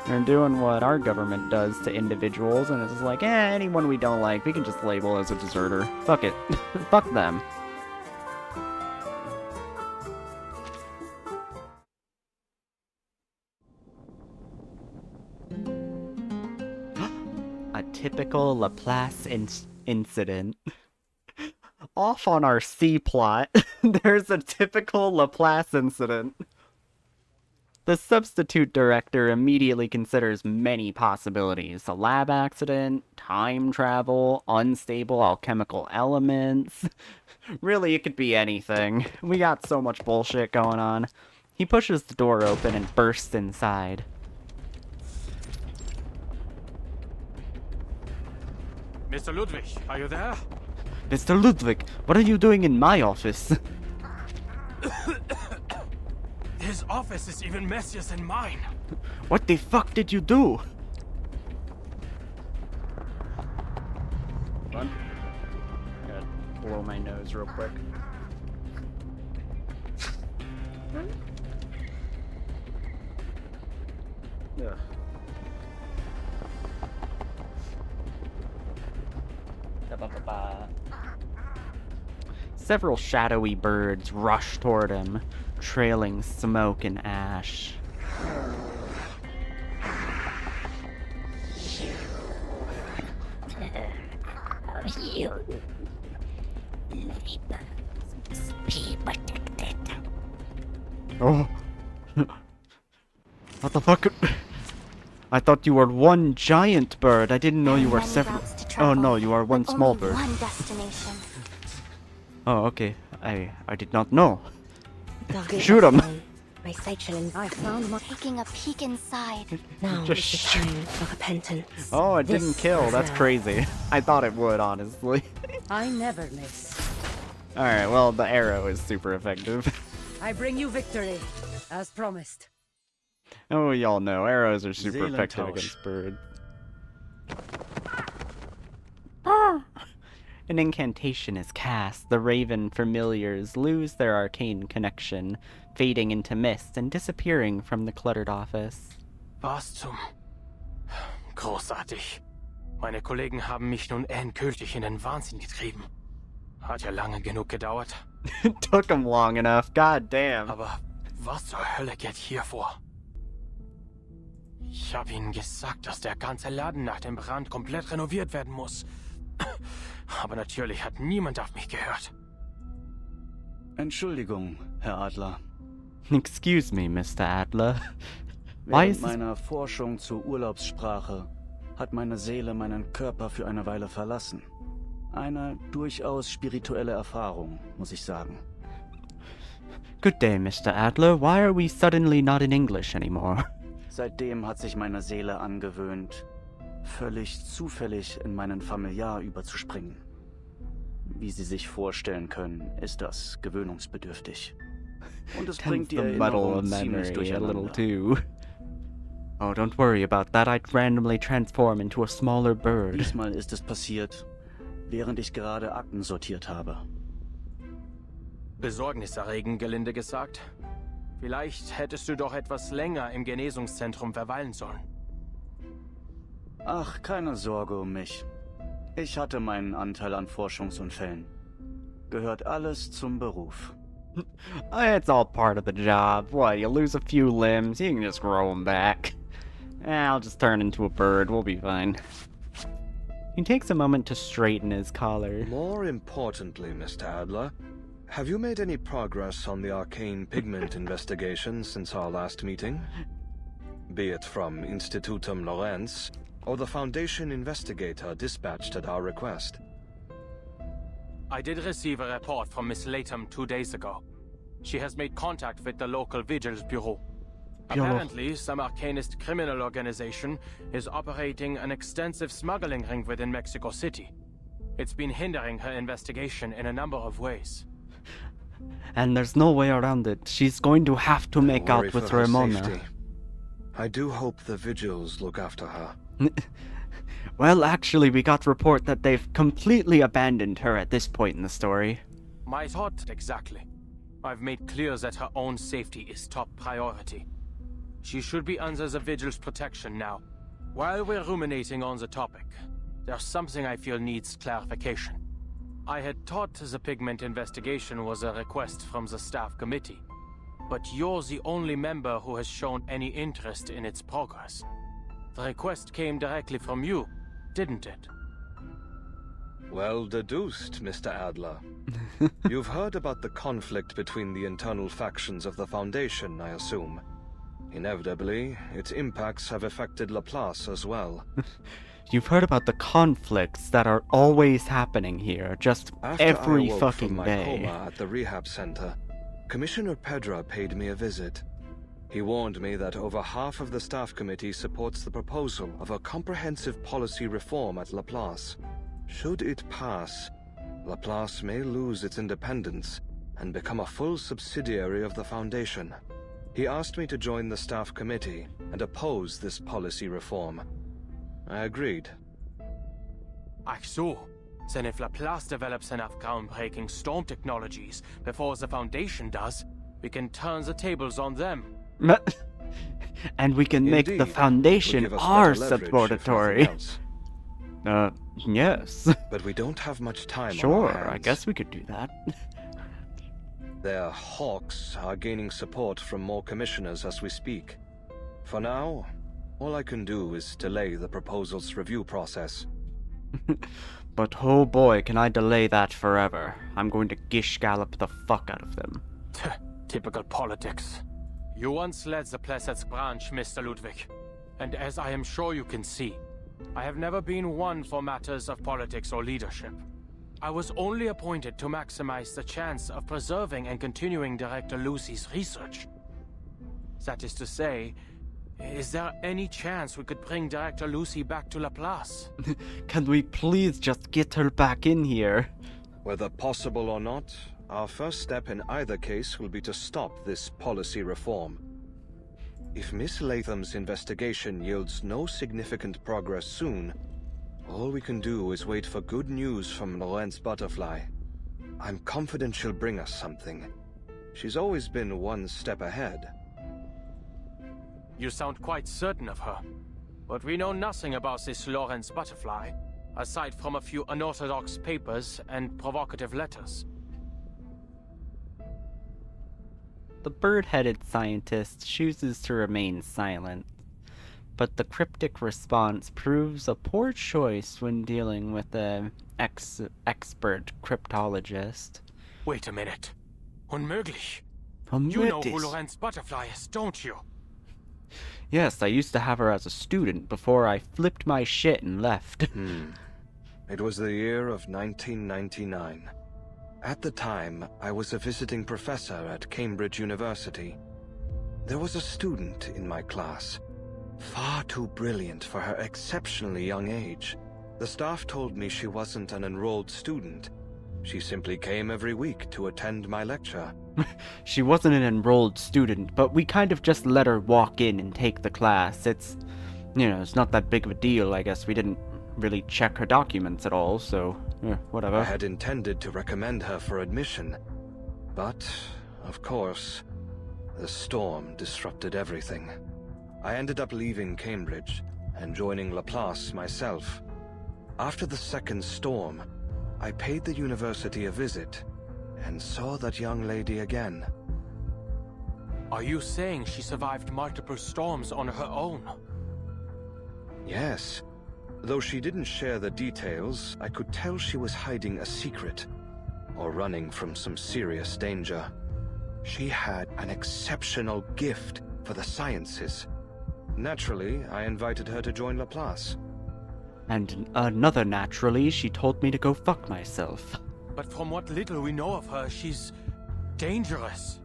they're doing what our government does to individuals, and it's like, anyone we don't like, we can just label as a deserter. Fuck it. Fuck them. A typical Laplace incident. Off on our C plot, there's a typical Laplace incident. The substitute director immediately considers many possibilities. A lab accident, time travel, unstable alchemical elements. Really, it could be anything. We got so much bullshit going on. He pushes the door open and bursts inside. Mr. Ludwig, are you there? Mr. Ludwig, what are you doing in my office? His office is even messier than mine. What the fuck did you do? Hold on. I gotta blow my nose real quick. Ugh. Several shadowy birds rush toward him, trailing smoke and ash. Oh. What the fuck? I thought you were one giant bird. I didn't know you were several. Oh no, you are one small bird. One destination. Oh, okay. I did not know. Target Shoot him. My satchel and I found my... Taking a peek inside. Now Just is the time for repentance. Oh, it didn't This kill. is That's now. crazy. I thought it would, honestly. I never miss. Alright, well, the arrow is super effective. I bring you victory, as promised. Oh, y'all know, arrows are super Zealand effective Tosh. against birds. An incantation is cast. The Raven familiars lose their arcane connection, fading into mist and disappearing from the cluttered office. Was zum... Großartig. Meine Kollegen haben mich nun endgültig in den Wahnsinn getrieben. Hat ja lange genug gedauert. Took him long enough, god damn. Aber was zur Hölle geht hier vor? Ich habe ihnen gesagt, dass der ganze Laden nach dem Brand komplett renoviert werden muss. Aber natürlich hat niemand auf mich gehört. Entschuldigung, Herr Adler. Excuse me, Mr. Adler. Why Während is this... meiner Forschung zur Urlaubssprache hat meine Seele meinen Körper für eine Weile verlassen. Eine durchaus spirituelle Erfahrung, muss ich sagen. Good day, Mr. Adler. Why are we suddenly not in English anymore? Seitdem hat sich meine Seele angewöhnt, völlig zufällig in meinen Familiar überzuspringen. Wie Sie sich vorstellen können, ist das gewöhnungsbedürftig. Und es bringt die Erinnerung ziemlich durcheinander. Oh, don't worry about that. I'd randomly transform into a smaller bird. Diesmal ist es passiert, während ich gerade Akten sortiert habe. Besorgniserregend, gelinde gesagt. Vielleicht hättest du doch etwas länger im Genesungszentrum verweilen sollen. Ach, keine Sorge um mich. Ich hatte meinen Anteil an Forschungsunfällen. Gehört alles zum Beruf. It's all part of the job. What, you lose a few limbs, you can just grow them back. I'll just turn into a bird, we'll be fine. He takes a moment to straighten his collar. More importantly, Mr. Adler, have you made any progress on the arcane pigment investigation since our last meeting? Be it from Institutum Lorenz, or the Foundation investigator dispatched at our request. I did receive a report from Miss Latham 2 days ago. She has made contact with the local Vigils Bureau. Apparently, some arcanist criminal organization is operating an extensive smuggling ring within Mexico City. It's been hindering her investigation in a number of ways. And there's no way around it. She's going to have to make out with Ramona. I do hope the Vigils look after her. Well, actually, we got report that they've completely abandoned her at this point in the story. My thought exactly. I've made clear that her own safety is top priority. She should be under the Vigil's protection now. While we're ruminating on the topic, there's something I feel needs clarification. I had thought the pigment investigation was a request from the staff committee, but you're the only member who has shown any interest in its progress. The request came directly from you, didn't it? Well deduced, Mr. Adler. You've heard about the conflict between the internal factions of the Foundation, I assume. Inevitably, its impacts have affected Laplace as well. You've heard about the conflicts that are always happening here, just every fucking day. After I woke from my coma at the rehab center, Commissioner Pedra paid me a visit. He warned me that over half of the staff committee supports the proposal of a comprehensive policy reform at Laplace. Should it pass, Laplace may lose its independence and become a full subsidiary of the Foundation. He asked me to join the staff committee and oppose this policy reform. I agreed. Ach so. Then if Laplace develops enough groundbreaking storm technologies before the Foundation does, we can turn the tables on them. And we can make the Foundation our subordinatory. Yes. But we don't have much time. Sure, I guess we could do that. Their hawks are gaining support from more commissioners as we speak. For now, all I can do is delay the proposal's review process. But oh boy, can I delay that forever. I'm going to gish gallop the fuck out of them. Typical politics. You once led the Plesetsk branch, Mr. Ludwig. And as I am sure you can see, I have never been one for matters of politics or leadership. I was only appointed to maximize the chance of preserving and continuing Director Lucy's research. That is to say, is there any chance we could bring Director Lucy back to Laplace? Can we please just get her back in here? Whether possible or not, our first step in either case will be to stop this policy reform. If Miss Latham's investigation yields no significant progress soon, All we can do is wait for good news from Lorenz Butterfly. I'm confident she'll bring us something. She's always been one step ahead. You sound quite certain of her. But we know nothing about this Lorenz Butterfly, aside from a few unorthodox papers and provocative letters. The bird-headed scientist chooses to remain silent, but the cryptic response proves a poor choice when dealing with an expert cryptologist. Wait a minute. Unmöglich. Unmöglich. You know who Lorenz Butterfly is, don't you? Yes, I used to have her as a student before I flipped my shit and left. It was the year of 1999. At the time, I was a visiting professor at Cambridge University. There was a student in my class, far too brilliant for her exceptionally young age. The staff told me she wasn't an enrolled student. She simply came every week to attend my lecture. She wasn't an enrolled student, but we kind of just let her walk in and take the class. It's not that big of a deal, I guess. We didn't really check her documents at all, so whatever. I had intended to recommend her for admission, but, of course, the storm disrupted everything. I ended up leaving Cambridge and joining Laplace myself. After the second storm, I paid the university a visit and saw that young lady again. Are you saying she survived multiple storms on her own? Yes. Though she didn't share the details, I could tell she was hiding a secret, or running from some serious danger. She had an exceptional gift for the sciences. Naturally, I invited her to join Laplace. And another naturally, she told me to go fuck myself. But from what little we know of her, she's dangerous.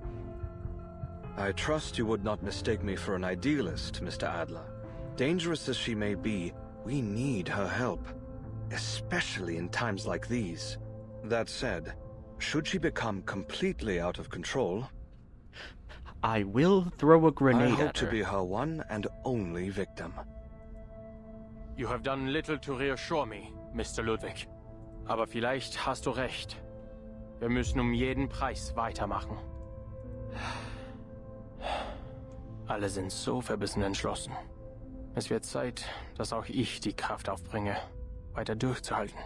I trust you would not mistake me for an idealist, Mr. Adler. Dangerous as she may be, we need her help, especially in times like these. That said, should she become completely out of control, I will throw a grenade I hope at her. to be her one and only victim. You have done little to reassure me, Mr. Ludwig. Aber vielleicht hast du recht. Wir müssen jeden Preis weitermachen. Alle sind so verbissen entschlossen. Es wird Zeit, dass auch ich die Kraft aufbringe, weiter durchzuhalten.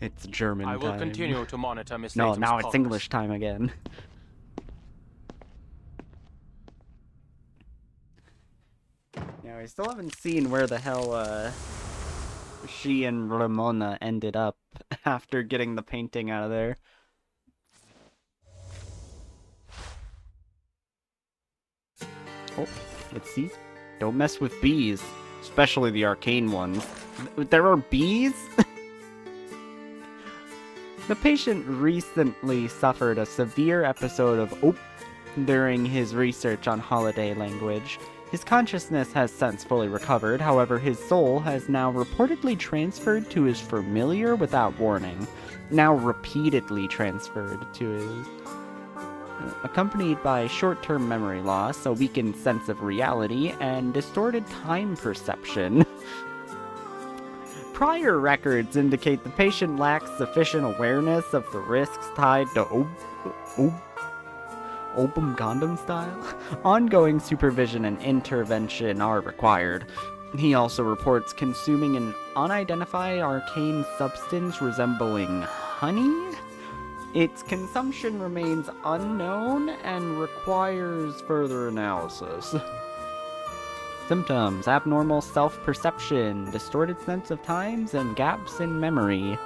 It's German I will time. continue to monitor Miss No, Latham now it's progress. English time again. Yeah, we still haven't seen where the hell she and Ramona ended up after getting the painting out of there. Oh, let's see. Don't mess with bees, especially the arcane ones. There are bees? The patient recently suffered a severe episode of during his research on holiday language. His consciousness has since fully recovered, however his soul has now reportedly transferred to his familiar without warning. Now repeatedly transferred to his... accompanied by short-term memory loss, a weakened sense of reality, and distorted time perception. Prior records indicate the patient lacks sufficient awareness of the risks tied to open condom style. Ongoing supervision and intervention are required. He also reports consuming an unidentified arcane substance resembling honey. Its consumption remains unknown and requires further analysis. Symptoms: abnormal self-perception, distorted sense of times, and gaps in memory.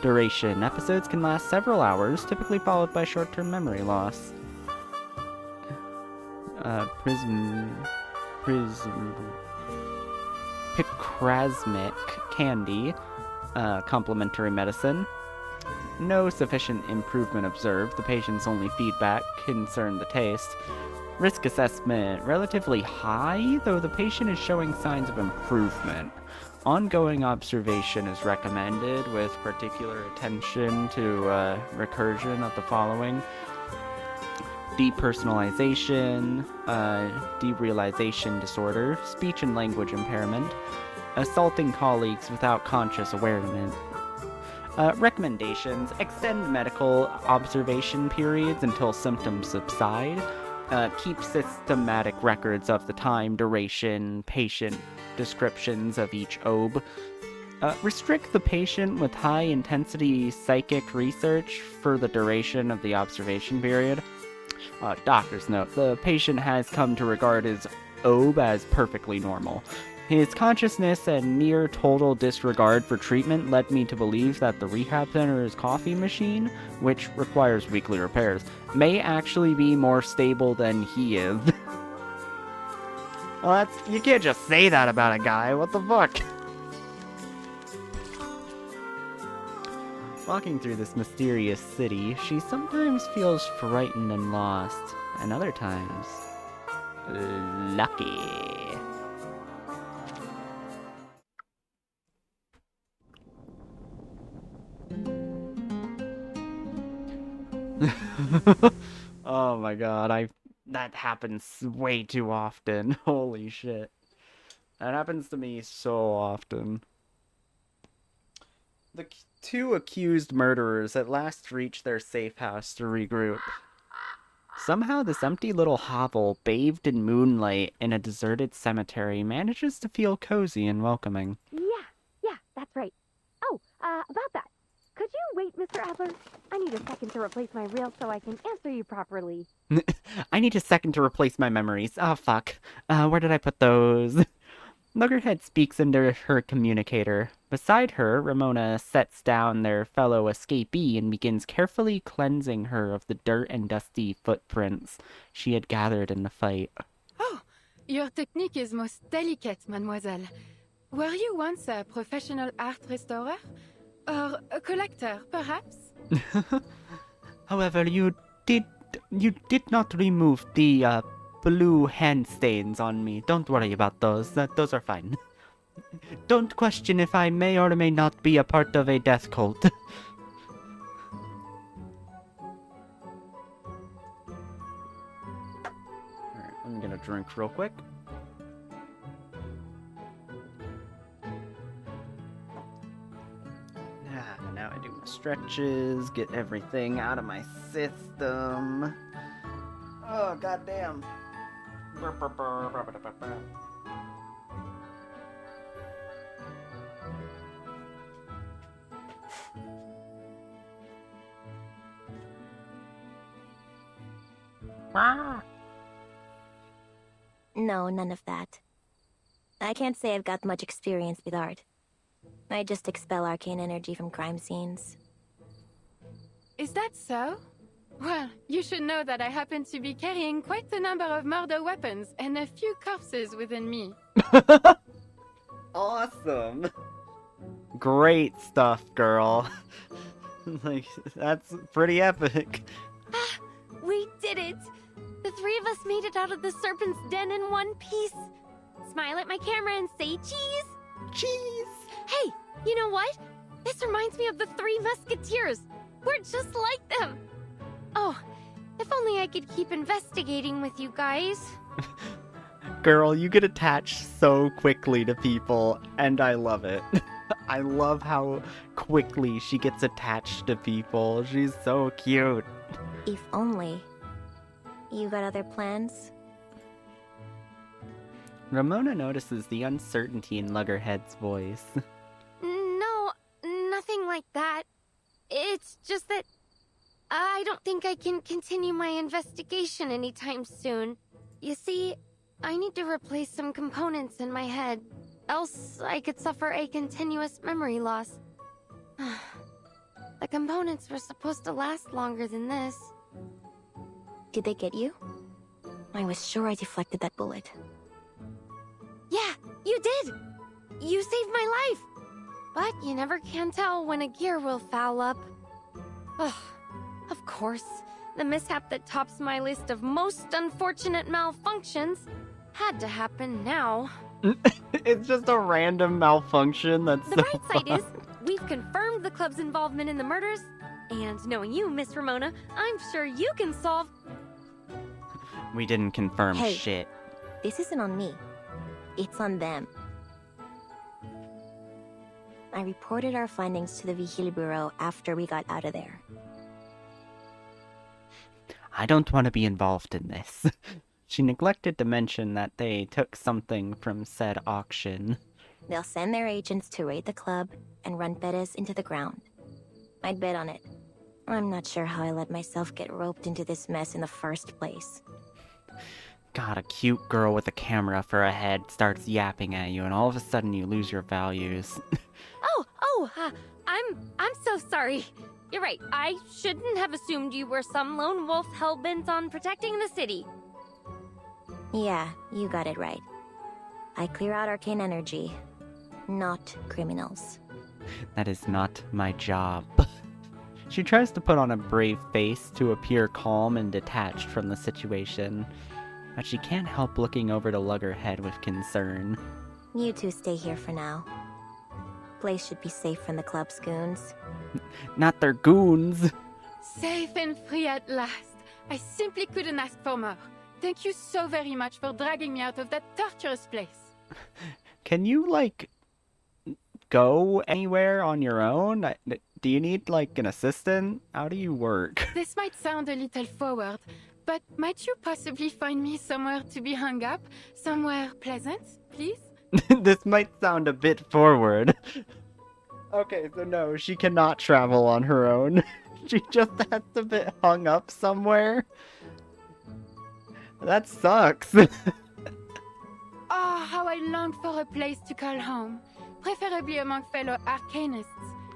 Duration: episodes can last several hours, typically followed by short-term memory loss. Picrasmic candy, complementary medicine. No sufficient improvement observed. The patient's only feedback concerned the taste. Risk assessment: relatively high, though the patient is showing signs of improvement. Ongoing observation is recommended, with particular attention to recursion of the following: depersonalization, derealization disorder, speech and language impairment, assaulting colleagues without conscious awareness. Recommendations: extend medical observation periods until symptoms subside. Keep systematic records of the time, duration, patient descriptions of each OB. Restrict the patient with high-intensity psychic research for the duration of the observation period. Doctor's note: the patient has come to regard his OB as perfectly normal. His consciousness and near total disregard for treatment led me to believe that the rehab center's coffee machine, which requires weekly repairs, may actually be more stable than he is. Well, you can't just say that about a guy, what the fuck? Walking through this mysterious city, she sometimes feels frightened and lost, and other times, lucky. Oh my god, that happens way too often. Holy shit. That happens to me so often. The two accused murderers at last reach their safe house to regroup. Somehow this empty little hovel, bathed in moonlight in a deserted cemetery, manages to feel cozy and welcoming. Yeah, that's right. Oh, about that. Could you wait, Mr. Adler? I need a second to replace my reel so I can answer you properly. I need a second to replace my memories. Oh, fuck. Where did I put those? Luggerhead speaks into her communicator. Beside her, Ramona sets down their fellow escapee and begins carefully cleansing her of the dirt and dusty footprints she had gathered in the fight. Oh, your technique is most delicate, mademoiselle. Were you once a professional art restorer? Or a collector, perhaps? However, you did not remove the, blue hand stains on me. Don't worry about those. Those are fine. Don't question if I may or may not be a part of a death cult. Alright, I'm gonna drink real quick. Now I do my stretches, get everything out of my system. Oh, goddamn. No, none of that. I can't say I've got much experience with art. I just expel arcane energy from crime scenes. Is that so? Well, you should know that I happen to be carrying quite a number of murder weapons and a few corpses within me. Awesome! Great stuff, girl. Like, that's pretty epic. We did it! The three of us made it out of the serpent's den in one piece. Smile at my camera and say cheese! Cheese! Hey, you know what? This reminds me of the Three Musketeers. We're just like them. Oh, if only I could keep investigating with you guys. Girl, you get attached so quickly to people, and I love it. I love how quickly she gets attached to people. She's so cute. If only. You got other plans? Ramona notices the uncertainty in Luggerhead's voice. No, nothing like that. It's just that I don't think I can continue my investigation anytime soon. You see, I need to replace some components in my head, else I could suffer a continuous memory loss. The components were supposed to last longer than this. Did they get you? I was sure I deflected that bullet. Yeah, you did! You saved my life! But you never can tell when a gear will foul up. Ugh. Of course, the mishap that tops my list of most unfortunate malfunctions had to happen now. It's just a random malfunction that's The bright side is, we've confirmed the club's involvement in the murders, and knowing you, Miss Ramona, I'm sure you can solve... We didn't confirm Hey. shit. This isn't on me. It's on them. I reported our findings to the Vigil Bureau after we got out of there. I don't want to be involved in this. She neglected to mention that they took something from said auction. They'll send their agents to raid the club and run Perez into the ground. I'd bet on it. I'm not sure how I let myself get roped into this mess in the first place. God, a cute girl with a camera for a head starts yapping at you, and all of a sudden you lose your values. I'm so sorry. You're right, I shouldn't have assumed you were some lone wolf hell-bent on protecting the city. Yeah, you got it right. I clear out arcane energy, not criminals. That is not my job. She tries to put on a brave face to appear calm and detached from the situation, but she can't help looking over to Luggerhead with concern. You two stay here for now. Place should be safe from the club's goons. Not their goons! Safe and free at last. I simply couldn't ask for more. Thank you so very much for dragging me out of that torturous place. Can you, like, go anywhere on your own? Do you need, like, an assistant? How do you work? This might sound a little forward, but might you possibly find me somewhere to be hung up? Somewhere pleasant, please? This might sound a bit forward. Okay, so no, she cannot travel on her own. She just has to be hung up somewhere. That sucks. Oh, how I long for a place to call home. Preferably among fellow arcanists.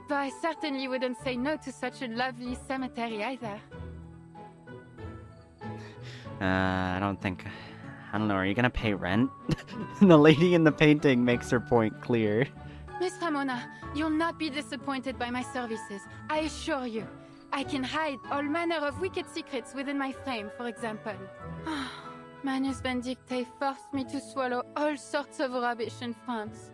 Though I certainly wouldn't say no to such a lovely cemetery either. I don't know, are you gonna pay rent? The lady in the painting makes her point clear. Miss Ramona, you'll not be disappointed by my services, I assure you. I can hide all manner of wicked secrets within my frame, for example. Manus Benedicte forced me to swallow all sorts of rubbish in France,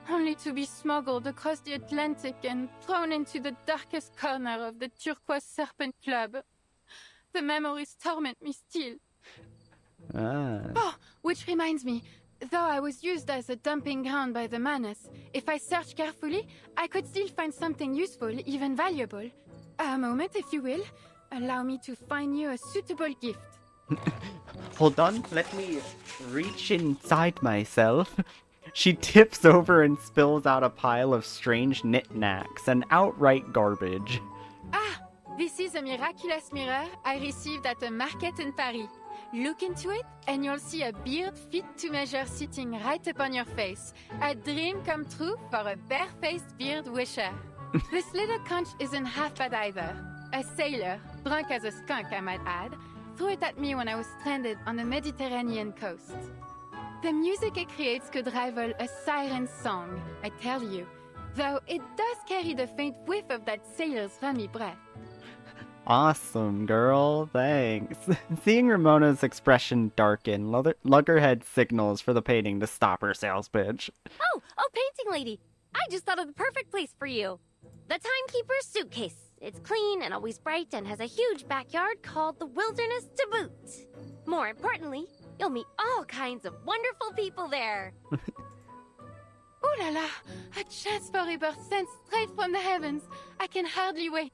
only to be smuggled across the Atlantic and thrown into the darkest corner of the Turquoise Serpent Club. The memories torment me still. Oh, which reminds me, though I was used as a dumping ground by the Manus, if I search carefully, I could still find something useful, even valuable. A moment, if you will. Allow me to find you a suitable gift. Hold on, let me reach inside myself. She tips over and spills out a pile of strange knickknacks and outright garbage. Ah, this is a miraculous mirror I received at a market in Paris. Look into it, and you'll see a beard fit to measure sitting right upon your face. A dream come true for a bare-faced beard wisher. This little conch isn't half bad either. A sailor, drunk as a skunk I might add, threw it at me when I was stranded on the Mediterranean coast. The music it creates could rival a siren's song, I tell you, though it does carry the faint whiff of that sailor's rummy breath. Awesome, girl. Thanks. Seeing Ramona's expression darken, Luggerhead signals for the painting to stop her sales pitch. Oh, painting lady! I just thought of the perfect place for you. The Timekeeper's suitcase. It's clean and always bright and has a huge backyard called the Wilderness to boot. More importantly, you'll meet all kinds of wonderful people there. Ooh la la! A chance for rebirth sent straight from the heavens. I can hardly wait.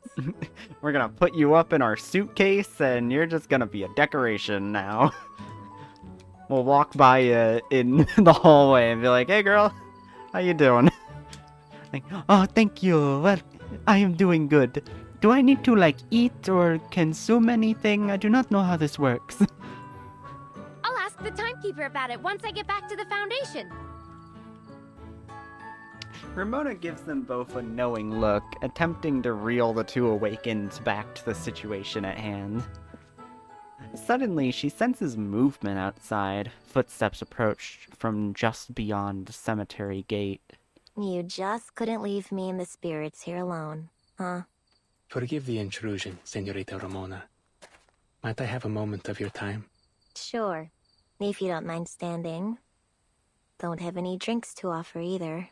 We're gonna put you up in our suitcase and you're just gonna be a decoration now. We'll walk by you in the hallway and be like, hey girl, how you doing? Like, oh, thank you. Well, I am doing good. Do I need to, like, eat or consume anything? I do not know how this works. I'll ask the Timekeeper about it once I get back to the Foundation. Ramona gives them both a knowing look, attempting to reel the two awakens back to the situation at hand. Suddenly, she senses movement outside. Footsteps approach from just beyond the cemetery gate. You just couldn't leave me and the spirits here alone, huh? Forgive the intrusion, Senorita Ramona. Might I have a moment of your time? Sure, if you don't mind standing. Don't have any drinks to offer either.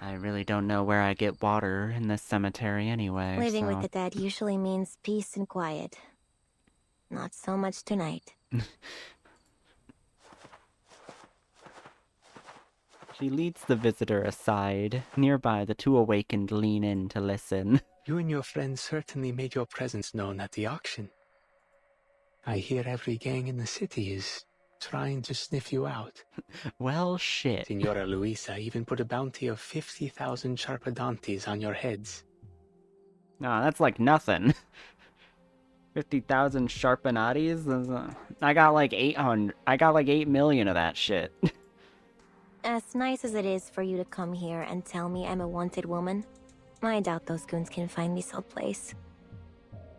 I really don't know where I get water in this cemetery anyway. Living with the dead usually means peace and quiet. Not so much tonight. She leads the visitor aside. Nearby, the two awakened lean in to listen. You and your friends certainly made your presence known at the auction. I hear every gang in the city is trying to sniff you out. Well, shit. Signora Luisa even put a bounty of 50,000 Sharpadontes on your heads. Nah, that's like nothing. 50,000 Sharpanatis? I got like 800. I got like 8 million of that shit. As nice as it is for you to come here and tell me I'm a wanted woman, I doubt those goons can find me someplace.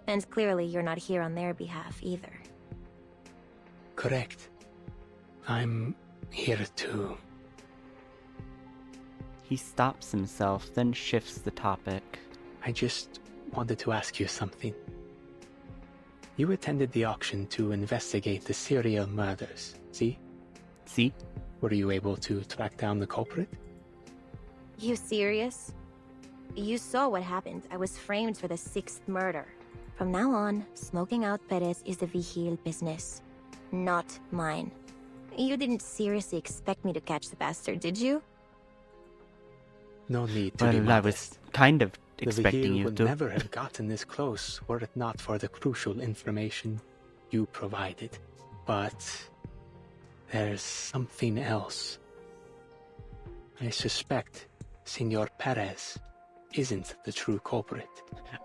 And clearly you're not here on their behalf either. Correct. I'm here too. He stops himself, then shifts the topic. I just wanted to ask you something. You attended the auction to investigate the serial murders, see? See? Were you able to track down the culprit? You serious? You saw what happened. I was framed for the 6th murder. From now on, smoking out Perez is the Vigil business, not mine. You didn't seriously expect me to catch the bastard, did you? No need to be modest. I was kind of expecting you would to. never have gotten this close were it not for the crucial information you provided. But there's something else. I suspect Senor Perez isn't the true culprit.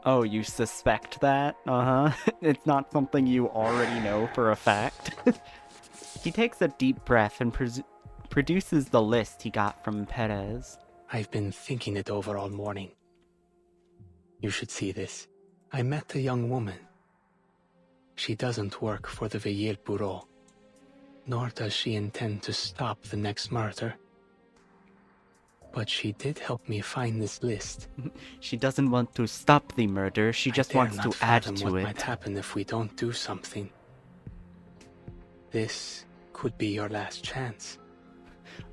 Oh, you suspect that? Uh-huh. It's not something you already know for a fact. He takes a deep breath and produces the list he got from Perez. I've been thinking it over all morning. You should see this. I met a young woman. She doesn't work for the Vigil Bureau, nor does she intend to stop the next murder. But she did help me find this list. She doesn't want to stop the murder, she just wants to add to what it. Might happen if we don't do something. This could be your last chance.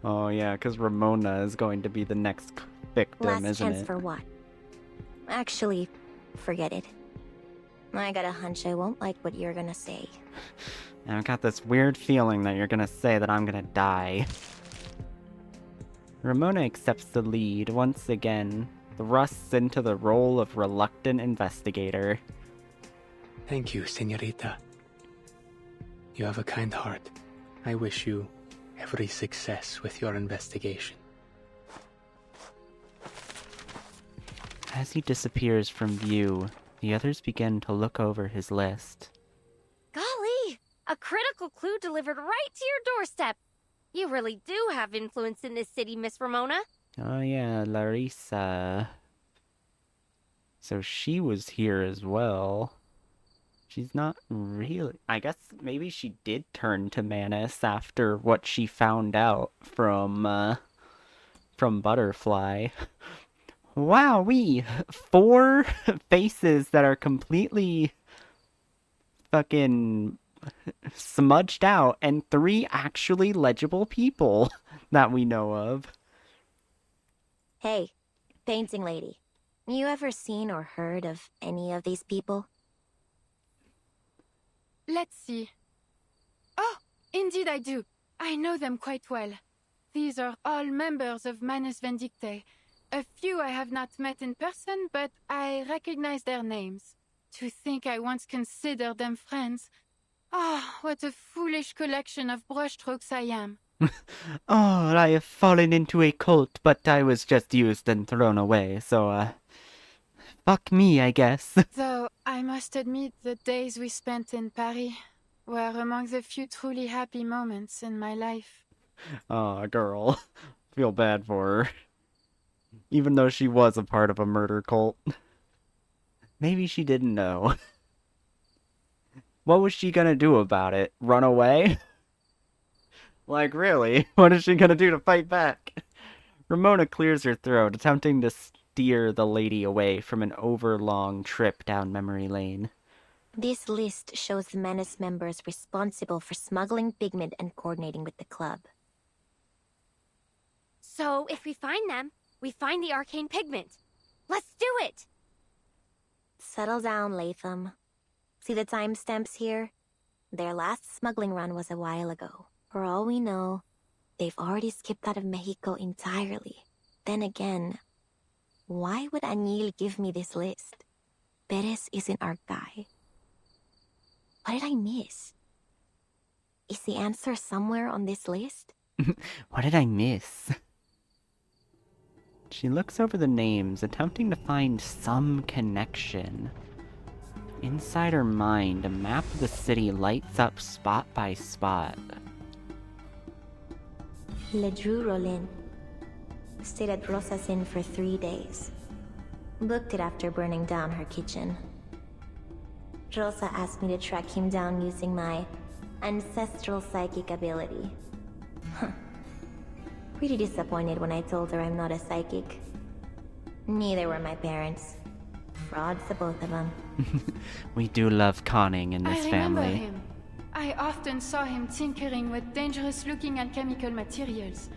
Oh yeah, because Ramona is going to be the next victim, Last isn't chance it? for what? Actually, forget it. I got a hunch I won't like what you're gonna say. And I've got this weird feeling that you're gonna say that I'm gonna die. Ramona accepts the lead once again, thrusts into the role of reluctant investigator. Thank you, señorita. You have a kind heart. I wish you every success with your investigation. As he disappears from view, the others begin to look over his list. Golly! A critical clue delivered right to your doorstep! You really do have influence in this city, Miss Ramona. Oh yeah, Larissa. So she was here as well. She's not really... I guess maybe she did turn to Manus after what she found out from Butterfly. Wowee! 4 faces that are completely fucking smudged out, and 3 actually legible people that we know of. Hey, painting lady. You ever seen or heard of any of these people? Let's see. Oh, indeed I do. I know them quite well. These are all members of Manus Vindictae. A few I have not met in person, but I recognize their names. To think I once considered them friends. Ah, what a foolish collection of brushstrokes I am. Oh, I have fallen into a cult, but I was just used and thrown away, so, fuck me, I guess. Though, I must admit the days we spent in Paris were among the few truly happy moments in my life. Aw, girl. Feel bad for her. Even though she was a part of a murder cult. Maybe she didn't know. What was she gonna do about it? Run away? Like, really? What is she gonna do to fight back? Ramona clears her throat, attempting to steer the lady away from an overlong trip down memory lane. This list shows the Manus members responsible for smuggling pigment and coordinating with the club. So, if we find them, we find the arcane pigment. Let's do it! Settle down, Latham. See the timestamps here? Their last smuggling run was a while ago. For all we know, they've already skipped out of Mexico entirely. Then again, why would Añil give me this list? Perez isn't our guy. What did I miss? Is the answer somewhere on this list? What did I miss? She looks over the names, attempting to find some connection. Inside her mind, a map of the city lights up spot by spot. Ledru Rollin. Stayed at Rosa's Inn for 3 days. Booked it after burning down her kitchen. Rosa asked me to track him down using my ancestral psychic ability. Pretty disappointed when I told her I'm not a psychic. Neither were my parents. Frauds, the both of them. We do love conning in this I family. remember him. I often saw him tinkering with dangerous-looking alchemical materials.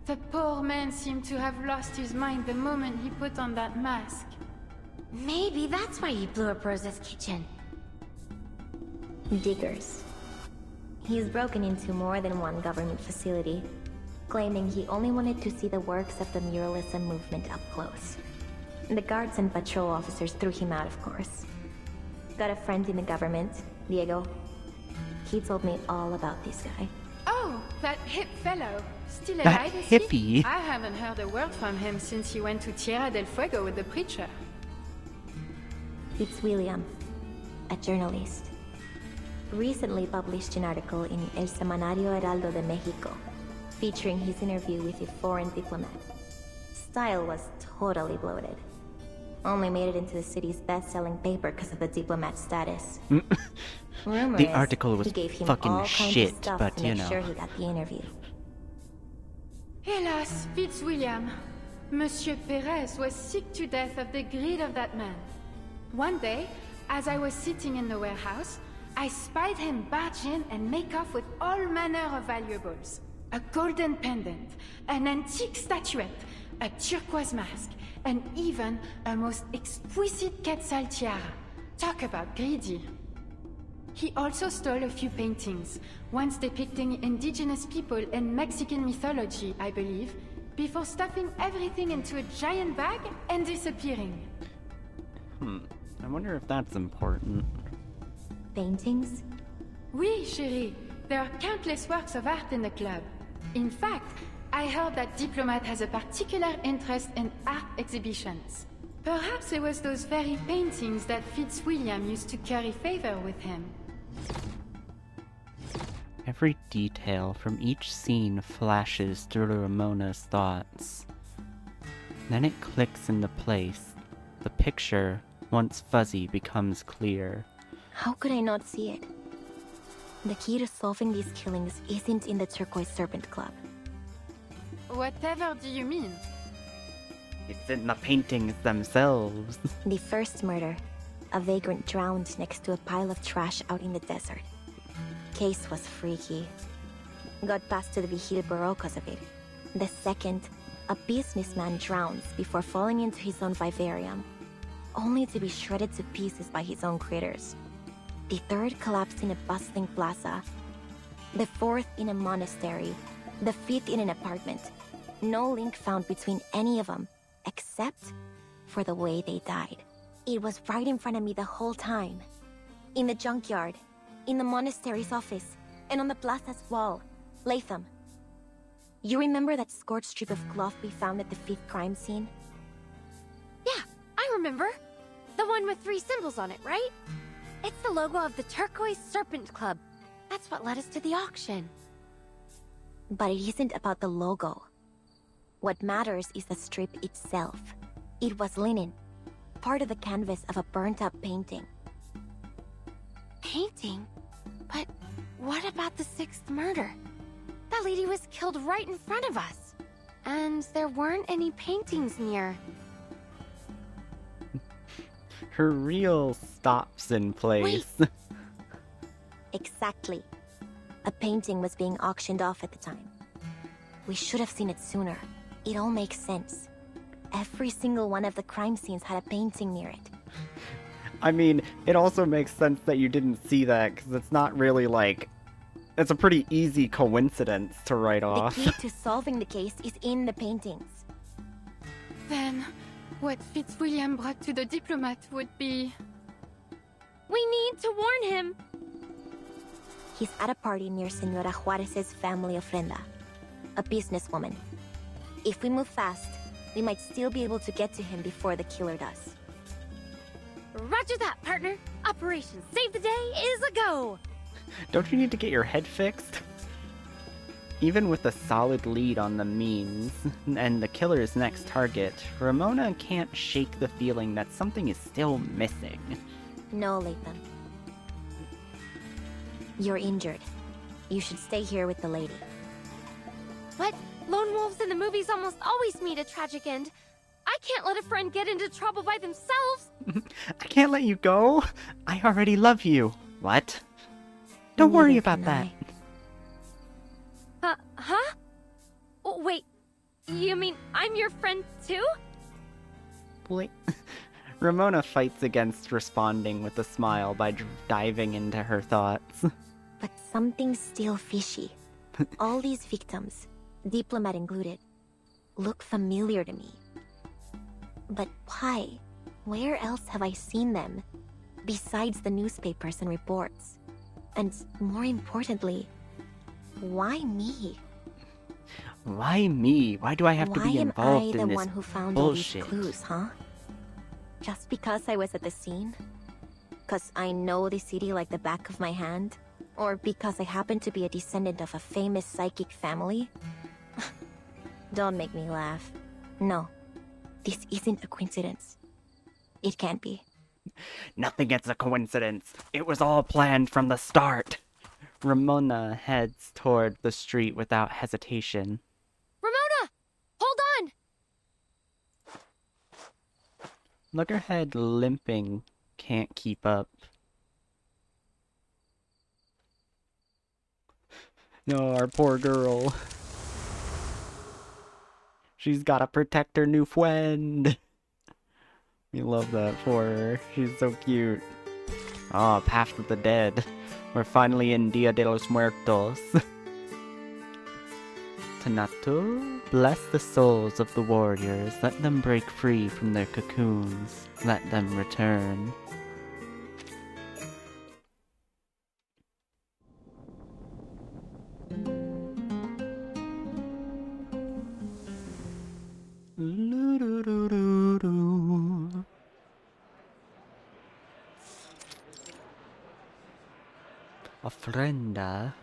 The poor man seemed to have lost his mind the moment he put on that mask. Maybe that's why he blew up Rosa's kitchen. Diggers. He's broken into more than one government facility, claiming he only wanted to see the works of the muralism movement up close. The guards and patrol officers threw him out, of course. Got a friend in the government, Diego. He told me all about this guy. Oh, that hip fellow. Still That alive, is he? hippie? I haven't heard a word from him since he went to Tierra del Fuego with the preacher. It's William, a journalist. Recently published an article in El Semanario Heraldo de Mexico, featuring his interview with a foreign diplomat. Style was totally bloated. Only made it into the city's best-selling paper because of the diplomat status. Rumor The is article was he gave him fucking all kinds of shit, stuff but to you make know. sure he got the interview. Hélas, Fitzwilliam. Monsieur Perez was sick to death of the greed of that man. One day, as I was sitting in the warehouse, I spied him barge in and make off with all manner of valuables. A golden pendant, an antique statuette, a turquoise mask, and even a most exquisite quetzal tiara. Talk about greedy. He also stole a few paintings, once depicting indigenous people in Mexican mythology, I believe, before stuffing everything into a giant bag and disappearing. I wonder if that's important. Paintings? Oui, chérie. There are countless works of art in the club. In fact, I heard that Diplomat has a particular interest in art exhibitions. Perhaps it was those very paintings that Fitzwilliam used to curry favor with him. Every detail from each scene flashes through Ramona's thoughts. Then it clicks into place. The picture, once fuzzy, becomes clear. How could I not see it? The key to solving these killings isn't in the Turquoise Serpent Club. Whatever do you mean? It's in the paintings themselves. The first murder, a vagrant drowned next to a pile of trash out in the desert. Case was freaky. Got passed to the Vigil Bureau because of it. The second, a businessman drowns before falling into his own vivarium, only to be shredded to pieces by his own critters. The third collapsed in a bustling plaza. The fourth in a monastery. The fifth in an apartment. No link found between any of them, except for the way they died. It was right in front of me the whole time. In the junkyard, in the monastery's office, and on the plaza's wall. Latham, you remember that scorched strip of cloth we found at the fifth crime scene? Yeah, I remember. The one with 3 symbols on it, right? It's the logo of the Turquoise Serpent Club. That's what led us to the auction. But it isn't about the logo. What matters is the strip itself. It was linen, part of the canvas of a burnt-up painting. Painting? But what about the 6th murder? That lady was killed right in front of us. And there weren't any paintings near. Her reel stops in place. Exactly. A painting was being auctioned off at the time. We should have seen it sooner. It all makes sense. Every single one of the crime scenes had a painting near it. I mean, it also makes sense that you didn't see that, because it's not really, like, It's a pretty easy coincidence to write off. The key to solving the case is in the paintings. Then, what Fitzwilliam brought to the diplomat would be... We need to warn him. He's at a party near Senora Juarez's family ofrenda, a businesswoman. If we move fast, we might still be able to get to him before the killer does. Roger that, partner. Operation Save the Day is a go. Don't you need to get your head fixed? Even with a solid lead on the means and the killer's next target, Ramona can't shake the feeling that something is still missing. No, Latham. You're injured. You should stay here with the lady. What? Lone wolves in the movies almost always meet a tragic end. I can't let a friend get into trouble by themselves. I can't let you go. I already love you. What? Don't worry about that. Huh? Oh, wait, you mean I'm your friend too? Wait. Ramona fights against responding with a smile by diving into her thoughts. But something's still fishy. All these victims, diplomat included, look familiar to me. But why? Where else have I seen them? Besides the newspapers and reports. And more importantly, why me? Why me? Why do I have to be involved in this Why am I the one who found bullshit? all these clues, huh? Just because I was at the scene? Because I know the city like the back of my hand? Or because I happen to be a descendant of a famous psychic family? Don't make me laugh. No, this isn't a coincidence. It can't be. Nothing is a coincidence. It was all planned from the start. Ramona heads toward the street without hesitation. Ramona! Hold on! Lookerhead, limping, can't keep up. No, our poor girl. She's gotta protect her new friend. We love that for her. She's so cute. Ah, Path of the Dead. We're finally in Dia de los Muertos. Tanatu, bless the souls of the warriors. Let them break free from their cocoons. Let them return. Ofrenda.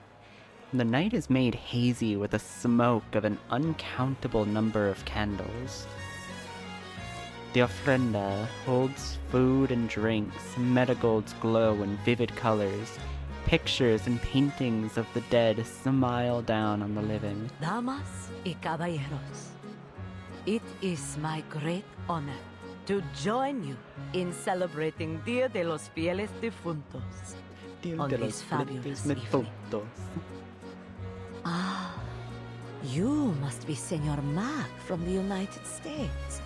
The night is made hazy with the smoke of an uncountable number of candles. The ofrenda holds food and drinks, marigolds glow in vivid colors. Pictures and paintings of the dead smile down on the living. Damas y caballeros, it is my great honor to join you in celebrating Dia de los Fieles Difuntos on this fabulous evening. Ah, you must be Senor Mac from the United States.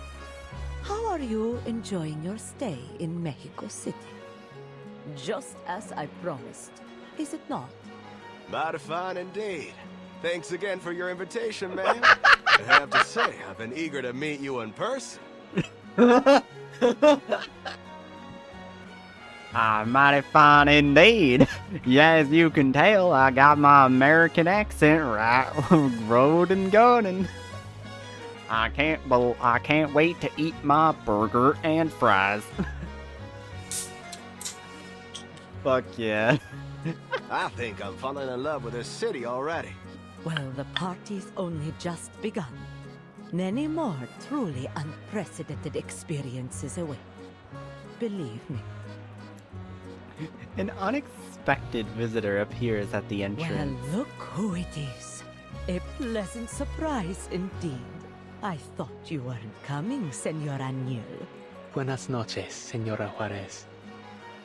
How are you enjoying your stay in Mexico City? Just as I promised, is it not? Mighty fine indeed. Thanks again for your invitation, man. I have to say, I've been eager to meet you in person. Mighty fine indeed. Yeah, as you can tell, I got my American accent right, road and going. I can't wait to eat my burger and fries. Fuck yeah. I think I'm falling in love with this city already. Well, the party's only just begun. Many more truly unprecedented experiences await. Believe me. An unexpected visitor appears at the entrance. Well, look who it is. A pleasant surprise indeed. I thought you weren't coming, Senor Añil. Buenas noches, Senora Juarez.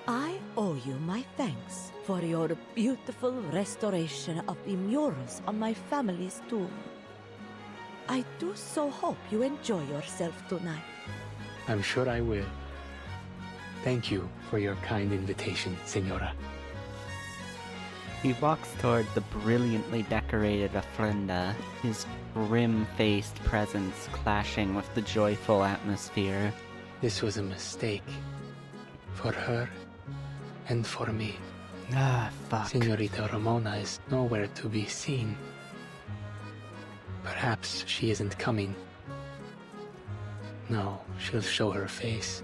I owe you my thanks for your beautiful restoration of the murals on my family's tomb. I do so hope you enjoy yourself tonight. I'm sure I will. Thank you for your kind invitation, Senora. He walks toward the brilliantly decorated ofrenda, his grim-faced presence clashing with the joyful atmosphere. This was a mistake. For her, and for me. Ah, fuck. Senorita Ramona is nowhere to be seen. Perhaps she isn't coming. No, she'll show her face.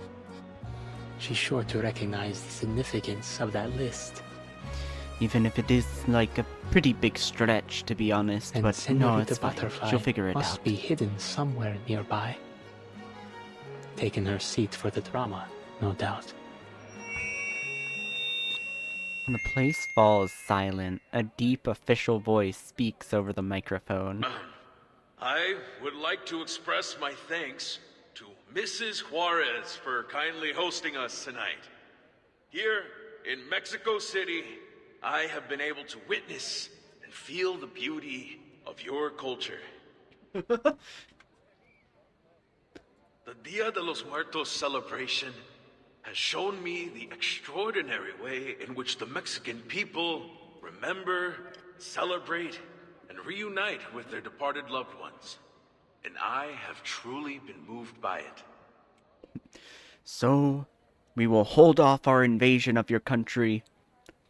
She's sure to recognize the significance of that list. Even if it is like a pretty big stretch, to be honest, And but no, it's fine. Butterfly She'll figure it must out. be hidden somewhere nearby. Taking her seat for the drama, no doubt. The place falls silent. A deep official voice speaks over the microphone. I would like to express my thanks to Mrs. Juarez for kindly hosting us tonight. Here in Mexico City, I have been able to witness and feel the beauty of your culture. The Dia de los Muertos celebration has shown me the extraordinary way in which the Mexican people remember, celebrate, and reunite with their departed loved ones. And I have truly been moved by it. So, we will hold off our invasion of your country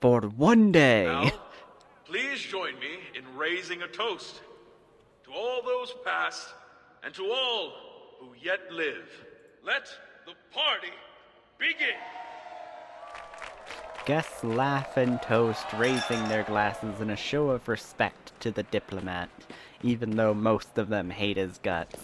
for one day. Now, please join me in raising a toast to all those past and to all who yet live. Let the party begin. Guests laugh and toast, raising their glasses in a show of respect to the diplomat, even though most of them hate his guts.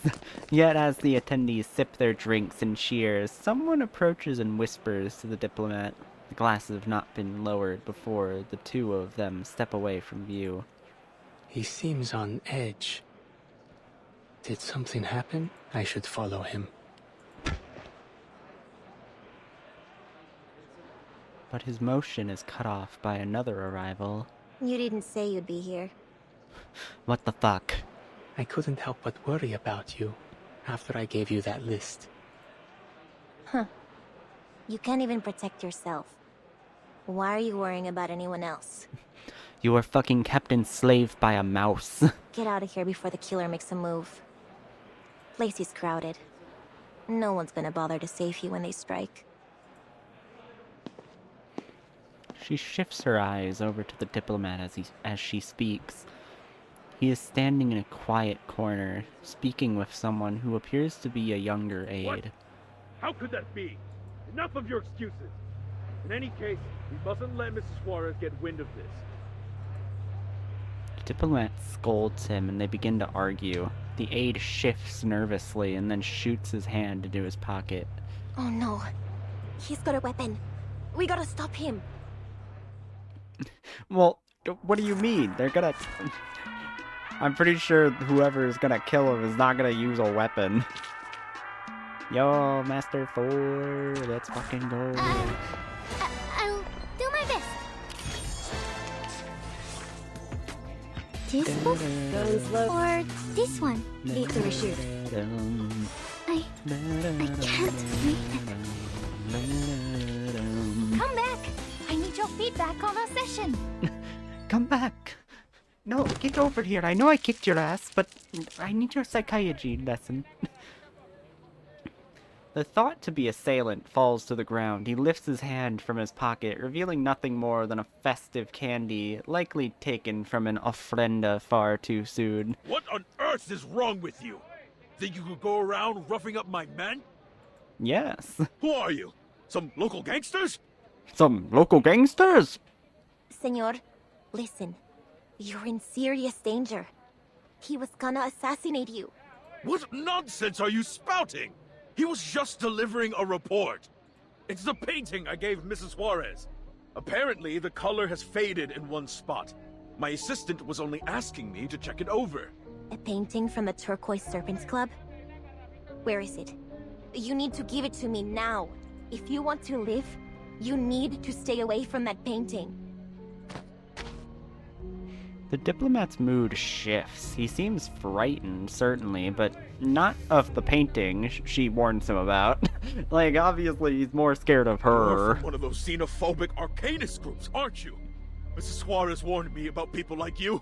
Yet as the attendees sip their drinks and cheers, someone approaches and whispers to the diplomat. The glasses have not been lowered before the two of them step away from view. He seems on edge. Did something happen? I should follow him. But his motion is cut off by another arrival. You didn't say you'd be here. What the fuck? I couldn't help but worry about you after I gave you that list. Huh. You can't even protect yourself. Why are you worrying about anyone else? You were fucking kept enslaved by a mouse. Get out of here before the killer makes a move. Place is crowded. No one's gonna bother to save you when they strike. She shifts her eyes over to the diplomat as she speaks. He is standing in a quiet corner, speaking with someone who appears to be a younger aide. What? How could that be? Enough of your excuses. In any case, we mustn't let Mrs. Juarez get wind of this. The diplomat scolds him and they begin to argue. The aide shifts nervously and then shoots his hand into his pocket. Oh no. He's got a weapon. We gotta stop him. Well, what do you mean? They're gonna... I'm pretty sure whoever is gonna kill him is not gonna use a weapon. Yo, Master 4, let's fucking go. I'll do my best. This book? Or this one? Victory shoot. I can't make it. Come back! I need your feedback on our session. Come back. No, get over here. I know I kicked your ass, but I need your psychiatry lesson. The thought-to-be assailant falls to the ground. He lifts his hand from his pocket, revealing nothing more than a festive candy, likely taken from an ofrenda far too soon. What on earth is wrong with you? Think you could go around roughing up my men? Yes. Who are you? Some local gangsters? Some local gangsters? Senor, listen. You're in serious danger. He was gonna assassinate you. What nonsense are you spouting? He was just delivering a report. It's the painting I gave Mrs. Juarez. Apparently, the color has faded in one spot. My assistant was only asking me to check it over. A painting from the Turquoise Serpents Club? Where is it? You need to give it to me now. If you want to live, you need to stay away from that painting. The diplomat's mood shifts. He seems frightened, certainly, but not of the painting she warns him about. Like, obviously he's more scared of You're her. from one of those xenophobic Arcanist groups, aren't you? Mrs. Suarez warned me about people like you.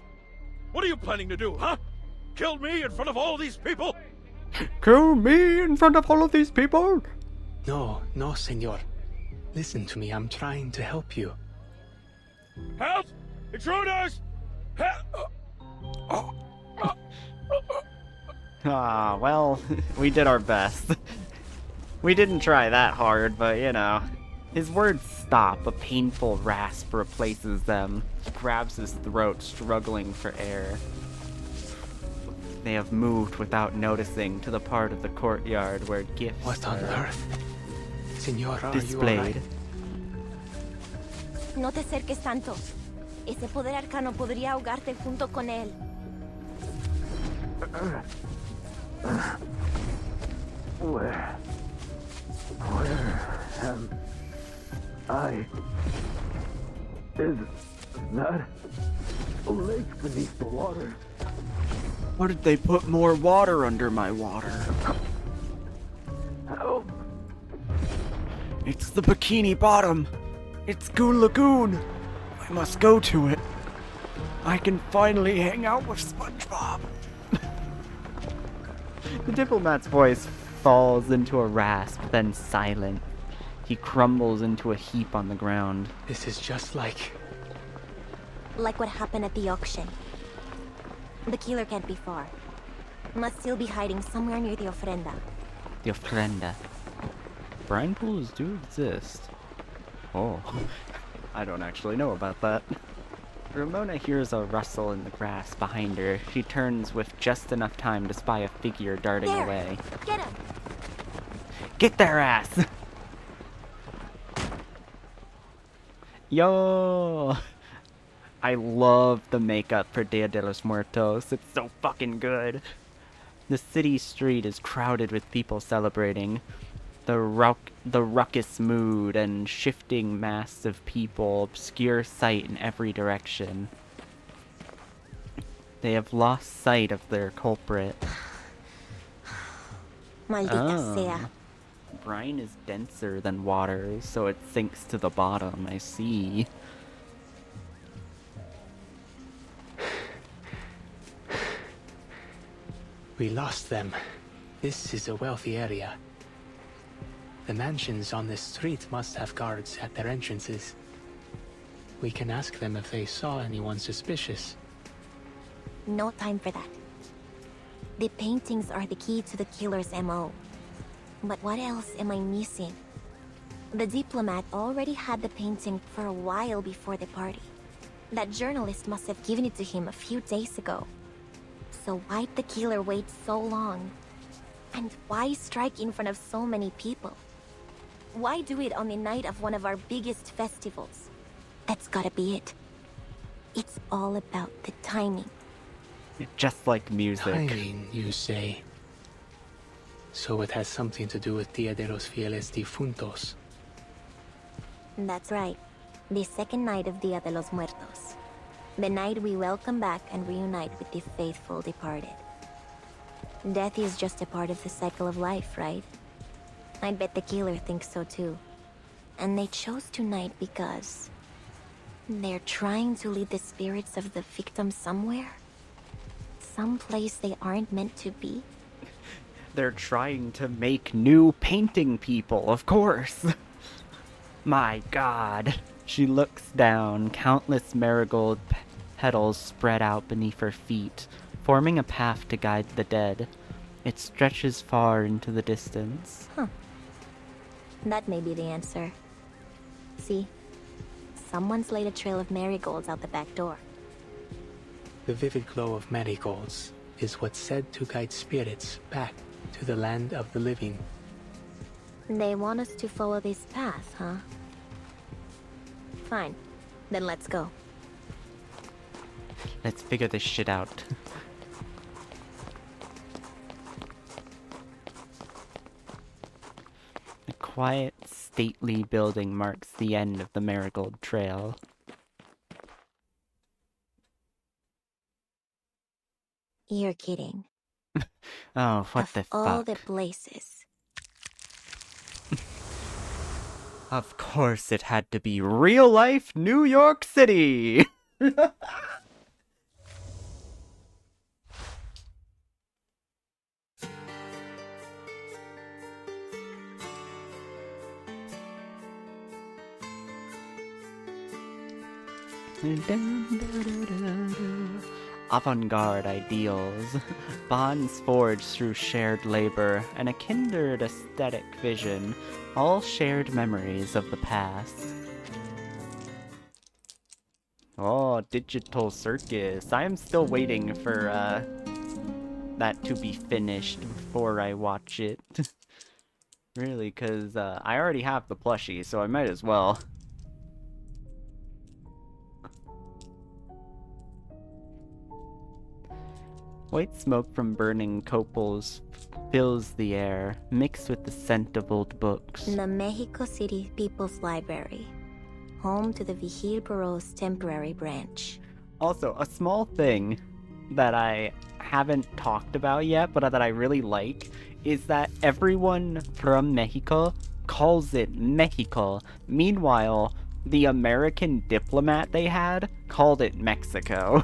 What are you planning to do, huh? Kill me in front of all these people? Kill me in front of all of these people? No, no, senor. Listen to me, I'm trying to help you. Help! Intruders! Help! Ah, well, we did our best. We didn't try that hard, but you know. His words stop, a painful rasp replaces them. He grabs his throat, struggling for air. They have moved without noticing to the part of the courtyard where gifts What on are earth? Senor, are displayed. you alright? No te acerques tanto. Ese poder arcano podría ahogarte junto con él. Where am I? Is that a lake beneath the water? Why did they put more water under my water? Help! It's the Bikini Bottom! It's Goo Lagoon! I must go to it. I can finally hang out with SpongeBob. The diplomat's voice falls into a rasp, then silent. He crumbles into a heap on the ground. This is just like Like what happened at the auction. The killer can't be far. Must still be hiding somewhere near the ofrenda. The ofrenda. Brine pools do exist. Oh, I don't actually know about that. Ramona hears a rustle in the grass behind her. She turns with just enough time to spy a figure darting There! away. Get him! Get their ass! Yo! I love the makeup for Dia de los Muertos. It's so fucking good. The city street is crowded with people celebrating. The ruckus mood and shifting mass of people obscure sight in every direction. They have lost sight of their culprit. Maldita sea. Brine is denser than water, so it sinks to the bottom, I see. we lost them. This is a wealthy area. The mansions on this street must have guards at their entrances. We can ask them if they saw anyone suspicious. No time for that. The paintings are the key to the killer's MO. But what else am I missing? The diplomat already had the painting for a while before the party. That journalist must have given it to him a few days ago. So why'd the killer wait so long? And why strike in front of so many people? Why do it on the night of one of our biggest festivals? That's gotta be it. It's all about the timing. Just like music. Timing, you say? So it has something to do with Dia de los Fieles Difuntos. That's right. The second night of Dia de los Muertos. The night we welcome back and reunite with the faithful departed. Death is just a part of the cycle of life, right? I'd bet the killer thinks so too. And they chose tonight because they're trying to lead the spirits of the victims somewhere? Someplace they aren't meant to be? They're trying to make new painting people, of course. My god. She looks down, countless marigold petals spread out beneath her feet, forming a path to guide the dead. It stretches far into the distance. Huh. That may be the answer. See? Someone's laid a trail of marigolds out the back door. The vivid glow of marigolds is what's said to guide spirits back to the land of the living. They want us to follow this path, huh? Fine. Then let's go. Let's figure this shit out. A quiet, stately building marks the end of the Marigold Trail. You're kidding. Oh, what the fuck? All the places. Of course it had to be real-life New York City! Avant-garde ideals, bonds forged through shared labor, and a kindred aesthetic vision, all shared memories of the past. Oh, digital circus. I am still waiting for that to be finished before I watch it. Really, because I already have the plushie, so I might as well. White smoke from burning copals fills the air, mixed with the scent of old books. The Mexico City People's Library, home to the Vigil Bureau's temporary branch. Also, a small thing that I haven't talked about yet, but that I really like, is that everyone from Mexico calls it Mexico. Meanwhile, the American diplomat they had called it Mexico.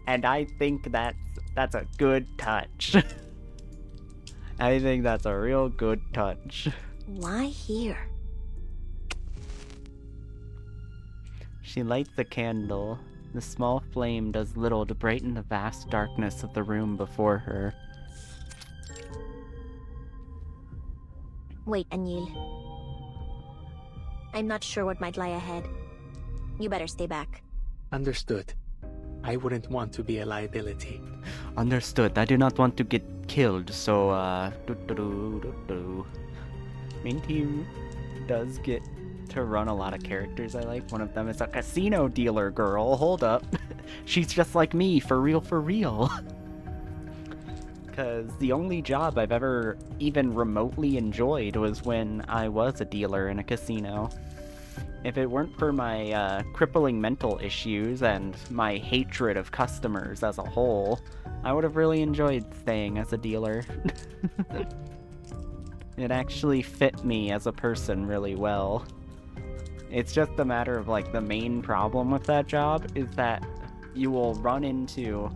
And I think that's a good touch. I think that's a real good touch. Why here? She lights a candle. The small flame does little to brighten the vast darkness of the room before her. Wait, Anil. I'm not sure what might lie ahead. You better stay back. Understood. I wouldn't want to be a liability. Understood. I do not want to get killed, so, Main team does get to run a lot of characters I like. One of them is a casino dealer girl. Hold up. She's just like me, for real, for real. Because the only job I've ever even remotely enjoyed was when I was a dealer in a casino. If it weren't for my crippling mental issues and my hatred of customers as a whole, I would have really enjoyed staying as a dealer. It actually fit me as a person really well. It's just a matter of, like, the main problem with that job is that you will run into...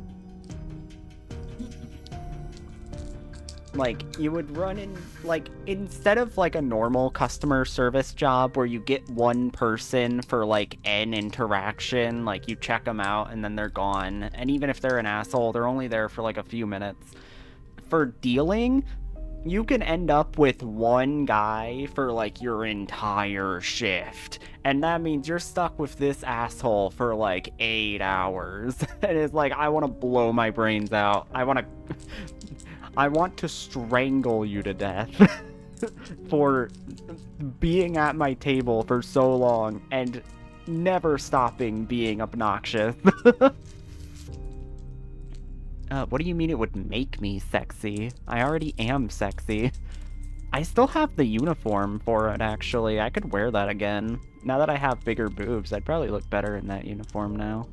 Like, you would run in, like, instead of, like, a normal customer service job where you get one person for, like, an interaction, like, you check them out and then they're gone, and even if they're an asshole, they're only there for, like, a few minutes. For dealing, you can end up with one guy for, like, your entire shift, and that means you're stuck with this asshole for, like, 8 hours, and it's like, I want to blow my brains out. I want to strangle you to death for being at my table for so long and never stopping being obnoxious. What do you mean it would make me sexy? I already am sexy. I still have the uniform for it, actually. I could wear that again. Now that I have bigger boobs, I'd probably look better in that uniform now.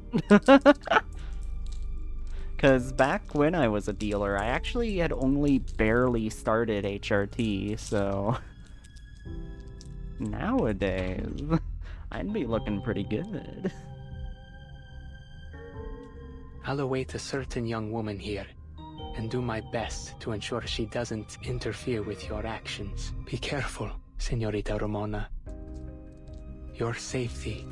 Because back when I was a dealer, I actually had only barely started HRT, so... Nowadays, I'd be looking pretty good. I'll await a certain young woman here, and do my best to ensure she doesn't interfere with your actions. Be careful, Señorita Ramona. Your safety.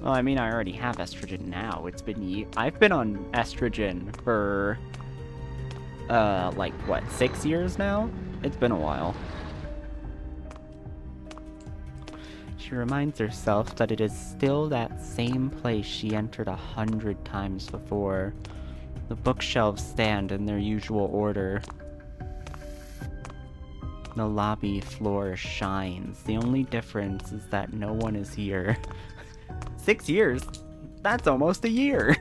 Well, I mean, I already have estrogen now. It's been I've been on estrogen for, like, what, 6 years now? It's been a while. She reminds herself that it is still that same place she entered 100 times before. The bookshelves stand in their usual order. The lobby floor shines. The only difference is that no one is here. 6 years? That's almost a year!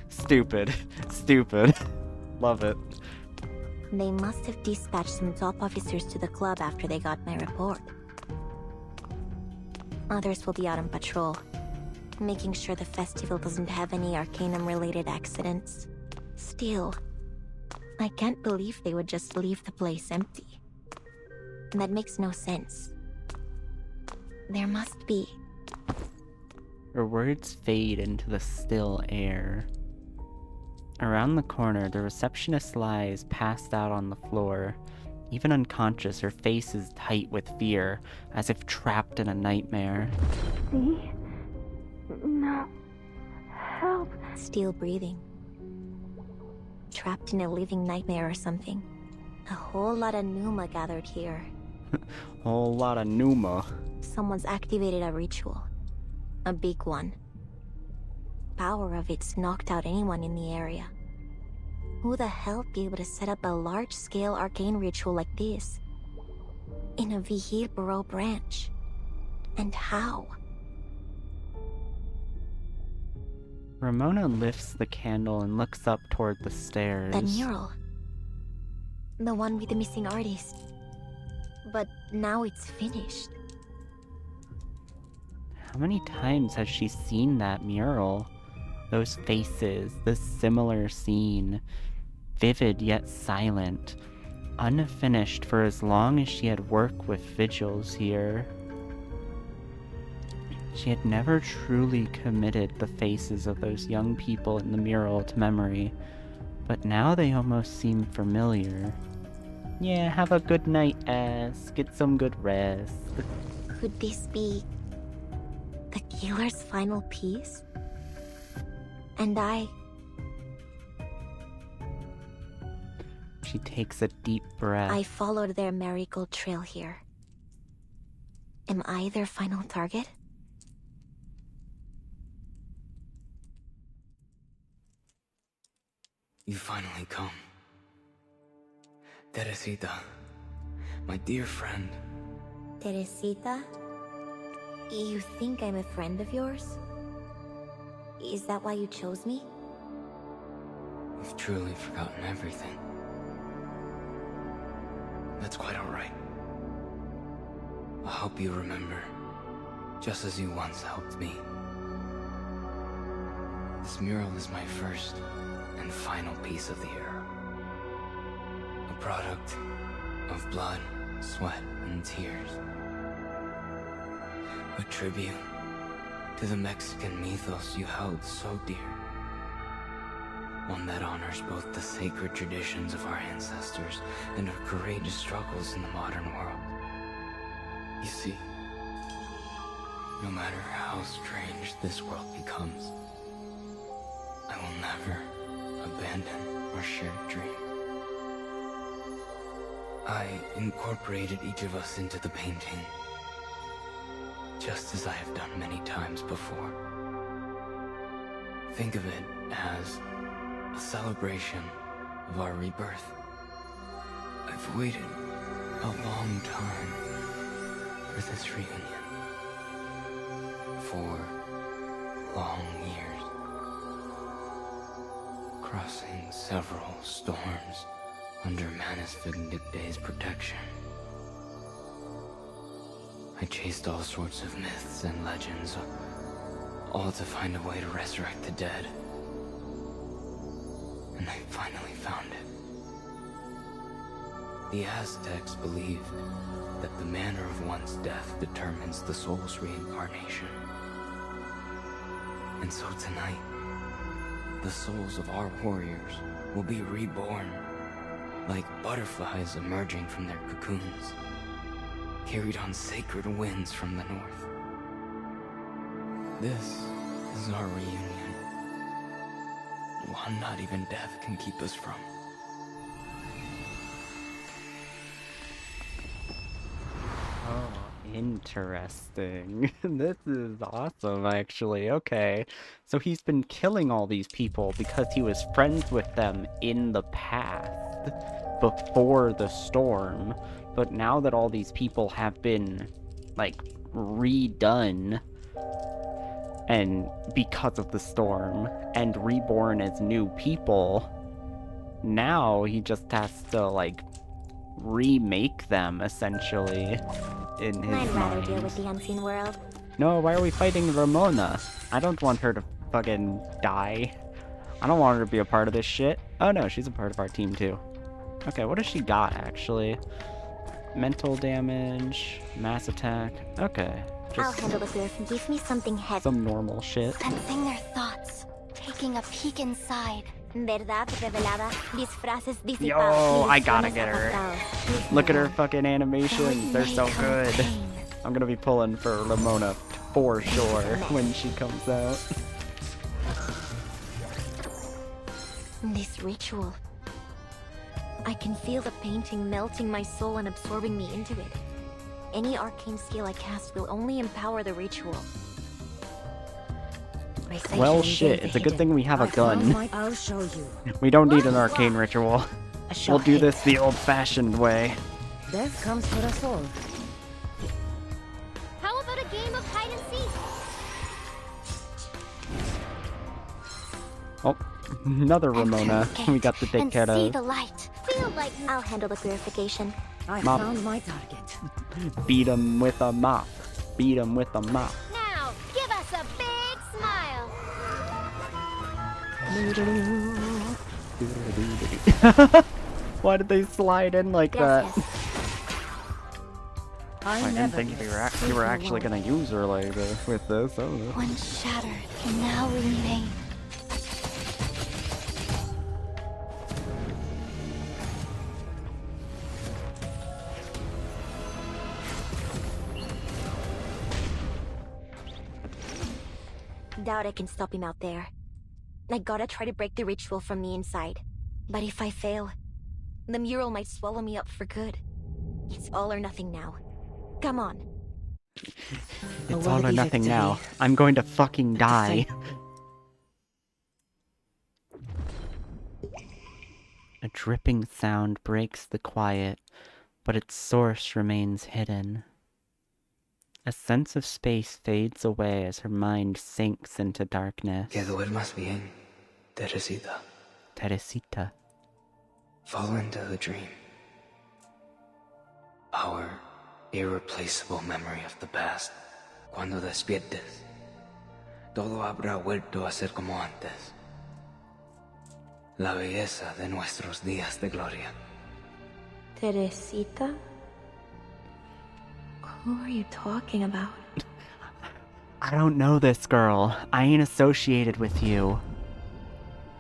Stupid. Stupid. Love it. They must have dispatched some top officers to the club after they got my report. Others will be out on patrol, making sure the festival doesn't have any Arcanum-related accidents. Still, I can't believe they would just leave the place empty. That makes no sense. There must be. Her words fade into the still air. Around the corner, the receptionist lies passed out on the floor. Even unconscious, her face is tight with fear, as if trapped in a nightmare. See? No. Help. Still breathing. Trapped in a living nightmare or something. A whole lot of pneuma gathered here. Whole lot of pneuma. Someone's activated a ritual. A big one. Power of it's knocked out anyone in the area. Who the hell be able to set up a large-scale arcane ritual like this? In a Vihil branch? And how? Ramona lifts the candle and looks up toward the stairs. That mural. The one with the missing artist. But now it's finished. How many times has she seen that mural? Those faces, this similar scene. Vivid yet silent. Unfinished for as long as she had worked with vigils here. She had never truly committed the faces of those young people in the mural to memory, but now they almost seem familiar. Yeah, have a good night, ass. Get some good rest. Could this be the killer's final piece? And She takes a deep breath. I followed their marigold trail here. Am I their final target? You finally come. Teresita, my dear friend. Teresita? You think I'm a friend of yours? Is that why you chose me? You've truly forgotten everything. That's quite alright. I'll help you remember, just as you once helped me. This mural is my first and final piece of the era. A product of blood, sweat, and tears. A tribute to the Mexican mythos you held so dear. One that honors both the sacred traditions of our ancestors and our courageous struggles in the modern world. You see, no matter how strange this world becomes, I will never abandon our shared dream. I incorporated each of us into the painting, just as I have done many times before. Think of it as a celebration of our rebirth. I've waited a long time for this reunion. 4 long years. Crossing several storms under Manus Vindicte's protection. I chased all sorts of myths and legends, all to find a way to resurrect the dead. And I finally found it. The Aztecs believed that the manner of one's death determines the soul's reincarnation. And so tonight, the souls of our warriors will be reborn, like butterflies emerging from their cocoons, carried on sacred winds from the north. This is our reunion. One not even death can keep us from. Oh, interesting. This is awesome, actually. Okay. So he's been killing all these people because he was friends with them in the past, before the storm. But now that all these people have been, like, redone, and because of the storm, and reborn as new people, now he just has to, like, remake them, essentially, in his I'd rather mind. deal with the unseen world. No, why are we fighting Ramona? I don't want her to fucking die. I don't want her to be a part of this shit. Oh no, she's a part of our team too. Okay, what does she got, actually? Mental damage, mass attack. Okay. I'll handle the glyph. Give me something heavy. Some normal shit. Sensing their thoughts. Taking a peek inside. Verdad revelada. Disfraces disipados. Yo, I gotta get her. Look at her fucking animations. They're so good. I'm gonna be pulling for Ramona for sure when she comes out. This ritual. I can feel the painting melting my soul and absorbing me into it. Any arcane skill I cast will only empower the ritual. Well, shit, it's a good thing we have a gun. I'll show you. We don't need an arcane ritual. We'll do this the old-fashioned way. Death comes for us all. How about a game of hide and seek? Oh, another Ramona we got to take care See of. the light. Feel like I'll handle the purification. I Mop. found my target. Beat him with a mop. Beat him with a mop. Now, give us a big smile. Why did they slide in like that? I didn't never think you were actually gonna use her like this with this. Oh. One shattered can now remain. Doubt I can stop him out there. I gotta try to break the ritual from the inside. But if I fail, the mural might swallow me up for good. It's all or nothing now. Come on. It's all or nothing now. I'm going to fucking die. A dripping sound breaks the quiet, but its source remains hidden. A sense of space fades away as her mind sinks into darkness. Que duermas bien, Teresita. Teresita. Fall into the dream. Our irreplaceable memory of the past. Cuando despiertes, todo habrá vuelto a ser como antes. La belleza de nuestros días de gloria. Teresita? Who are you talking about? I don't know this girl. I ain't associated with you.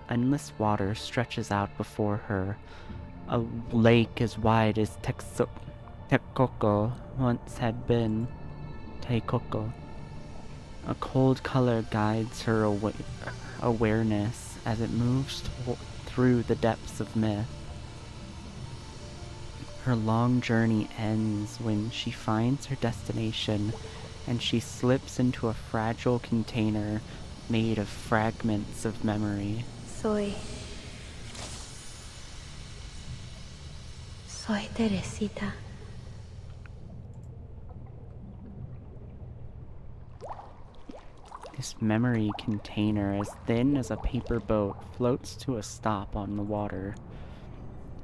Endless water stretches out before her. A lake as wide as Texcoco once had been. Tecoco. A cold color guides her awareness as it moves through the depths of myth. Her long journey ends when she finds her destination and she slips into a fragile container made of fragments of memory. Soy Teresita. This memory container, as thin as a paper boat, floats to a stop on the water.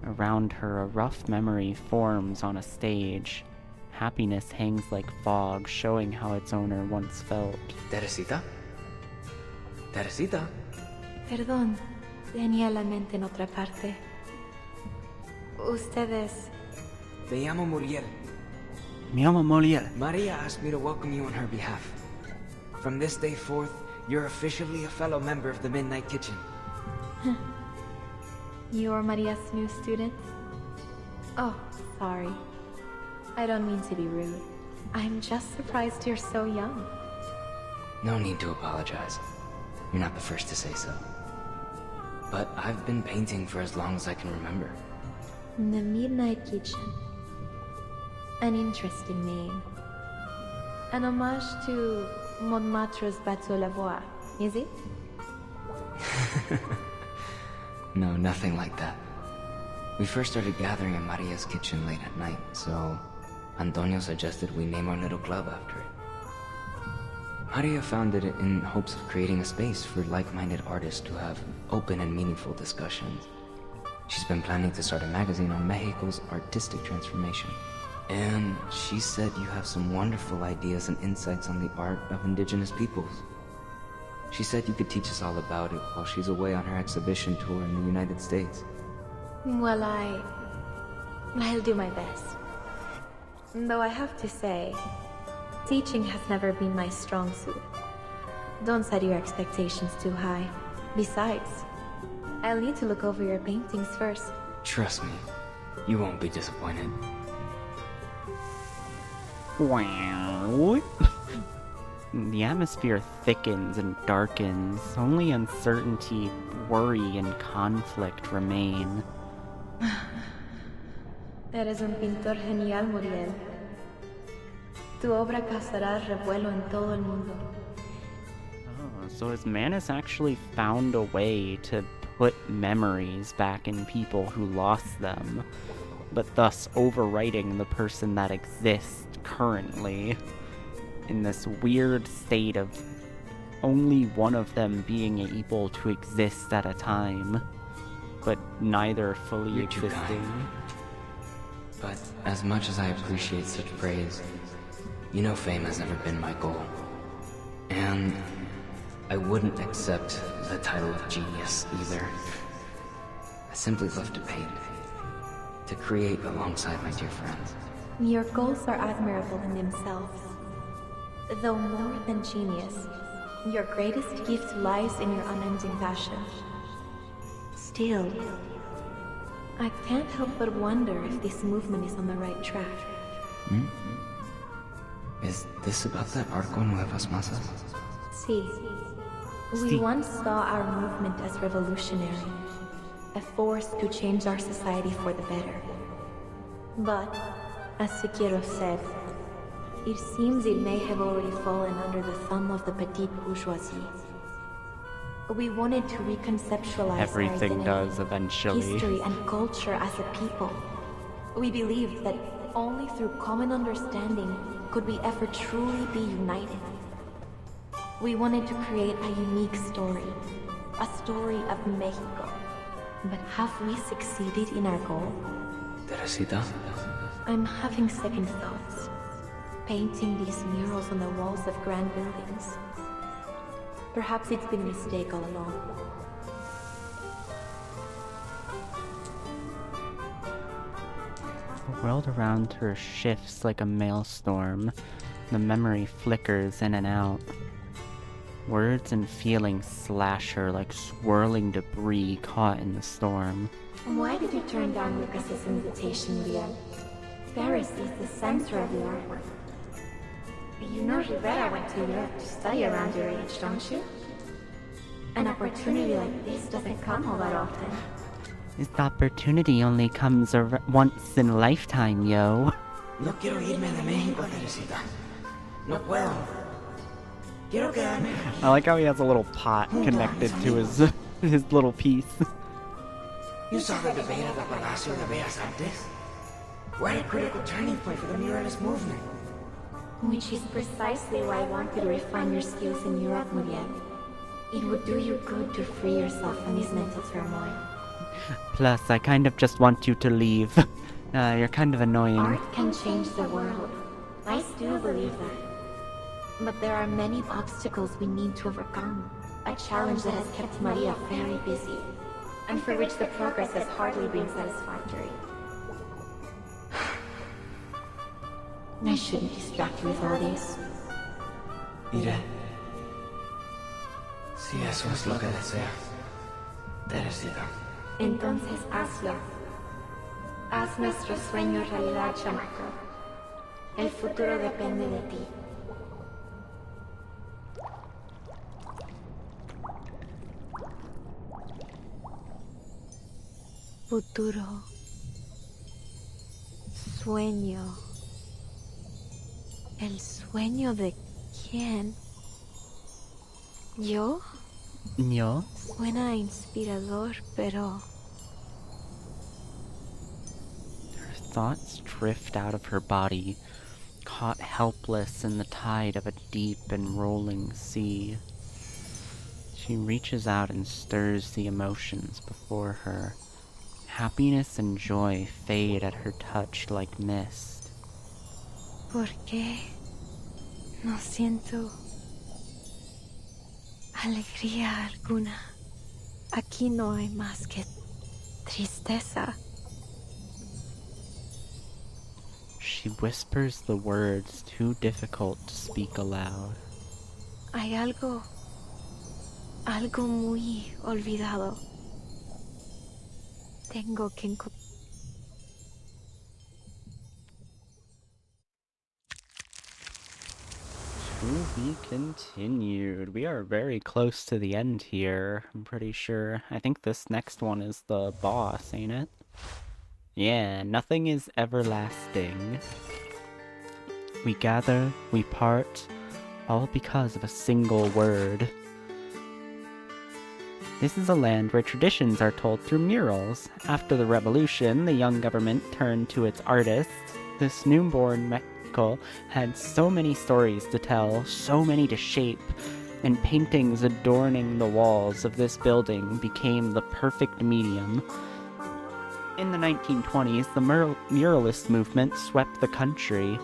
Around her, a rough memory forms on a stage. Happiness hangs like fog, showing how its owner once felt. Teresita? Teresita? Perdón, tenía la mente en otra parte. Ustedes... Te llamo Muriel. Me llamo Muriel. Maria asked me to welcome you on her behalf. From this day forth, you're officially a fellow member of the Midnight Kitchen. You're Maria's new student? Oh, sorry. I don't mean to be rude. I'm just surprised you're so young. No need to apologize. You're not the first to say so. But I've been painting for as long as I can remember. The Midnight Kitchen. An interesting name. An homage to Montmartre's Bateau Lavoie, is it? No, nothing like that. We first started gathering in Maria's kitchen late at night, so Antonio suggested we name our little club after it. Maria founded it in hopes of creating a space for like-minded artists to have open and meaningful discussions. She's been planning to start a magazine on Mexico's artistic transformation. And she said you have some wonderful ideas and insights on the art of indigenous peoples. She said you could teach us all about it while she's away on her exhibition tour in the United States. Well, I'll do my best. Though I have to say, teaching has never been my strong suit. Don't set your expectations too high. Besides, I'll need to look over your paintings first. Trust me, you won't be disappointed. Wow. The atmosphere thickens and darkens. Only uncertainty, worry, and conflict remain. Eres un pintor genial, Muriel. Tu obra causará revuelo en todo el mundo. Oh, so his man has actually found a way to put memories back in people who lost them, but thus overwriting the person that exists currently, in this weird state of only one of them being able to exist at a time, but neither fully You're too existing. kind. But as much as I appreciate such praise, you know fame has never been my goal. And I wouldn't accept the title of genius either. I simply love to paint, to create alongside my dear friends. Your goals are admirable in themselves. Though more than genius, your greatest gift lies in your unending passion. Still, I can't help but wonder if this movement is on the right track. Hmm? Is this about that arco Nuevas Masas? See, we once saw our movement as revolutionary, a force to change our society for the better. But, as Siqueiros said, it seems it may have already fallen under the thumb of the petite bourgeoisie. We wanted to reconceptualize Everything our identity, does eventually. history, and culture as a people. We believed that only through common understanding could we ever truly be united. We wanted to create a unique story, a story of Mexico. But have we succeeded in our goal? Teresita? I'm having second thoughts. Painting these murals on the walls of grand buildings. Perhaps it's been a mistake all along. The world around her shifts like a maelstrom. The memory flickers in and out. Words and feelings slash her like swirling debris caught in the storm. Why did you turn down Lucas's invitation, Leon? Paris is the center of the artwork. You know Rivera went to Europe to study around your age, don't you? An opportunity like this doesn't come all that often. This opportunity only comes once in a lifetime, yo. No quiero irme de México, Teresita. No puedo. Quiero quedarme. I like how he has a little pot connected to his little piece. You saw the debate at the Palacio de Bellas Artes? What a critical turning point for the muralist movement. Which is precisely why I want you to refine your skills in Europe, Muriel. It would do you good to free yourself from this mental turmoil. Plus, I kind of just want you to leave. You're kind of annoying. Art can change the world. I still believe that. But there are many obstacles we need to overcome. A challenge that has kept Maria very busy, and for which the progress has hardly been satisfactory. I shouldn't distract you with all this. Iré. Si eso es lo que desea, Teresita. Entonces hazlo. Haz nuestro sueño realidad, chamaco. El futuro depende de ti. Futuro. Sueño. ¿El sueño de quién? ¿Yo? ¿Yo? Suena inspirador, pero... Her thoughts drift out of her body, caught helpless in the tide of a deep and rolling sea. She reaches out and stirs the emotions before her. Happiness and joy fade at her touch like mist. ¿Por qué no siento alegría alguna? Aquí no hay más que tristeza. She whispers the words too difficult to speak aloud. Hay algo muy olvidado. Tengo que To be continued. We are very close to the end here, I'm pretty sure. I think this next one is the boss, ain't it? Yeah, nothing is everlasting. We gather, we part, all because of a single word. This is a land where traditions are told through murals. After the revolution, the young government turned to its artists. This newborn Mexico had so many stories to tell, so many to shape, and paintings adorning the walls of this building became the perfect medium. In the 1920s, the muralist movement swept the country.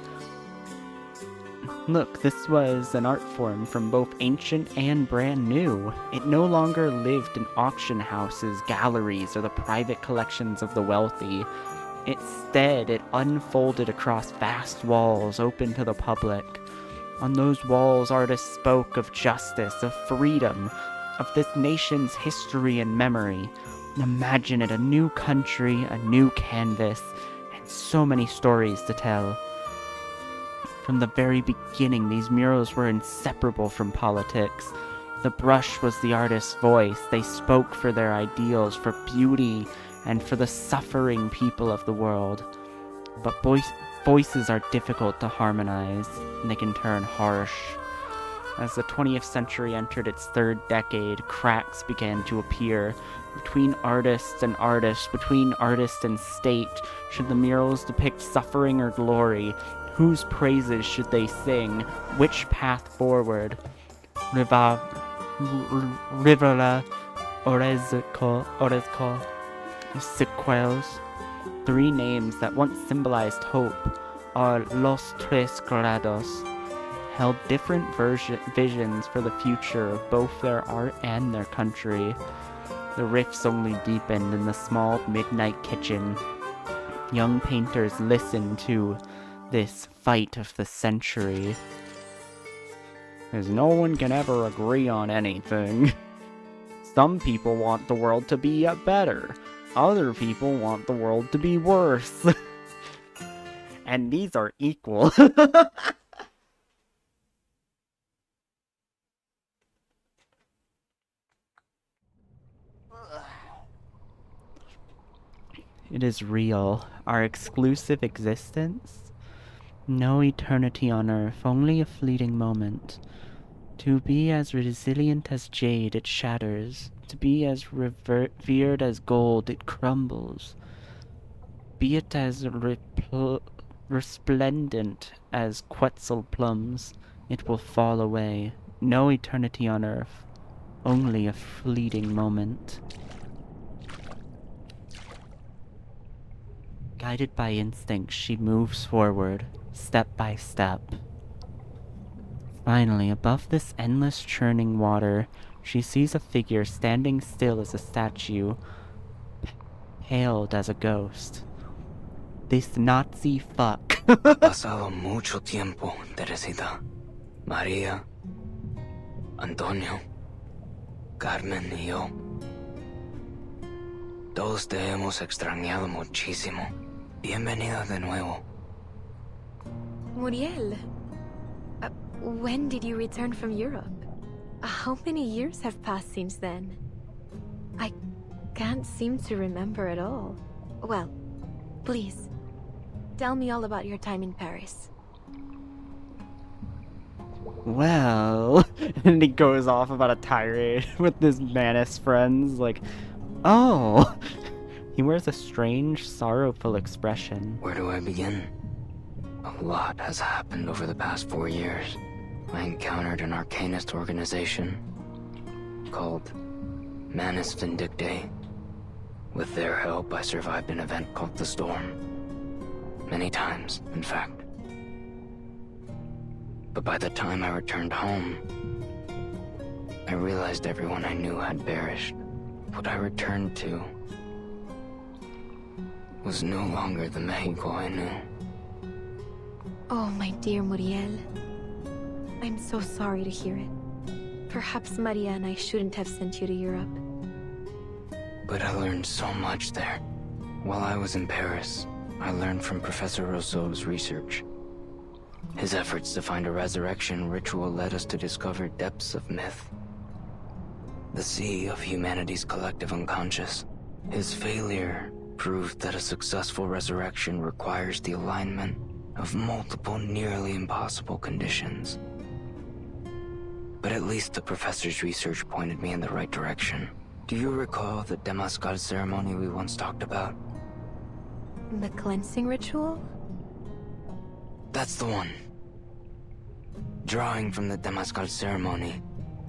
Look, this was an art form from both ancient and brand new. It no longer lived in auction houses, galleries, or the private collections of the wealthy. Instead, it unfolded across vast walls open to the public. On those walls, artists spoke of justice, of freedom, of this nation's history and memory. Imagine it, a new country, a new canvas, and so many stories to tell. From the very beginning, these murals were inseparable from politics. The brush was the artist's voice. They spoke for their ideals, for beauty, and for the suffering people of the world. But voices are difficult to harmonize, and they can turn harsh. As the 20th century entered its third decade, cracks began to appear. Between artists and artists, between artist and state, should the murals depict suffering or glory? Whose praises should they sing? Which path forward? Rivera Orezco, Sequels. Three names that once symbolized hope are Los Tres Grados, held different visions for the future of both their art and their country. The rifts only deepened in the small midnight kitchen. Young painters listened to this fight of the century. As no one can ever agree on anything. Some people want the world to be better. Other people want the world to be worse. And these are equal. It is real. Our exclusive existence? No eternity on Earth, only a fleeting moment. To be as resilient as jade, it shatters. To be as revered as gold, it crumbles. Be it as resplendent as Quetzal plums, it will fall away. No eternity on Earth, only a fleeting moment. Guided by instinct, she moves forward, step by step. Finally, above this endless churning water, she sees a figure standing still as a statue, paled as a ghost. This Nazi fuck. Ha pasado mucho tiempo, Teresita. María, Antonio, Carmen y yo. Todos te hemos extrañado muchísimo. Bienvenida de nuevo. Muriel, when did you return from Europe? How many years have passed since then? I can't seem to remember at all. Well, please, tell me all about your time in Paris. Well, and he goes off about a tirade with his Manus friends, like, oh, he wears a strange, sorrowful expression. Where do I begin? A lot has happened over the past 4 years. I encountered an arcanist organization called Manus Vindictae. With their help, I survived an event called the Storm. Many times, in fact. But by the time I returned home, I realized everyone I knew had perished. What I returned to was no longer the Mexico I knew. Oh, my dear Muriel. I'm so sorry to hear it. Perhaps Maria and I shouldn't have sent you to Europe. But I learned so much there. While I was in Paris, I learned from Professor Rousseau's research. His efforts to find a resurrection ritual led us to discover depths of myth. The sea of humanity's collective unconscious. His failure proved that a successful resurrection requires the alignment of multiple nearly impossible conditions. But at least the professor's research pointed me in the right direction. Do you recall the Temazcal ceremony we once talked about? The cleansing ritual? That's the one. Drawing from the Temazcal ceremony,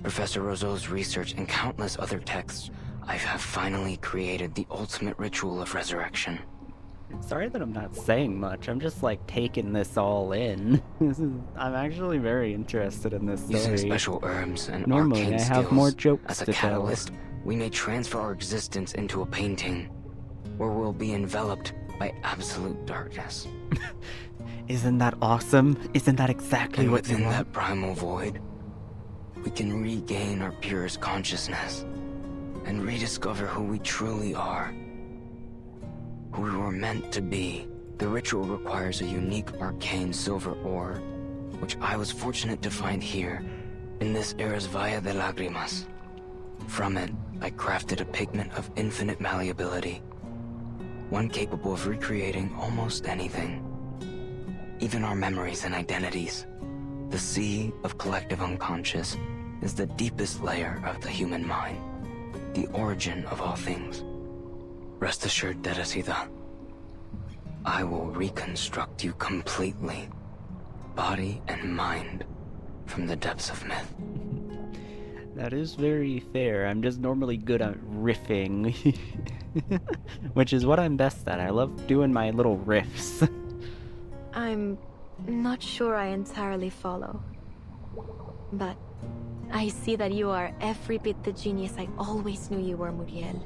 Professor Rousseau's research, and countless other texts, I have finally created the ultimate ritual of resurrection. Sorry that I'm not saying much. I'm just like taking this all in. I'm actually very interested in this story. Using special herbs and normally arcane I skills have more jokes as a to catalyst, we may transfer our existence into a painting, where we'll be enveloped by absolute darkness. Isn't that awesome? Isn't that exactly And what you within want? that primal void, we can regain our purest consciousness and rediscover who we truly are. Who we were meant to be. The ritual requires a unique arcane silver ore, which I was fortunate to find here, in this era's Valle de Lágrimas. From it, I crafted a pigment of infinite malleability, one capable of recreating almost anything. Even our memories and identities. The sea of collective unconscious is the deepest layer of the human mind, the origin of all things. Rest assured, Teresita, I will reconstruct you completely, body and mind, from the depths of myth. That is very fair. I'm just normally good at riffing. Which is what I'm best at. I love doing my little riffs. I'm not sure I entirely follow. But I see that you are every bit the genius I always knew you were, Muriel.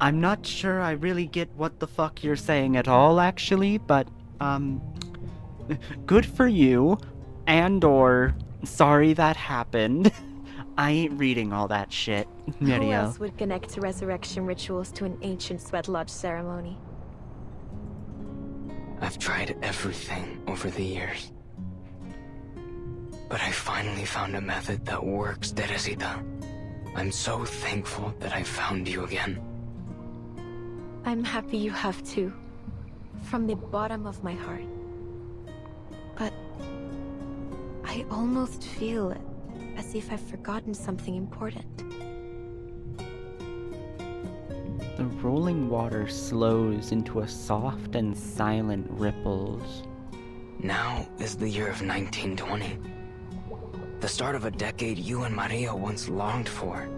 I'm not sure I really get what the fuck you're saying at all, actually, but, good for you, and/or sorry that happened. I ain't reading all that shit. Who else would connect resurrection rituals to an ancient sweat lodge ceremony? I've tried everything over the years. But I finally found a method that works, Teresita. I'm so thankful that I found you again. I'm happy you have too. From the bottom of my heart. But I almost feel as if I've forgotten something important. The rolling water slows into a soft and silent ripples. Now is the year of 1920. The start of a decade you and Maria once longed for.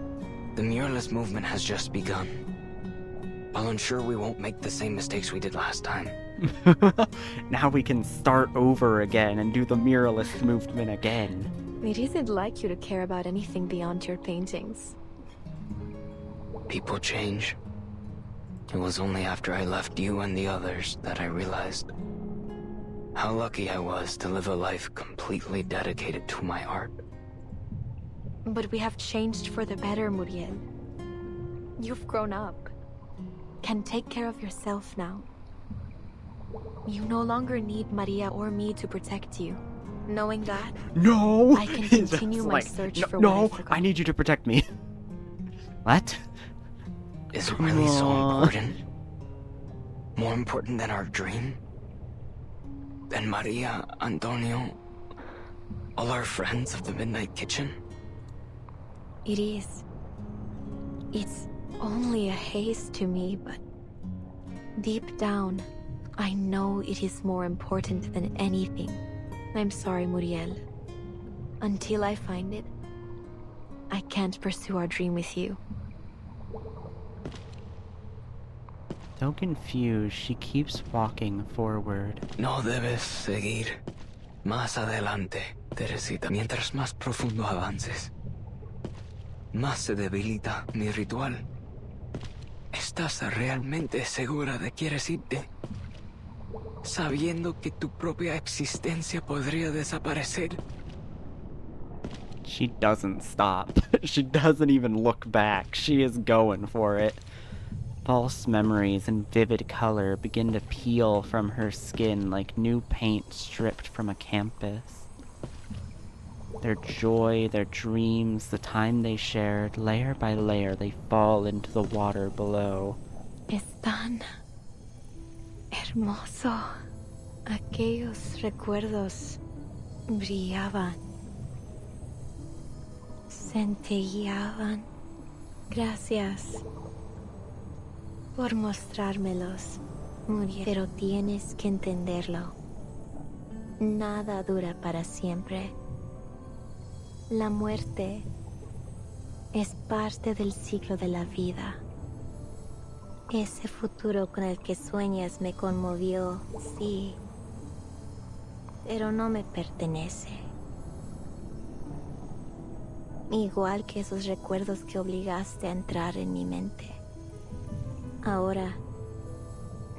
The muralist movement has just begun. I'll ensure we won't make the same mistakes we did last time. Now we can start over again and do the muralist movement again. It isn't like you to care about anything beyond your paintings. People change. It was only after I left you and the others that I realized how lucky I was to live a life completely dedicated to my art. But we have changed for the better, Muriel. You've grown up. Can take care of yourself now. You no longer need Maria or me to protect you. Knowing that, no, I can continue my search for no, what I forgot. I need you to protect me. What? Is it really so important? More important than our dream? Than Maria, Antonio, all our friends of the Midnight Kitchen? It is. It's only a haze to me, but deep down, I know it is more important than anything. I'm sorry, Muriel. Until I find it, I can't pursue our dream with you. So confused, she keeps walking forward. No debes seguir más adelante, Teresita. Mientras más profundo avances, más se debilita mi ritual. ¿Estás realmente segura de que quieres irte? sabiendo que tu propia existencia podría desaparecer. She doesn't stop. She doesn't even look back. She is going for it. False memories and vivid color begin to peel from her skin like new paint stripped from a canvas. Their joy, their dreams, the time they shared, layer by layer they fall into the water below. Es tan hermoso. Aquellos recuerdos brillaban, centelleaban. Gracias por mostrármelos, Muriel. Pero tienes que entenderlo. Nada dura para siempre. La muerte es parte del ciclo de la vida. Ese futuro con el que sueñas me conmovió, sí, pero no me pertenece. Igual que esos recuerdos que obligaste a entrar en mi mente. Ahora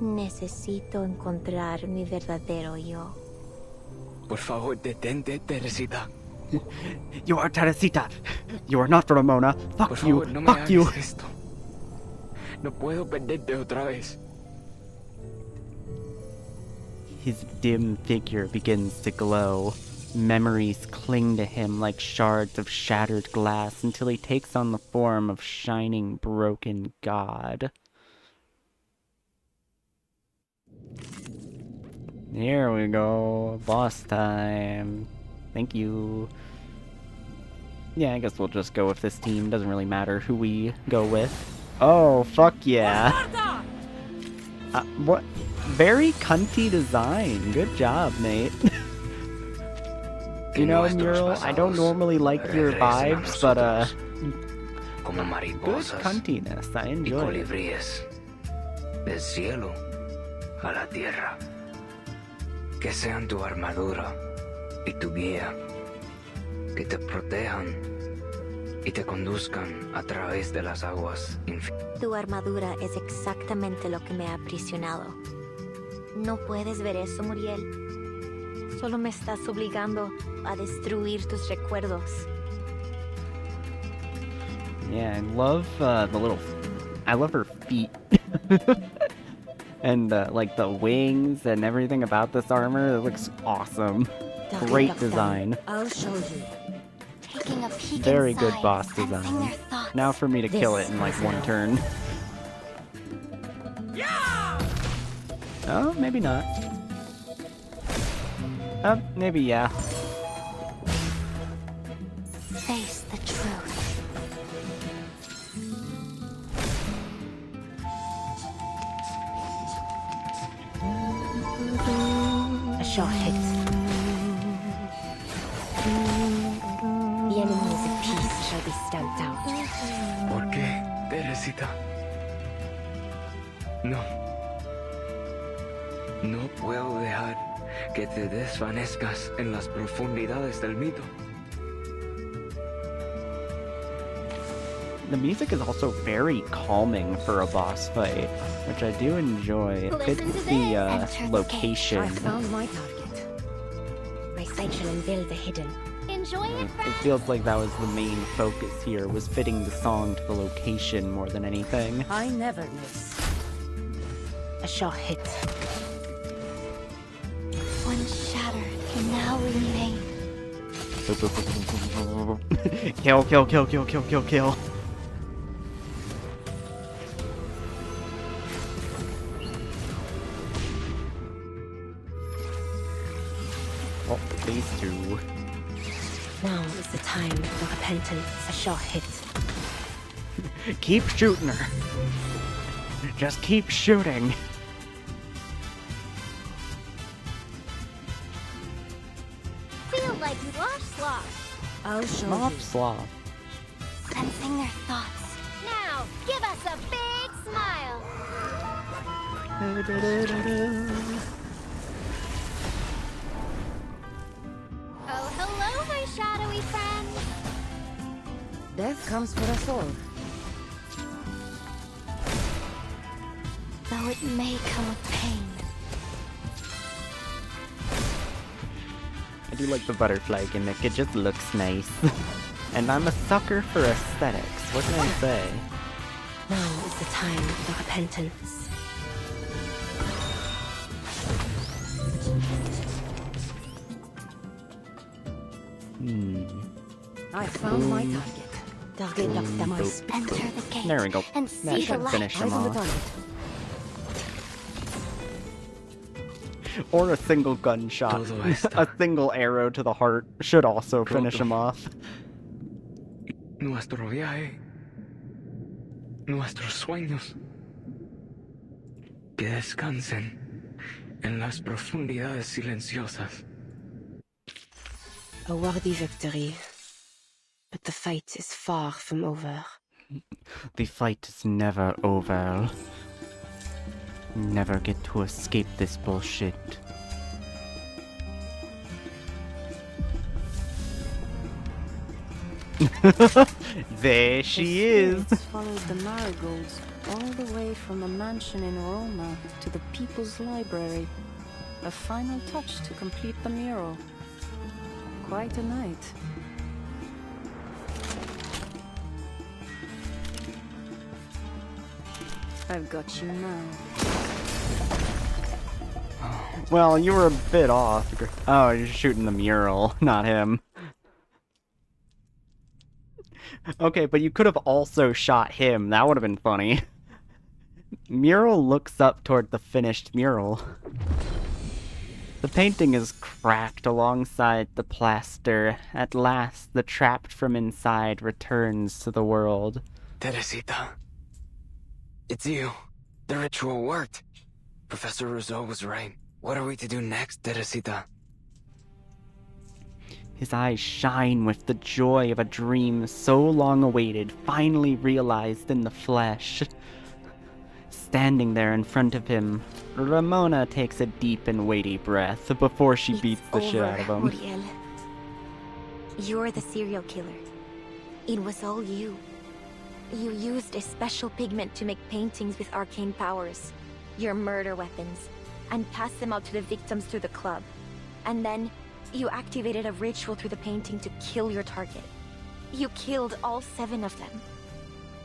necesito encontrar mi verdadero yo. Por favor, detente, Teresita. You are Teresita. You are not Ramona. Fuck Por you. favor, no me Fuck you. hagas esto. No puedo perderte otra vez. His dim figure begins to glow. Memories cling to him like shards of shattered glass until he takes on the form of shining, broken God. Here we go. Boss time. Thank you. Yeah, I guess we'll just go with this team. Doesn't really matter who we go with. Oh, fuck yeah. What? Very cunty design. Good job, mate. You know, Mural, I don't normally like your vibes, but, good cuntiness. I enjoy it. Del cielo a la tierra. Que sean tu armadura y tu guía. Que te protejan y te conduzcan a través de las aguas infinitas. Tu armadura es exactamente lo que me ha aprisionado. No puedes ver eso, Muriel. Solo me estás obligando a destruir tus recuerdos. Yeah, I love I love her feet. And like the wings and everything about this armor, it looks awesome. Great design. I'll show you. Taking a peek Very inside, good boss sensing design. their thoughts. Now for me to kill it in like one turn. Oh, maybe not. Maybe yeah. Face the truth. A shot hit. The enemies of peace shall be stamped out. ¿Por qué, Teresita? No. No puedo dejar que te desvanezcas en las profundidades del mito. The music is also very calming for a boss fight, which I do enjoy. It fits the location. I found my target. My sight shall unveil the hidden. Enjoy it, It feels like that was the main focus here, was fitting the song to the location more than anything. I never miss. A shot hit. One shatter can now remain. Kill, kill, kill, kill, kill, kill, kill. Oh, these two. Now is the time for repentance. A shot hit. Keep shooting her. Just keep shooting. Feel like slosh slosh. I'll show Slop, you. slop. Sensing their thoughts. Now, give us a big smile. Oh, hello, my shadowy friend. Death comes for us all. Though it may come with pain, do like the butterfly gimmick, it just looks nice. And I'm a sucker for aesthetics, what can I say? Now is the time for repentance. I found my target. Target of the moist. Enter the gate. There we go. And That see the should light. finish him Eyes on the off. target. Or a single gunshot. A single arrow to the heart should also finish him off. Nuestro viaje. Nuestros sueños. Que descansen en las profundidades silenciosas. A worthy victory. But the fight is far from over. The fight is never over. Never get to escape this bullshit. There she is! The spirits followed the marigolds all the way from the mansion in Roma to the People's Library. A final touch to complete the mural. Quite a night. I've got you now. Well, you were a bit off. Oh, you're shooting the mural, not him. Okay, but you could have also shot him. That would have been funny. Mural looks up toward the finished mural. The painting is cracked alongside the plaster. At last, the trapped from inside returns to the world. Teresita. It's you. The ritual worked. Professor Rousseau was right. What are we to do next, Teresita? His eyes shine with the joy of a dream so long awaited, finally realized in the flesh. Standing there in front of him, Ramona takes a deep and weighty breath before she beats the shit out of him. Muriel. You're the serial killer. It was all you. You used a special pigment to make paintings with arcane powers, your murder weapons, and passed them out to the victims through the club. And then, you activated a ritual through the painting to kill your target. You killed all 7 of them.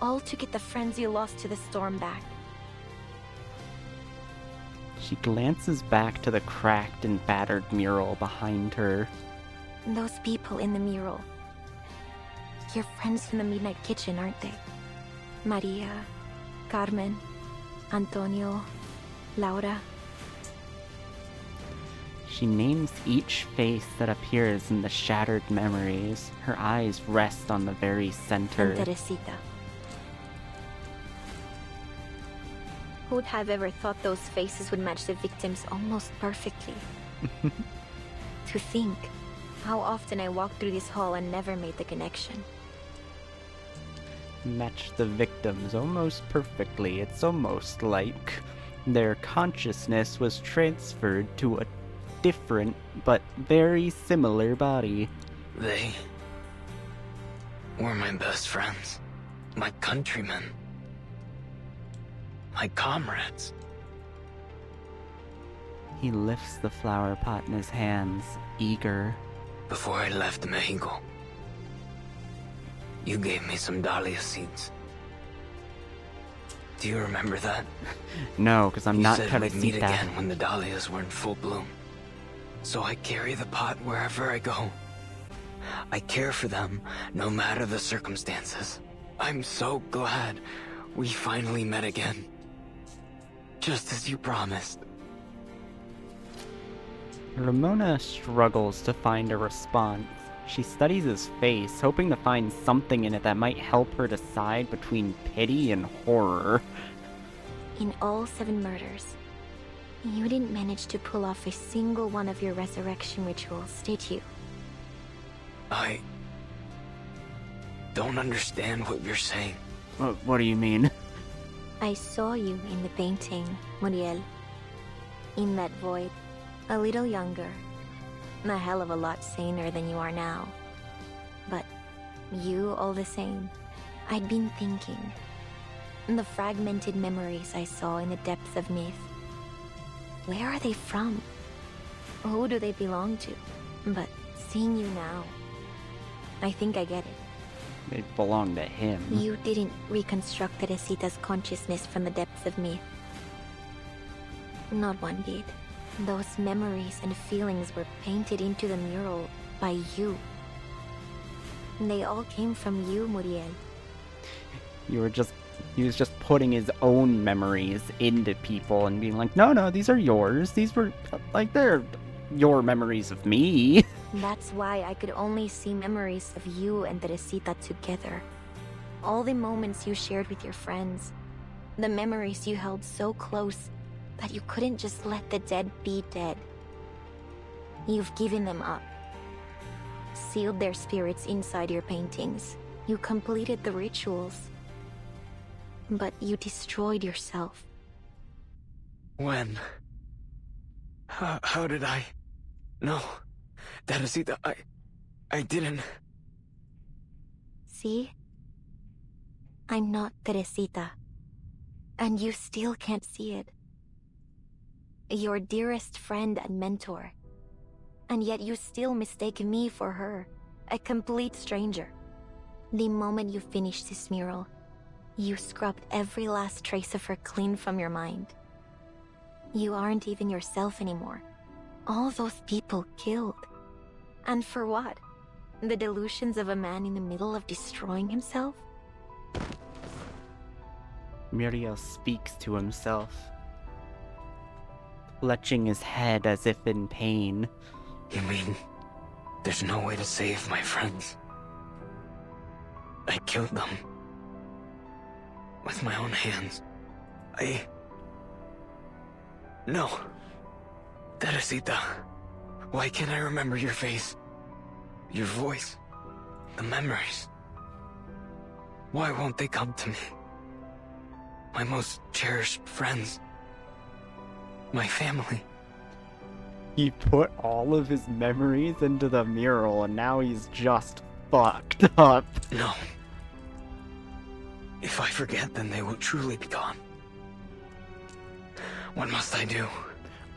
All to get the friends you lost to the storm back. She glances back to the cracked and battered mural behind her. Those people in the mural. Your friends from the Midnight Kitchen, aren't they? Maria, Carmen, Antonio, Laura. She names each face that appears in the shattered memories. Her eyes rest on the very center. And Teresita. Who'd have ever thought those faces would match the victims almost perfectly? To think how often I walked through this hall and never made the connection. Match the victims almost perfectly. It's almost like their consciousness was transferred to a different but very similar body. They were my best friends, my countrymen, my comrades. He lifts the flower pot in his hands, eager. Before I left Mexico, you gave me some dahlia seeds. Do you remember that? No, because I'm not You said we'd meet Teresita. again when the dahlias were in full bloom. So I carry the pot wherever I go. I care for them, no matter the circumstances. I'm so glad we finally met again. Just as you promised. Ramona struggles to find a response. She studies his face, hoping to find something in it that might help her decide between pity and horror. In all 7 murders, you didn't manage to pull off a single one of your resurrection rituals, did you? I don't understand what you're saying. What do you mean? I saw you in the painting, Muriel. In that void, a little younger, a hell of a lot saner than you are now. But you all the same. I'd been thinking. The fragmented memories I saw in the depths of myth. Where are they from? Who do they belong to? But Seeing you now, I think I get it. They belong to him. You didn't reconstruct Teresita's consciousness from the depths of myth. Not one did. Those memories and feelings were painted into the mural by you. They all came from you, Muriel. He was just putting his own memories into people and being like, no, these are yours. These were, like, they're your memories of me. That's why I could only see memories of you and Teresita together. All the moments you shared with your friends. The memories you held so close that you couldn't just let the dead be dead. You've given them up. Sealed their spirits inside your paintings. You completed the rituals. But you destroyed yourself. When? How did I? No. Teresita, I didn't. See? I'm not Teresita. And you still can't see it. Your dearest friend and mentor. And yet you still mistake me for her, a complete stranger. The moment you finished this mural, you scrubbed every last trace of her clean from your mind. You aren't even yourself anymore. All those people killed. And for what? The delusions of a man in the middle of destroying himself? Muriel speaks to himself, clutching his head as if in pain. You mean there's no way to save my friends? I killed them. With my own hands. No. Teresita, why can't I remember your face? Your voice? The memories? Why won't they come to me? My most cherished friends. My family. He put all of his memories into the mural and now he's just fucked up. No. If I forget, then they will truly be gone. What must I do?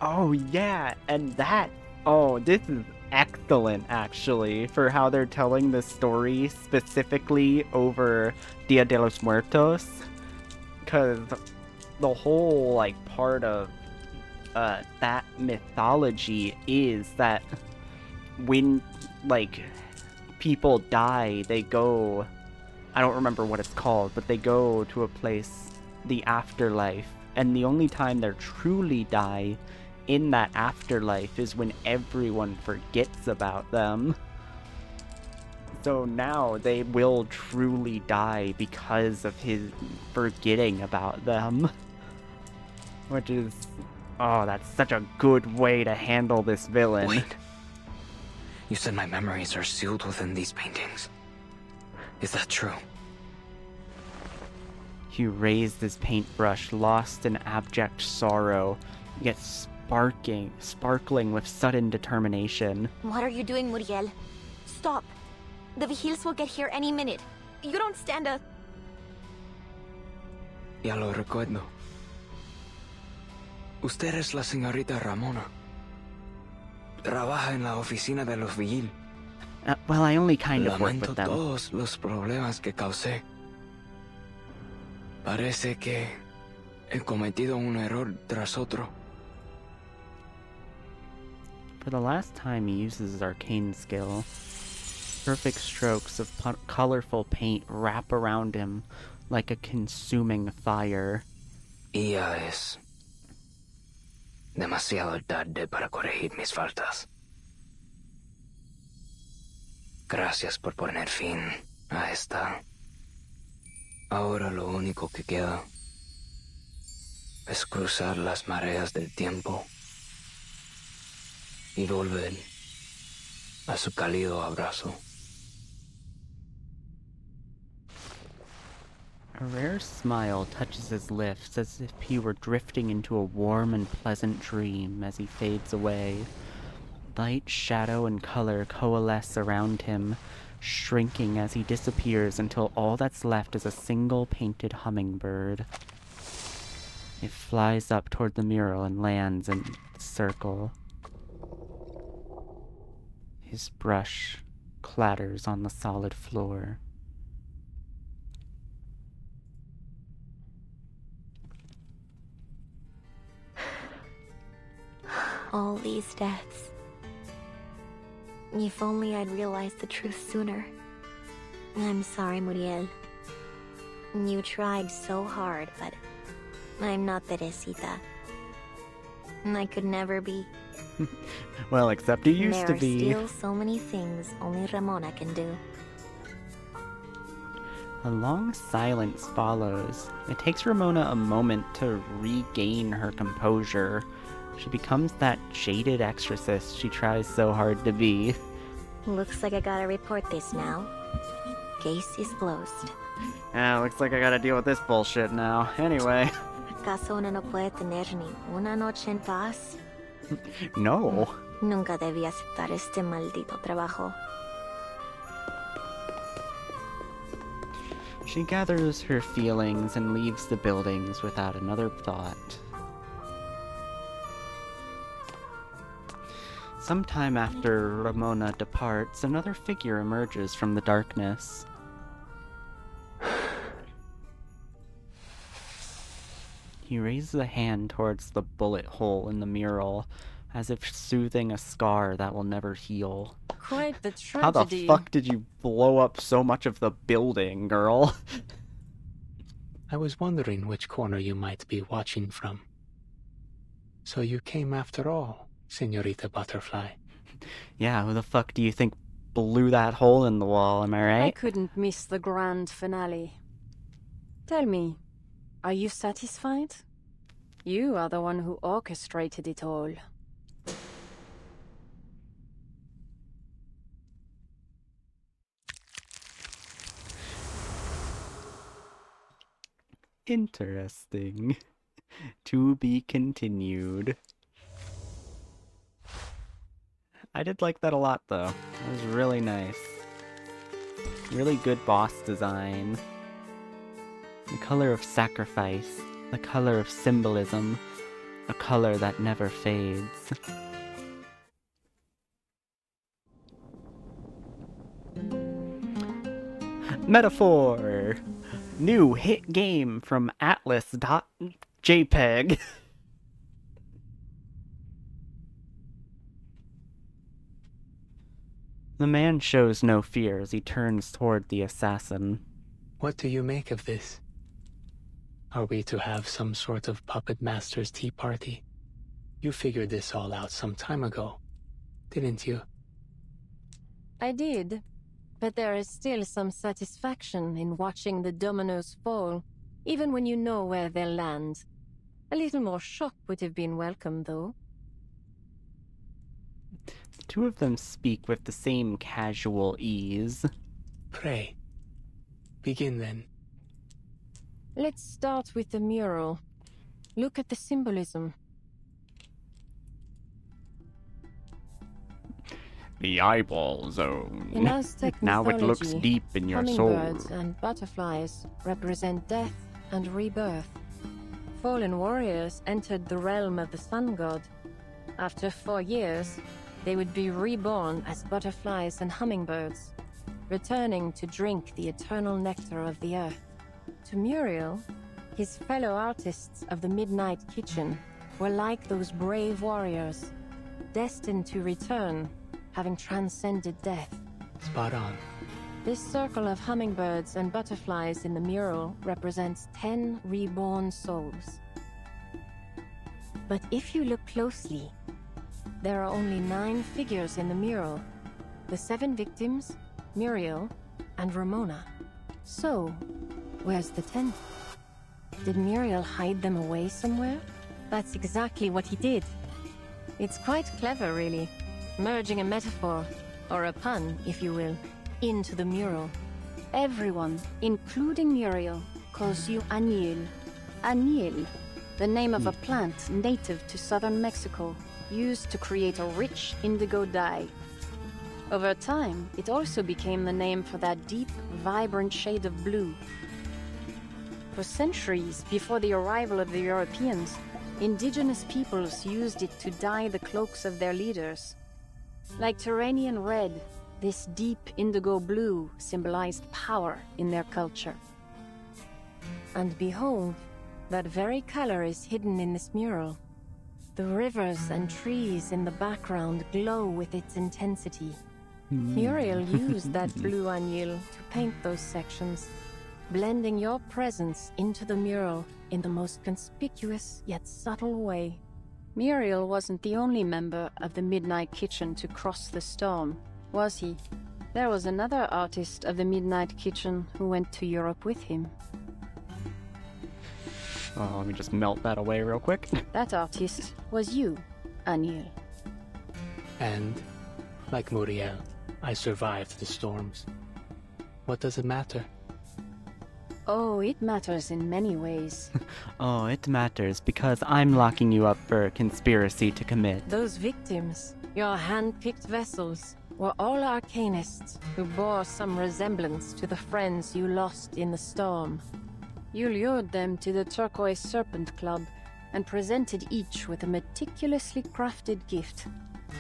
Oh yeah, and this is excellent actually, for how they're telling the story specifically over Dia de los Muertos. Because the whole, like, part of that mythology is that when, like, people die, they go, I don't remember what it's called, but they go to a place, the afterlife, and the only time they truly die in that afterlife is when everyone forgets about them. So now they will truly die because of his forgetting about them. Which is, oh, that's such a good way to handle this villain. Wait. You said my memories are sealed within these paintings. Is that true? He raised his paintbrush, lost in abject sorrow, yet sparkling with sudden determination. What are you doing, Muriel? Stop. The Vigils will get here any minute. You don't stand a... Ya lo recuerdo. Usted es la señorita Ramona. Trabaja en la oficina de los Vigil. Well, I only kind of work Lamento with them. todos los problemas que causé. Parece que he cometido un error tras otro. For the last time, he uses his arcane skill. Perfect strokes of colorful paint wrap around him like a consuming fire. Y ya es demasiado tarde para corregir mis faltas. Gracias por poner fin a esta. Ahora lo único que queda es cruzar las mareas del tiempo y volver a su cálido abrazo. A rare smile touches his lips as if he were drifting into a warm and pleasant dream as he fades away. Light, shadow, and color coalesce around him, shrinking as he disappears until all that's left is a single painted hummingbird. It flies up toward the mural and lands in a circle. His brush clatters on the solid floor. All these deaths. If only I'd realized the truth sooner. I'm sorry, Muriel. You tried so hard, but I'm not Teresita. I could never be. Well, except you used to be. There are still so many things only Ramona can do. A long silence follows. It takes Ramona a moment to regain her composure. She becomes that jaded exorcist she tries so hard to be. Looks like I gotta report this now. Case is closed. Looks like I gotta deal with this bullshit now. Anyway. ¿Acaso uno no puede tener ni una noche en paz? No. Nunca debí aceptar este maldito trabajo. She gathers her feelings and leaves the buildings without another thought. Sometime after Ramona departs, another figure emerges from the darkness. He raises a hand towards the bullet hole in the mural, as if soothing a scar that will never heal. Quite the tragedy. How the fuck did you blow up so much of the building, girl? I was wondering which corner you might be watching from. So you came after all, Señorita Butterfly. Yeah, who the fuck do you think blew that hole in the wall, am I right? I couldn't miss the grand finale. Tell me, are you satisfied? You are the one who orchestrated it all. Interesting. To be continued. I did like that a lot, though. It was really nice. Really good boss design. The color of sacrifice. The color of symbolism. A color that never fades. Metaphor! New hit game from Atlas.jpg. The man shows no fear as he turns toward the assassin. What do you make of this? Are we to have some sort of puppet master's tea party? You figured this all out some time ago, didn't you? I did, but there is still some satisfaction in watching the dominoes fall, even when you know where they'll land. A little more shock would have been welcome, though. The two of them speak with the same casual ease. Pray. Begin then. Let's start with the mural. Look at the symbolism. The eyeball zone. In Aztec now mythology, it looks deep in your soul. Hummingbirds and butterflies represent death and rebirth. Fallen warriors entered the realm of the sun god. After 4 years, they would be reborn as butterflies and hummingbirds, returning to drink the eternal nectar of the earth. To Muriel, his fellow artists of the Midnight Kitchen were like those brave warriors, destined to return, having transcended death. Spot on. This circle of hummingbirds and butterflies in the mural represents 10 reborn souls. But if you look closely, there are only 9 figures in the mural. The 7 victims, Muriel, and Ramona. So, where's the 10th? Did Muriel hide them away somewhere? That's exactly what he did. It's quite clever, really. Merging a metaphor, or a pun, if you will, into the mural. Everyone, including Muriel, calls you Añil. Añil, the name of a plant native to southern Mexico, used to create a rich indigo dye. Over time, it also became the name for that deep, vibrant shade of blue. For centuries before the arrival of the Europeans, indigenous peoples used it to dye the cloaks of their leaders. Like Turanian red, this deep indigo blue symbolized power in their culture. And behold, that very color is hidden in this mural. The rivers and trees in the background glow with its intensity. Muriel used that blue anil to paint those sections, blending your presence into the mural in the most conspicuous yet subtle way. Muriel wasn't the only member of the Midnight Kitchen to cross the storm, was he? There was another artist of the Midnight Kitchen who went to Europe with him. Oh, let me just melt that away real quick. That artist was you, Anil. And, like Muriel, I survived the storms. What does it matter? Oh, it matters in many ways. Oh, it matters because I'm locking you up for a conspiracy to commit. Those victims, your hand-picked vessels, were all arcanists who bore some resemblance to the friends you lost in the storm. You lured them to the Turquoise Serpent Club and presented each with a meticulously crafted gift,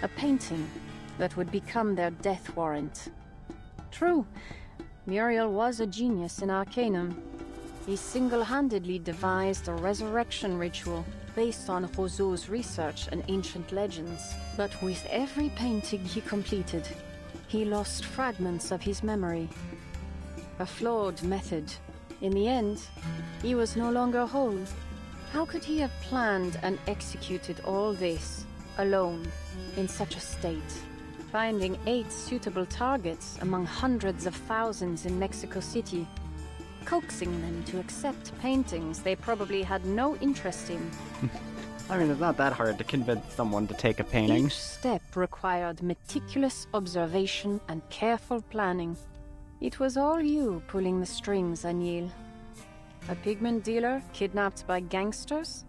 a painting that would become their death warrant. True, Muriel was a genius in Arcanum. He single-handedly devised a resurrection ritual based on Roseau's research and ancient legends. But with every painting he completed, he lost fragments of his memory. A flawed method. In the end, he was no longer whole. How could he have planned and executed all this, alone, in such a state? Finding 8 suitable targets among hundreds of thousands in Mexico City, coaxing them to accept paintings they probably had no interest in. I mean, it's not that hard to convince someone to take a painting. Each step required meticulous observation and careful planning. It was all you pulling the strings, Anil. A pigment dealer kidnapped by gangsters?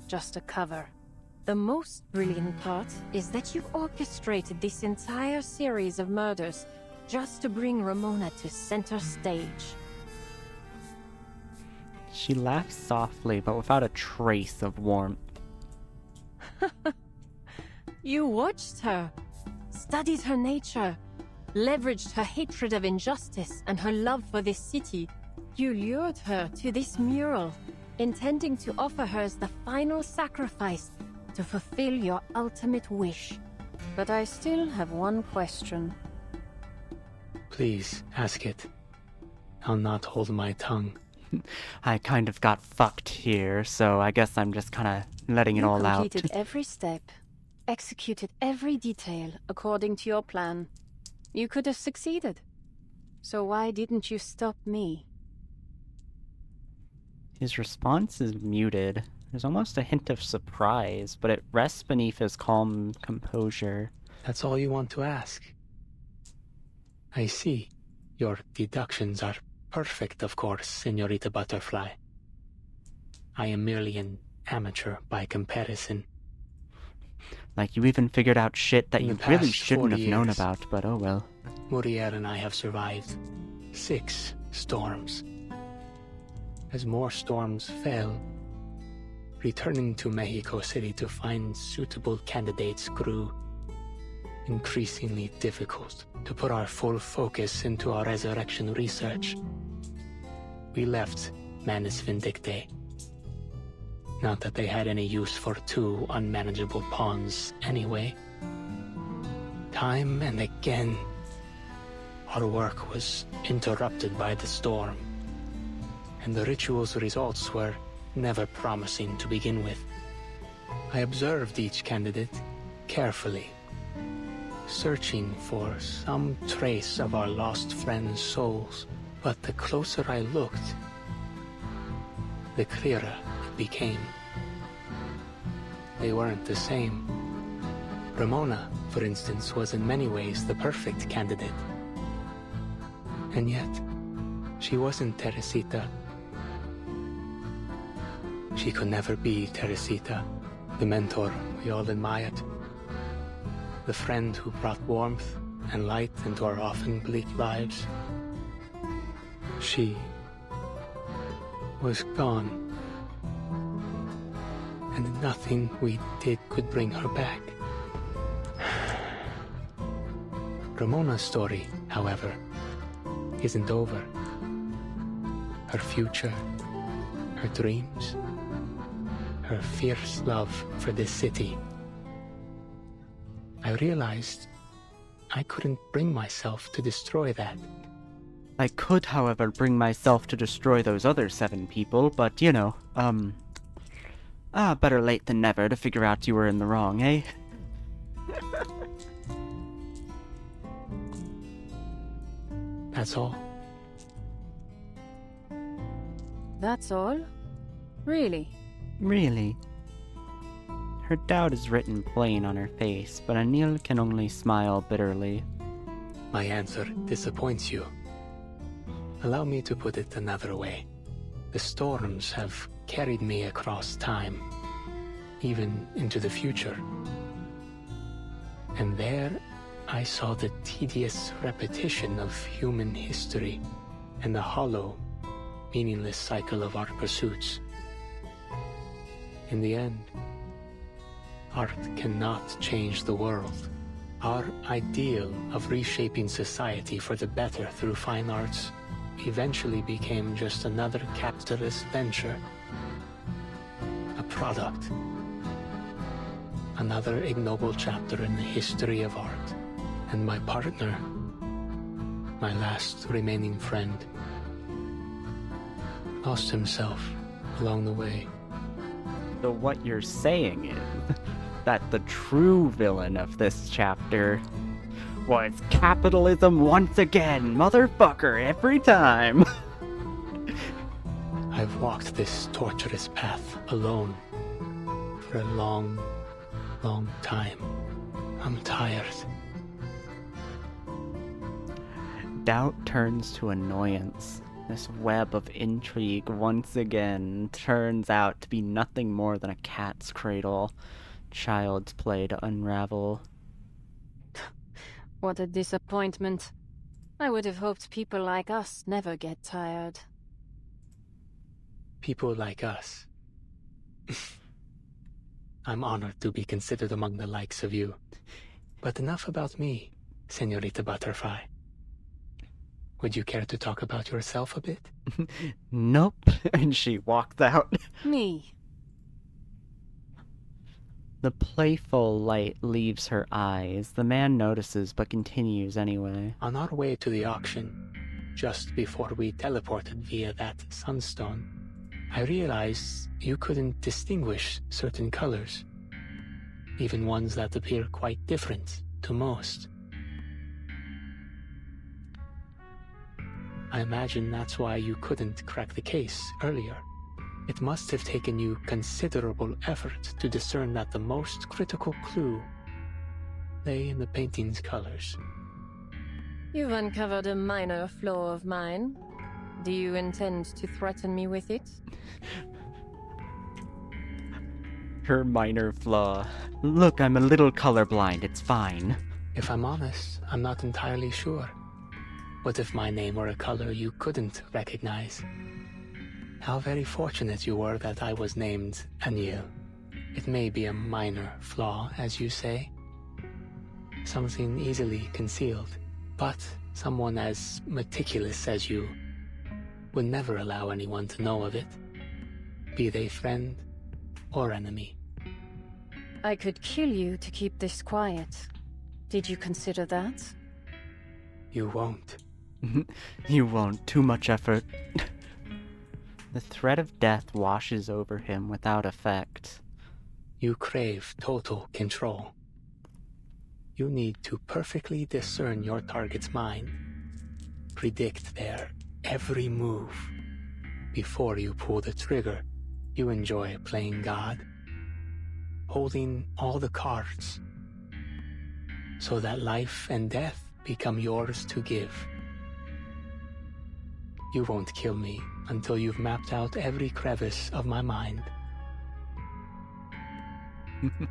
Just a cover. The most brilliant part is that you orchestrated this entire series of murders just to bring Ramona to center stage. She laughs softly, but without a trace of warmth. You watched her, studied her nature, leveraged her hatred of injustice and her love for this city. You lured her to this mural, intending to offer her as the final sacrifice to fulfill your ultimate wish. But I still have one question. Please, ask it. I'll not hold my tongue. I kind of got fucked here, so I guess I'm just kind of letting it all out. You completed every step, executed every detail according to your plan. You could have succeeded. So why didn't you stop me? His response is muted. There's almost a hint of surprise, but it rests beneath his calm composure. That's all you want to ask? I see. Your deductions are perfect, of course, Señorita Butterfly. I am merely an amateur by comparison. Like you even figured out shit that you really shouldn't have known years, about, but oh well. Muriel and I have survived 6 storms. As more storms fell, returning to Mexico City to find suitable candidates grew increasingly difficult. To put our full focus into our resurrection research, we left Manus Vindictae. Not that they had any use for 2 unmanageable pawns anyway. Time and again, our work was interrupted by the storm, and the ritual's results were never promising to begin with. I observed each candidate carefully, searching for some trace of our lost friends' souls. But the closer I looked, the clearer it became. They weren't the same. Ramona, for instance, was in many ways the perfect candidate. And yet, she wasn't Teresita. She could never be Teresita, the mentor we all admired. The friend who brought warmth and light into our often bleak lives. She was gone, and nothing we did could bring her back. Ramona's story, however, isn't over. Her future, her dreams, her fierce love for this city. I realized I couldn't bring myself to destroy that. I could, however, bring myself to destroy those other 7 people, but, you know, better late than never to figure out you were in the wrong, eh? That's all. That's all? Really? Really? Her doubt is written plain on her face, but Anil can only smile bitterly. My answer disappoints you. Allow me to put it another way. The storms have carried me across time, even into the future. And there, I saw the tedious repetition of human history and the hollow, meaningless cycle of our pursuits. In the end, art cannot change the world. Our ideal of reshaping society for the better through fine arts eventually became just another capitalist venture. A product. Another ignoble chapter in the history of art. And my partner, my last remaining friend, lost himself along the way. So what you're saying is that the true villain of this chapter was capitalism once again, motherfucker, every time. I've walked this torturous path alone for a long, long time. I'm tired. Doubt turns to annoyance. This web of intrigue once again turns out to be nothing more than a cat's cradle. Child's play to unravel. What a disappointment. I would have hoped people like us never get tired. People like us. I'm honored to be considered among the likes of you. But enough about me, Senorita Butterfly. Would you care to talk about yourself a bit? Nope. And she walks out. Me. The playful light leaves her eyes. The man notices but continues anyway. On our way to the auction, just before we teleported via that sunstone, I realized you couldn't distinguish certain colors, even ones that appear quite different to most. I imagine that's why you couldn't crack the case earlier. It must have taken you considerable effort to discern that the most critical clue lay in the painting's colors. You've uncovered a minor flaw of mine. Do you intend to threaten me with it? Her minor flaw. Look, I'm a little colorblind, it's fine. If I'm honest, I'm not entirely sure. What if my name were a color you couldn't recognize? How very fortunate you were that I was named Anil. It may be a minor flaw, as you say. Something easily concealed. But someone as meticulous as you would never allow anyone to know of it, be they friend or enemy. I could kill you to keep this quiet. Did you consider that? You won't. You won't. Too much effort. The threat of death washes over him without effect. You crave total control. You need to perfectly discern your target's mind, predict their every move. Before you pull the trigger, you enjoy playing God, holding all the cards, so that life and death become yours to give. You won't kill me until you've mapped out every crevice of my mind.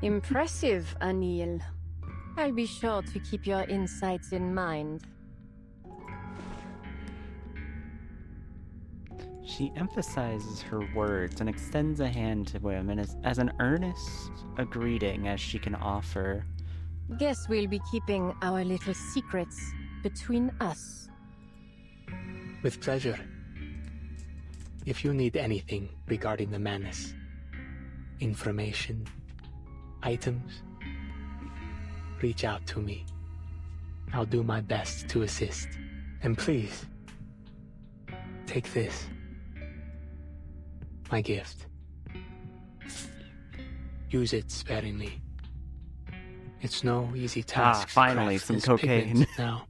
Impressive, Anil. I'll be sure to keep your insights in mind. She emphasizes her words and extends a hand to him as an earnest a greeting as she can offer. Guess we'll be keeping our little secrets between us. With pleasure. If you need anything regarding the Manus, information, items, reach out to me. I'll do my best to assist. And please, take this. My gift. Use it sparingly. It's no easy task. Finally, some cocaine. Now.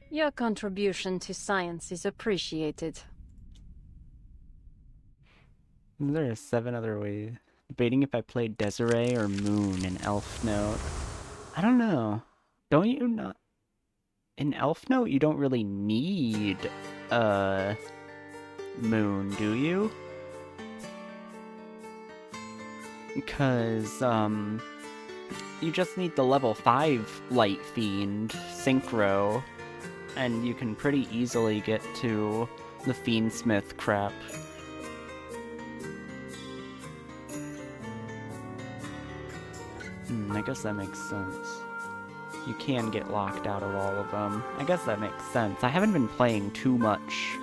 Your contribution to science is appreciated. There are 7 other ways. Debating if I played Desiree or Moon in Elf Note. I don't know. Don't you not? In Elf Note, you don't really need Moon, do you? Because, you just need the level 5 Light Fiend, Synchro, and you can pretty easily get to the Fiendsmith crap. I guess that makes sense. You can get locked out of all of them. I guess that makes sense. I haven't been playing too much,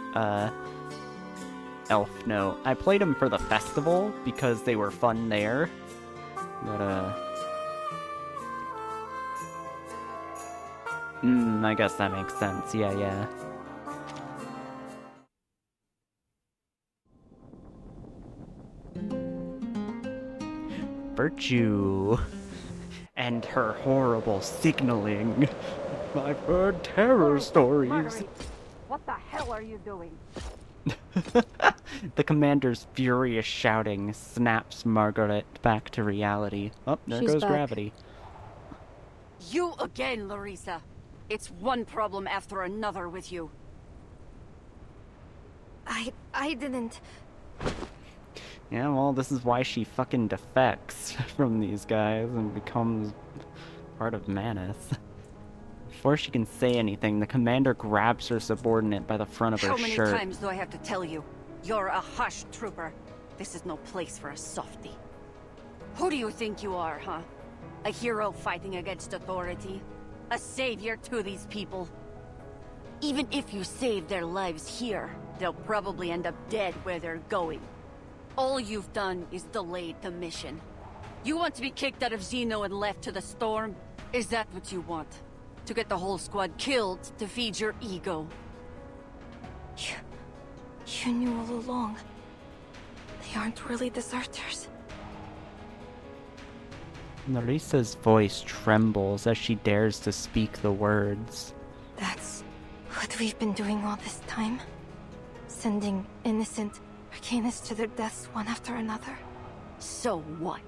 Elf Note. I played them for the festival because they were fun there. But, I guess that makes sense. Yeah. Virtue. And her horrible signaling. I've heard terror stories. Marguerite, what the hell are you doing? The commander's furious shouting snaps Margaret back to reality. Oh, there She's goes back. gravity. You again, Larissa. It's one problem after another with you. I didn't. Yeah, well, this is why she fucking defects from these guys and becomes part of Manus. Before she can say anything, the commander grabs her subordinate by the front of her How many shirt. times do I have to tell you? You're a hush trooper. This is no place for a softie. Who do you think you are, huh? A hero fighting against authority? A savior to these people? Even if you save their lives here, they'll probably end up dead where they're going. All you've done is delayed the mission. You want to be kicked out of Xeno and left to the storm? Is that what you want? To get the whole squad killed to feed your ego? You knew all along. They aren't really deserters. Larissa's voice trembles as she dares to speak the words. That's what we've been doing all this time? Sending innocent Arcanists to their deaths one after another? So what?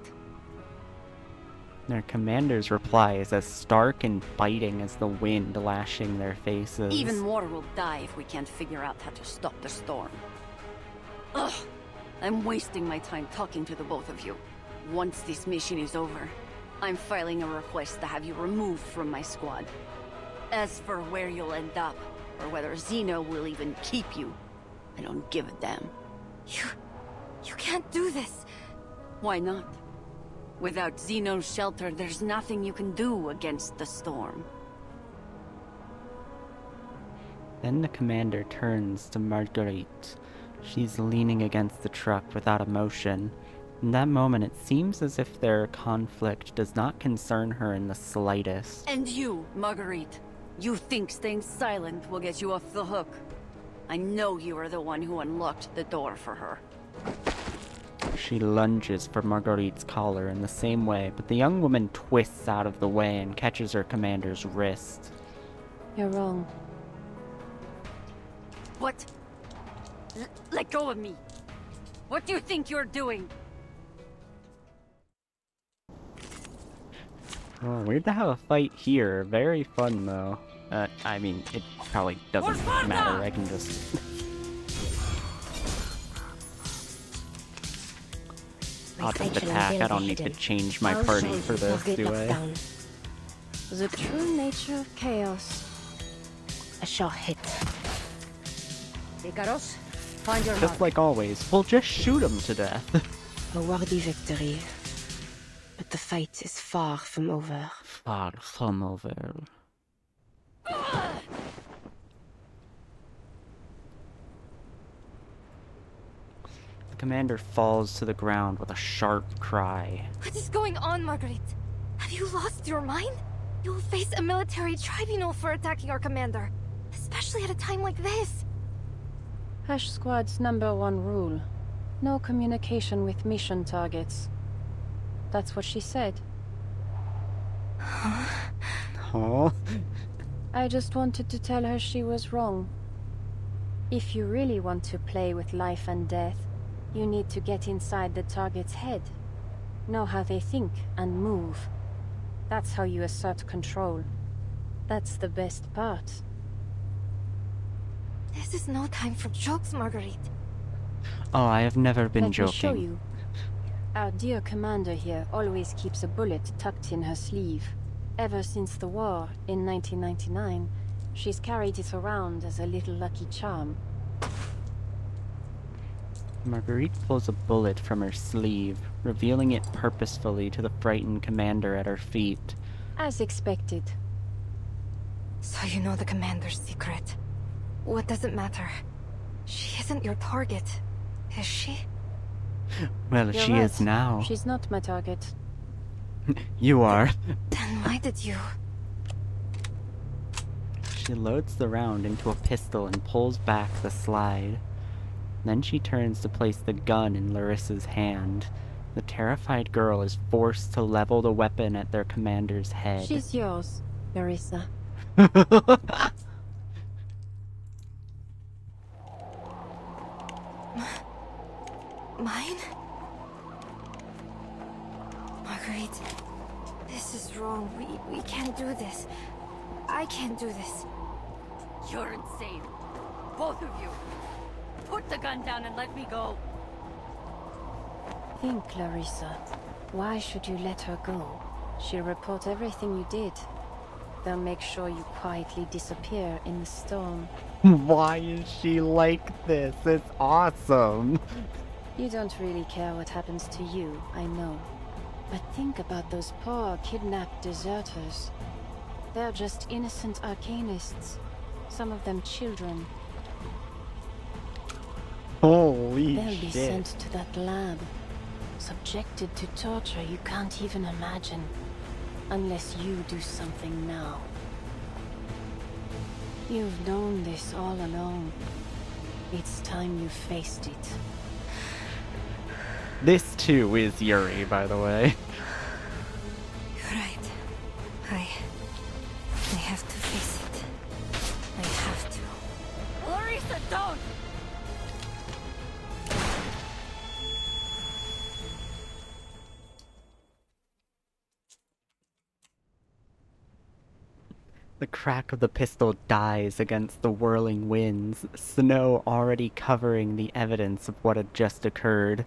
Their commander's reply is as stark and biting as the wind lashing their faces. Even more will die if we can't figure out how to stop the storm. Ugh! I'm wasting my time talking to the both of you. Once this mission is over, I'm filing a request to have you removed from my squad. As for where you'll end up, or whether Xeno will even keep you, I don't give a damn. You can't do this. Why not? Without Xeno's shelter, there's nothing you can do against the storm. Then the commander turns to Marguerite. She's leaning against the truck without emotion. In that moment, it seems as if their conflict does not concern her in the slightest. And you, Marguerite, you think staying silent will get you off the hook? I know you are the one who unlocked the door for her. She lunges for Marguerite's collar in the same way, but the young woman twists out of the way and catches her commander's wrist. You're wrong. What? Let go of me. What do you think you're doing? Oh, weird to have a fight here. Very fun, though. I mean, it probably doesn't matter. I can just... I'll just attack. I don't need to change my party for this, do I? The true nature of chaos. I shall hit. Icaros, find your Just like always, we'll just shoot him to death. A worthy victory. But the fight is far from over. Far from over. The commander falls to the ground with a sharp cry. What is going on, Marguerite? Have you lost your mind? You will face a military tribunal for attacking our commander, especially at a time like this. Hash Squad's #1 rule. No communication with mission targets. That's what she said. Huh? I just wanted to tell her she was wrong. If you really want to play with life and death, you need to get inside the target's head. Know how they think and move. That's how you assert control. That's the best part. This is no time for jokes, Marguerite. Oh, I have never been Let joking. me show you. Our dear commander here always keeps a bullet tucked in her sleeve. Ever since the war in 1999, she's carried it around as a little lucky charm. Marguerite pulls a bullet from her sleeve, revealing it purposefully to the frightened commander at her feet. As expected. So you know the commander's secret. What does it matter? She isn't your target, is she? Well, You're she right. is now. She's not my target. You are. Then why did you... She loads the round into a pistol and pulls back the slide. Then she turns to place the gun in Larissa's hand. The terrified girl is forced to level the weapon at their commander's head. She's yours, Larissa. Mine? Marguerite, this is wrong. We can't do this. I can't do this. You're insane. Both of you. Put the gun down and let me go. Think, Larissa. Why should you let her go? She'll report everything you did. They'll make sure you quietly disappear in the storm. Why is she like this? It's awesome. You don't really care what happens to you, I know. But think about those poor kidnapped deserters. They're just innocent arcanists. Some of them children. Holy They'll be shit. sent to that lab. Subjected to torture you can't even imagine. Unless you do something now. You've known this all along. It's time you faced it. This too is Yuri, by the way. You're right. I have to face it. I have to. Larissa, don't! The crack of the pistol dies against the whirling winds, snow already covering the evidence of what had just occurred.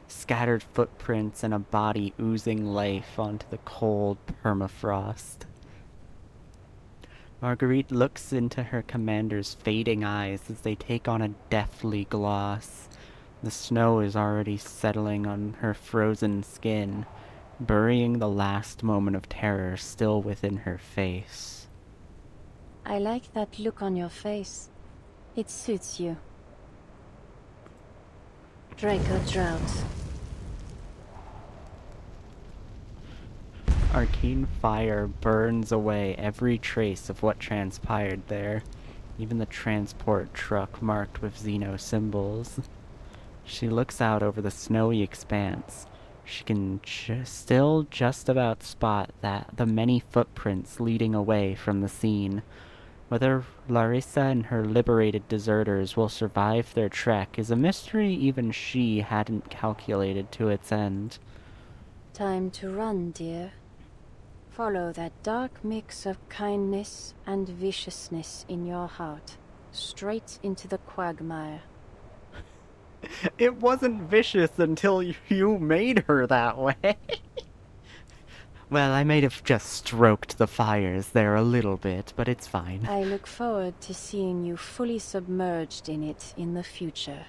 Scattered footprints and a body oozing life onto the cold permafrost. Marguerite looks into her commander's fading eyes as they take on a deathly gloss. The snow is already settling on her frozen skin, burying the last moment of terror still within her face. I like that look on your face. It suits you. Draco Drought. Arcane fire burns away every trace of what transpired there, even the transport truck marked with Xeno symbols. She looks out over the snowy expanse. She can still just about spot the many footprints leading away from the scene. Whether Larissa and her liberated deserters will survive their trek is a mystery even she hadn't calculated to its end. Time to run, dear. Follow that dark mix of kindness and viciousness in your heart, straight into the quagmire. It wasn't vicious until you made her that way. Well, I might have just stroked the fires there a little bit, but it's fine. I look forward to seeing you fully submerged in it in the future.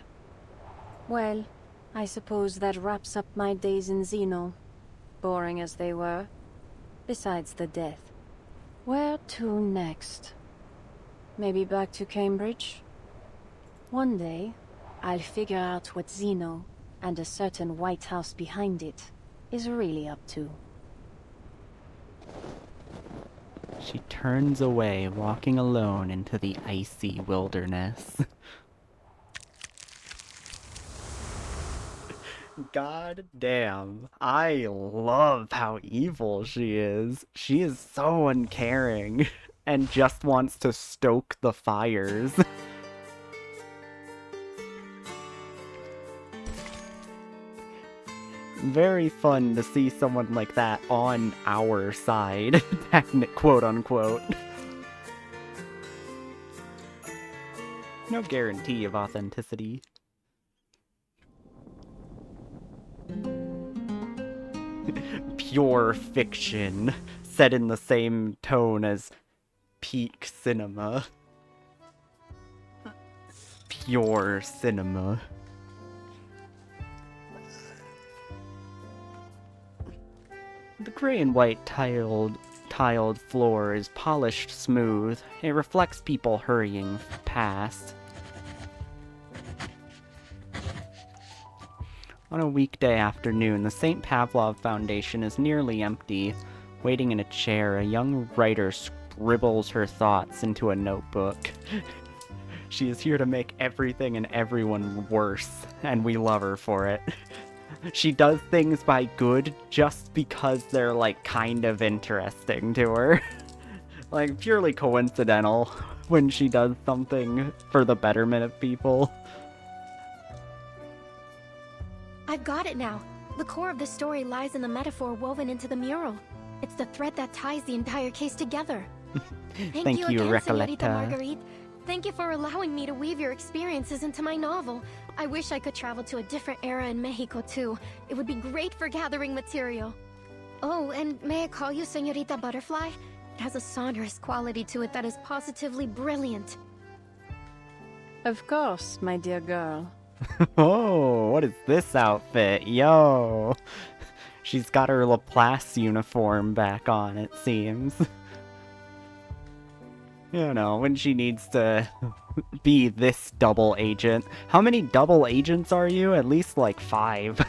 Well, I suppose that wraps up my days in Xeno. boring as they were. Besides the death. Where to next? Maybe back to Cambridge? One day, I'll figure out what Zeno, and a certain White House behind it, is really up to. She turns away, walking alone into the icy wilderness. God damn. I love how evil she is. She is so uncaring and just wants to stoke the fires. Very fun to see someone like that on our side, quote unquote. No guarantee of authenticity. Pure fiction, set in the same tone as peak cinema. Pure cinema. The gray and white tiled floor is polished smooth. It reflects people hurrying past. On a weekday afternoon, the St. Pavlov Foundation is nearly empty. Waiting in a chair, a young writer scribbles her thoughts into a notebook. She is here to make everything and everyone worse, and we love her for it. She does things by good just because they're, like, kind of interesting to her. Like, purely coincidental when she does something for the betterment of people. I've got it now. The core of the story lies in the metaphor woven into the mural. It's the thread that ties the entire case together. Thank you again, Señorita Marguerite. Thank you for allowing me to weave your experiences into my novel. I wish I could travel to a different era in Mexico too. It would be great for gathering material. Oh, and may I call you Señorita Butterfly? It has a sonorous quality to it that is positively brilliant. Of course, my dear girl. Oh, what is this outfit? Yo! She's got her Laplace uniform back on, it seems. You know, when she needs to be this double agent. How many double agents are you? At least like 5.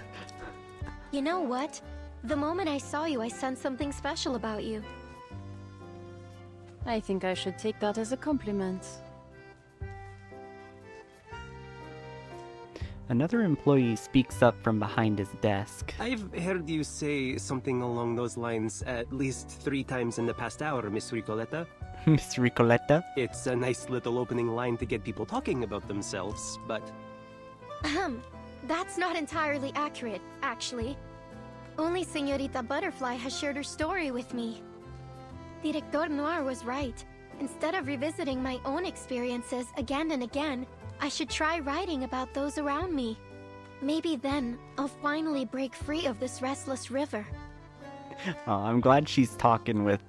You know what? The moment I saw you, I sensed something special about you. I think I should take that as a compliment. Another employee speaks up from behind his desk. I've heard you say something along those lines at least 3 times in the past hour, Miss Ricoletta. Miss Ricoletta? It's a nice little opening line to get people talking about themselves, but... That's not entirely accurate, actually. Only Señorita Butterfly has shared her story with me. Director Noir was right. Instead of revisiting my own experiences again and again, I should try writing about those around me. Maybe then, I'll finally break free of this restless river. Oh, I'm glad she's talking with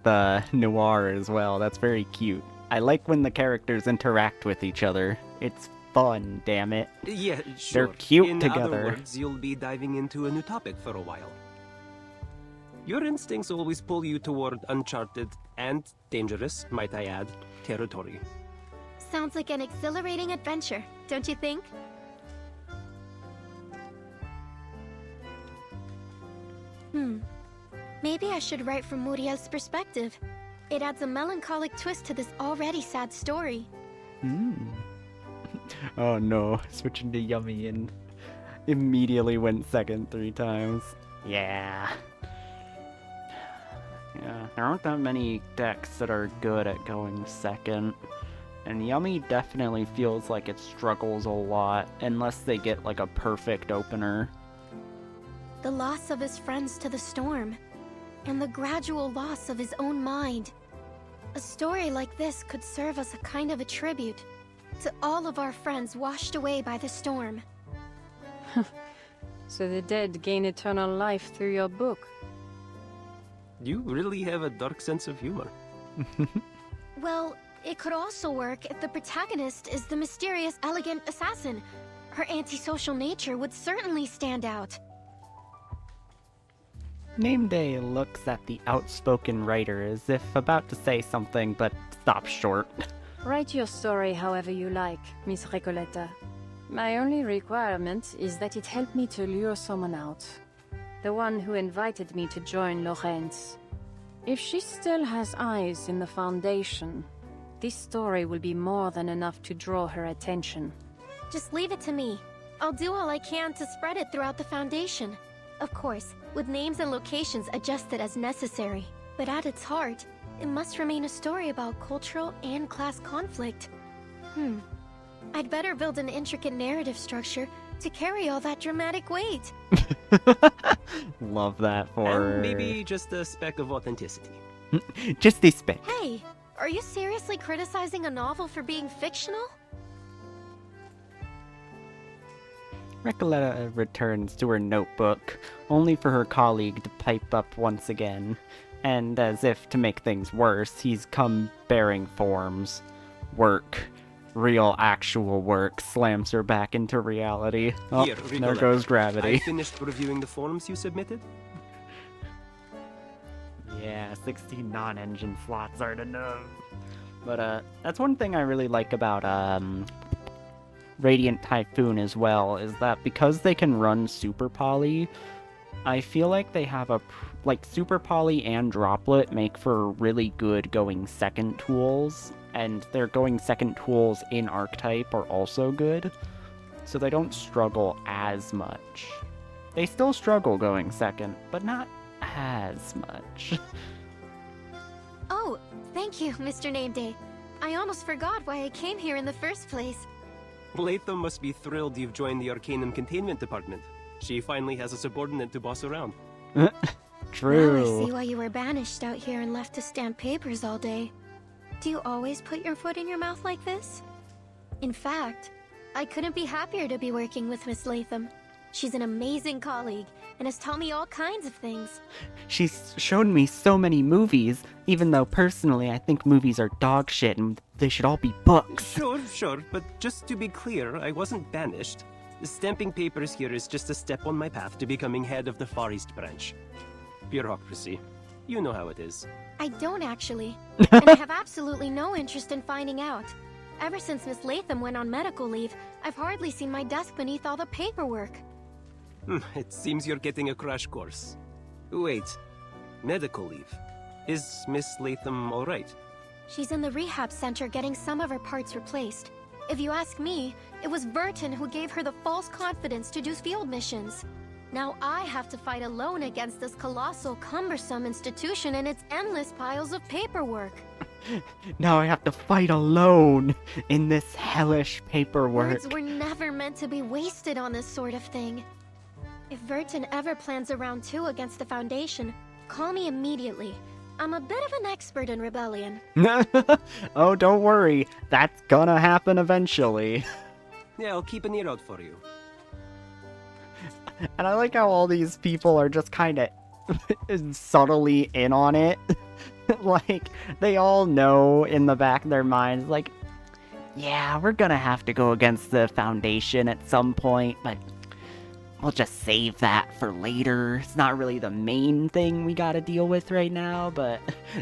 Noir as well. That's very cute. I like when the characters interact with each other. It's fun, damn it. Yeah, sure. They're cute in together. In other words, you'll be diving into a new topic for a while. Your instincts always pull you toward uncharted and dangerous, might I add, territory. Sounds like an exhilarating adventure, don't you think? Maybe I should write from Muriel's perspective. It adds a melancholic twist to this already sad story. Oh no, switching to Yummy and immediately went second 3 times. Yeah. Yeah, there aren't that many decks that are good at going second. And Yummy definitely feels like it struggles a lot, unless they get like a perfect opener. The loss of his friends to the storm, and the gradual loss of his own mind. A story like this could serve as a kind of a tribute to all of our friends washed away by the storm. So the dead gain eternal life through your book. You really have a dark sense of humor. Well, it could also work if the protagonist is the mysterious, elegant assassin. Her antisocial nature would certainly stand out. Nameday looks at the outspoken writer as if about to say something, but stops short. Write your story however you like, Miss Recoleta. My only requirement is that it help me to lure someone out. The one who invited me to join Lorenz. If she still has eyes in the Foundation, this story will be more than enough to draw her attention. Just leave it to me. I'll do all I can to spread it throughout the Foundation. Of course, with names and locations adjusted as necessary. But at its heart, it must remain a story about cultural and class conflict. I'd better build an intricate narrative structure to carry all that dramatic weight. Love that for And maybe just a speck of authenticity. Just a speck. Hey, are you seriously criticizing a novel for being fictional? Recoleta returns to her notebook, only for her colleague to pipe up once again. And as if to make things worse, he's come bearing forms. Work. Real, actual work slams her back into reality. Oh, Here, there goes gravity. I finished reviewing the forms you submitted. Yeah, 16 non-engine slots aren't enough. But, that's one thing I really like about, Radiant Typhoon as well, is that because they can run Super Poly, I feel like they have Super Poly and Droplet make for really good going second tools, and their going second tools in Archetype are also good, so they don't struggle as much. They still struggle going second, but not as much. Oh, thank you, Mr. Nameday. I almost forgot why I came here in the first place. Latham must be thrilled you've joined the Arcanum Containment Department. She finally has a subordinate to boss around. True. Now I see why you were banished out here and left to stamp papers all day. Do you always put your foot in your mouth like this? In fact, I couldn't be happier to be working with Miss Latham. She's an amazing colleague and has taught me all kinds of things. She's shown me so many movies, even though personally I think movies are dog shit and they should all be books. Sure, but just to be clear, I wasn't banished. Stamping papers here is just a step on my path to becoming head of the Far East branch. Bureaucracy. You know how it is. I don't actually, and I have absolutely no interest in finding out. Ever since Miss Latham went on medical leave, I've hardly seen my desk beneath all the paperwork. It seems you're getting a crash course. Wait, medical leave. Is Miss Latham alright? She's in the rehab center getting some of her parts replaced. If you ask me, it was Burton who gave her the false confidence to do field missions. Now I have to fight alone against this colossal, cumbersome institution and its endless piles of paperwork. Now I have to fight alone in this hellish paperwork. Words were never meant to be wasted on this sort of thing. If Burton ever plans a round 2 against the Foundation, call me immediately. I'm a bit of an expert in rebellion. Oh, don't worry. That's gonna happen eventually. Yeah, I'll keep an ear out for you. And I like how all these people are just kind of subtly in on it. Like, they all know in the back of their minds, like, yeah, we're gonna have to go against the Foundation at some point, but we'll just save that for later. It's not really the main thing we gotta deal with right now, but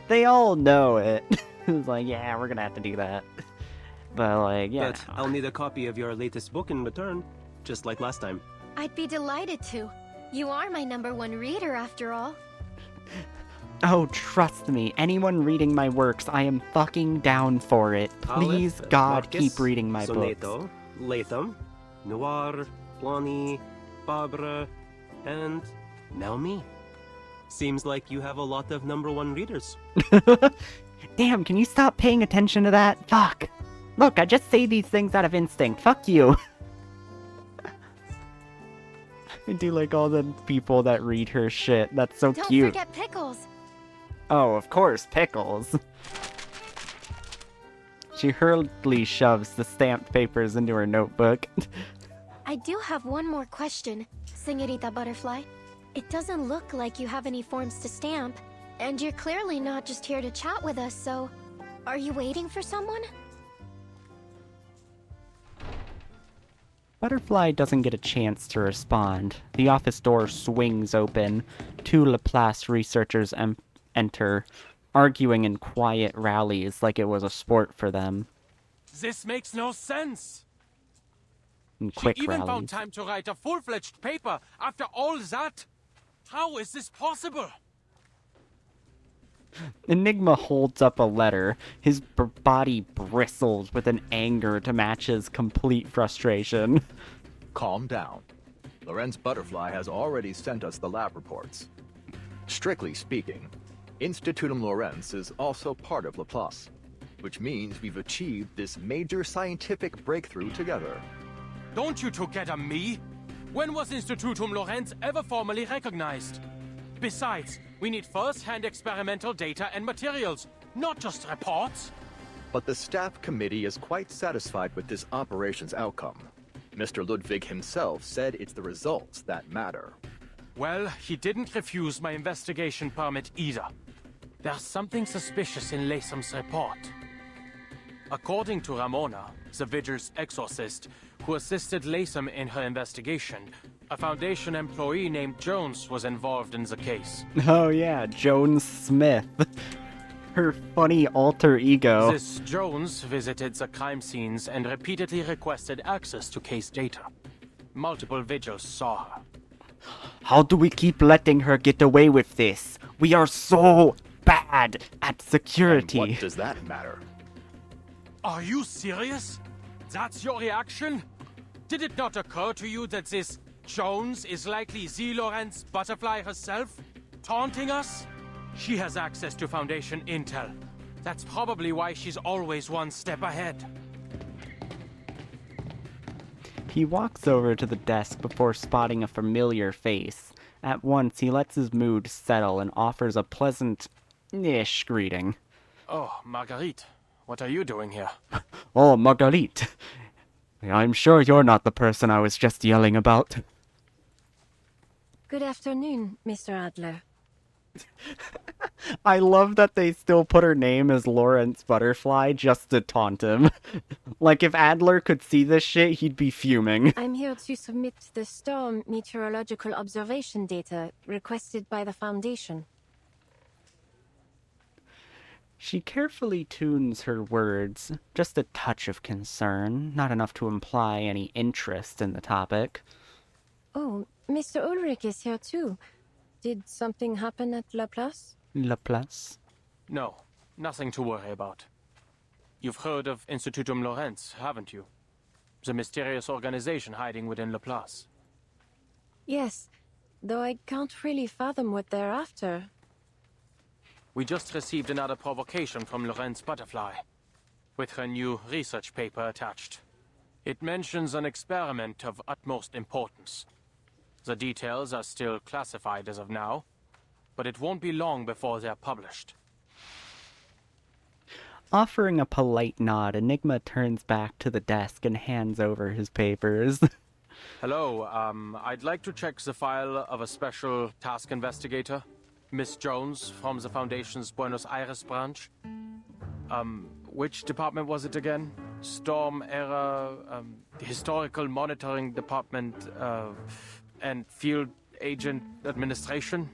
they all know it. It's like, yeah, we're gonna have to do that. But, like, yeah. But I'll need a copy of your latest book in return, just like last time. I'd be delighted to. You are my #1 reader, after all. Oh, trust me, anyone reading my works, I am fucking down for it. Please, Aleph, God, Marcus, keep reading my Soneto, books. Latham, Noir, Blani, Barbara, and now me. Seems like you have a lot of #1 readers. Damn, can you stop paying attention to that? Fuck. Look, I just say these things out of instinct. Fuck you. I do like all the people that read her shit. That's so Don't cute. forget Pickles. Oh, of course, Pickles. She hurriedly shoves the stamped papers into her notebook. I do have one more question, Señorita Butterfly. It doesn't look like you have any forms to stamp, and you're clearly not just here to chat with us, so are you waiting for someone? Butterfly doesn't get a chance to respond. The office door swings open. 2 Laplace researchers enter, arguing in quiet rallies like it was a sport for them. This makes no sense. In quick She even rallies. found time to write a full-fledged paper after all that. How is this possible? Enigma holds up a letter. His body bristles with an anger to match his complete frustration. Calm down. Lorenz Butterfly has already sent us the lab reports. Strictly speaking, Institutum Lorenz is also part of Laplace, which means we've achieved this major scientific breakthrough together. Don't you together me? When was Institutum Lorenz ever formally recognized? Besides, we need first-hand experimental data and materials, not just reports. But the staff committee is quite satisfied with this operation's outcome. Mr. Ludwig himself said it's the results that matter. Well, he didn't refuse my investigation permit either. There's something suspicious in Lasom's report. According to Ramona, the Vigil's exorcist, who assisted Lasom in her investigation, a Foundation employee named Jones was involved in the case. Oh yeah, Jones Smith. Her funny alter ego. This Jones visited the crime scenes and repeatedly requested access to case data. Multiple vigils saw her. How do we keep letting her get away with this? We are so bad at security. And what does that matter? Are you serious? That's your reaction? Did it not occur to you that this Jones is likely the Lorenz Butterfly herself, taunting us? She has access to Foundation intel. That's probably why she's always one step ahead. He walks over to the desk before spotting a familiar face. At once, he lets his mood settle and offers a pleasant-ish greeting. Oh, Marguerite, what are you doing here? Oh, Marguerite. I'm sure you're not the person I was just yelling about. Good afternoon, Mr. Adler. I love that they still put her name as Lawrence Butterfly just to taunt him. Like, if Adler could see this shit, he'd be fuming. I'm here to submit the storm meteorological observation data requested by the Foundation. She carefully tunes her words, just a touch of concern, not enough to imply any interest in the topic. Oh, Mr. Ulrich is here too. Did something happen at Laplace? Laplace? No, nothing to worry about. You've heard of Institutum Lorenz, haven't you? The mysterious organization hiding within Laplace. Yes, though I can't really fathom what they're after. We just received another provocation from Lorenz Butterfly, with her new research paper attached. It mentions an experiment of utmost importance. The details are still classified as of now, but it won't be long before they're published. Offering a polite nod, Enigma turns back to the desk and hands over his papers. Hello, I'd like to check the file of a special task investigator, Miss Jones, from the Foundation's Buenos Aires branch. Which department was it again? Storm Era, Historical Monitoring Department, and Field Agent Administration?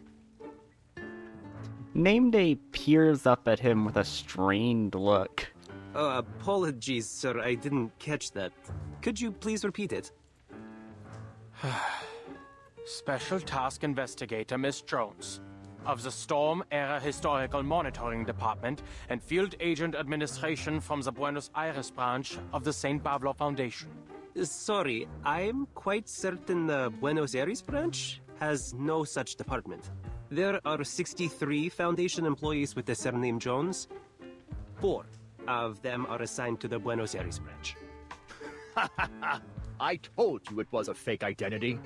Nameday peers up at him with a strained look. Apologies, sir, I didn't catch that. Could you please repeat it? Special Task Investigator Miss Jones, of the Storm Era Historical Monitoring Department and Field Agent Administration from the Buenos Aires branch of the St. Pablo Foundation. Sorry, I'm quite certain the Buenos Aires branch has no such department. There are 63 Foundation employees with the surname Jones. 4 of them are assigned to the Buenos Aires branch. I told you it was a fake identity.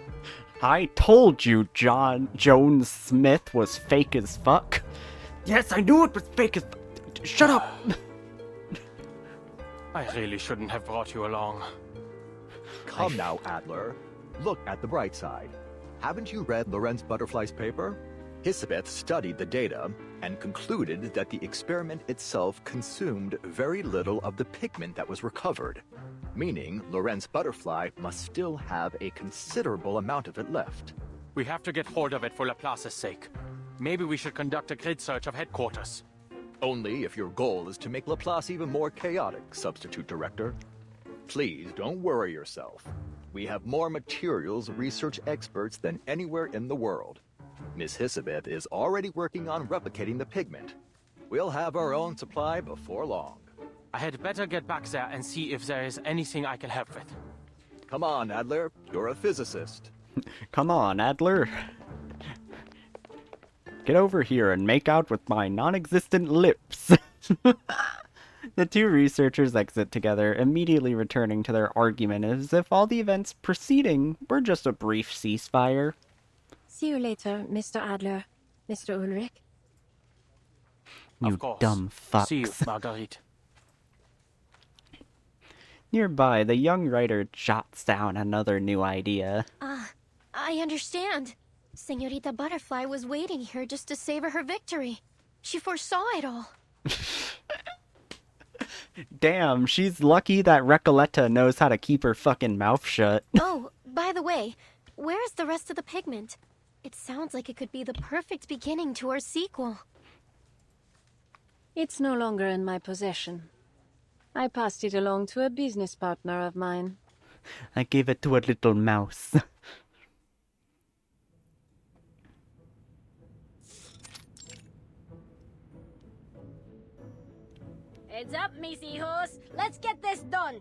I told you Jones Smith was fake as fuck. Yes, I knew it was fake as fuck. Shut up! I really shouldn't have brought you along. Come now, Adler. Look at the bright side. Haven't you read Lorenz Butterfly's paper? Hisabeth studied the data and concluded that the experiment itself consumed very little of the pigment that was recovered. meaning Lorenz Butterfly must still have a considerable amount of it left. We have to get hold of it for Laplace's sake. Maybe we should conduct a grid search of headquarters. Only if your goal is to make Laplace even more chaotic, Substitute Director. Please don't worry yourself. We have more materials research experts than anywhere in the world. Miss Hissabeth is already working on replicating the pigment. We'll have our own supply before long. I had better get back there and see if there is anything I can help with. Come on, Adler. You're a physicist. Come on, Adler. Get over here and make out with my non-existent lips. The two researchers exit together, immediately returning to their argument as if all the events preceding were just a brief ceasefire. See you later, Mr. Adler. Mr. Ulrich. You of course. dumb fucks. See you, Marguerite. Nearby, the young writer jots down another new idea. I understand. Senorita Butterfly was waiting here just to savor her victory. She foresaw it all. Damn, she's lucky that Recoleta knows how to keep her fucking mouth shut. Oh, by the way, where's the rest of the pigment? It sounds like it could be the perfect beginning to our sequel. It's no longer in my possession. I passed it along to a business partner of mine. I gave it to a little mouse. Heads up, mis hijos. Let's get this done.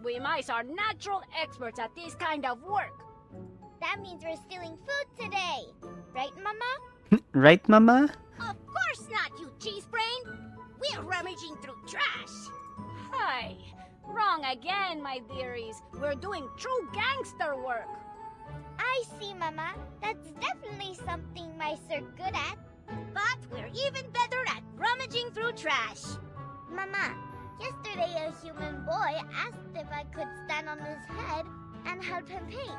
We mice are natural experts at this kind of work. That means we're stealing food today. Right, Mama? Right, Mama? Of course not, you cheese brain. We're rummaging through trash. Hi. Wrong again, my dearies. We're doing true gangster work. I see, Mama. That's definitely something mice are good at. But we're even better at rummaging through trash. Mama, yesterday a human boy asked if I could stand on his head and help him paint.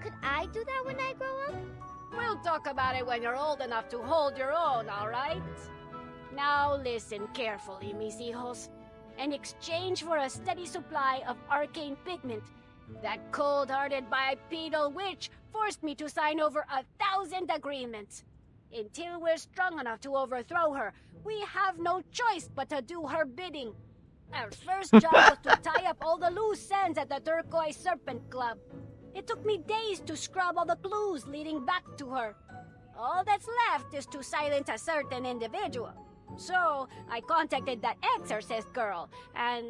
Could I do that when I grow up? We'll talk about it when you're old enough to hold your own, all right? Now listen carefully, mis hijos. In exchange for a steady supply of arcane pigment, that cold-hearted bipedal witch forced me to sign over 1,000 agreements. Until we're strong enough to overthrow her, we have no choice but to do her bidding. Our first job was to tie up all the loose ends at the Turquoise Serpent Club. It took me days to scrub all the clues leading back to her. All that's left is to silence a certain individual. So, I contacted that exorcist girl, and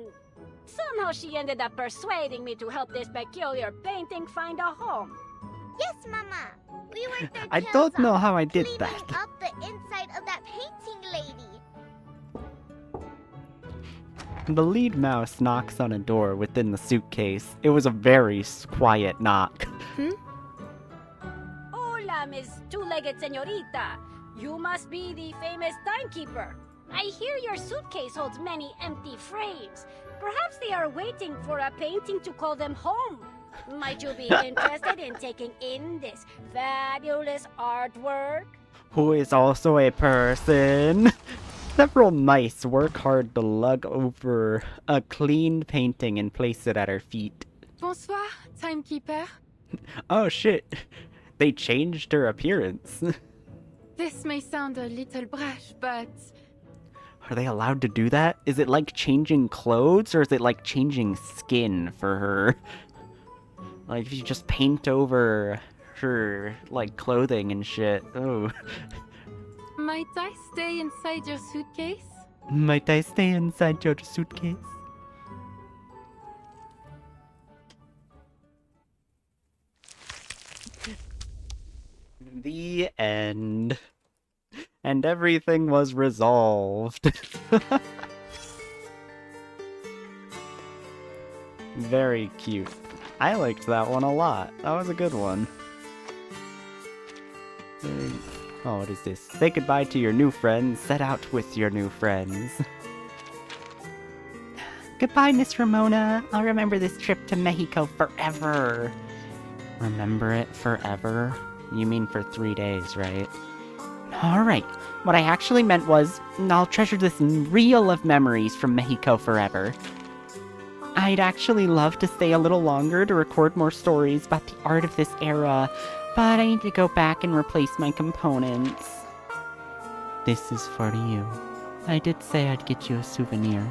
somehow she ended up persuading me to help this peculiar painting find a home. Yes, Mama. We worked their I tails don't know off, how I did cleaning that. up the inside of that painting lady. The lead mouse knocks on a door within the suitcase. It was a very quiet knock. Hola, Miss Two-Legged Señorita. You must be the famous timekeeper. I hear your suitcase holds many empty frames. Perhaps they are waiting for a painting to call them home. Might you be interested in taking in this fabulous artwork? Who is also a person. Several mice work hard to lug over a clean painting and place it at her feet. Bonsoir, timekeeper. Oh shit. They changed her appearance. This may sound a little brash, but... Are they allowed to do that? Is it like changing clothes, or is it like changing skin for her? Like, if you just paint over her, like, clothing and shit. Oh. Might I stay inside your suitcase? Might I stay inside your suitcase? The end. And everything was resolved. Very cute. I liked that one a lot. That was a good one. Oh, what is this? Say goodbye to your new friends. Set out with your new friends. Goodbye, Miss Ramona. I'll remember this trip to Mexico forever. Remember it forever? You mean for 3 days, right? Alright. What I actually meant was, I'll treasure this reel of memories from Mexico forever. I'd actually love to stay a little longer to record more stories about the art of this era, but I need to go back and replace my components. This is for you. I did say I'd get you a souvenir.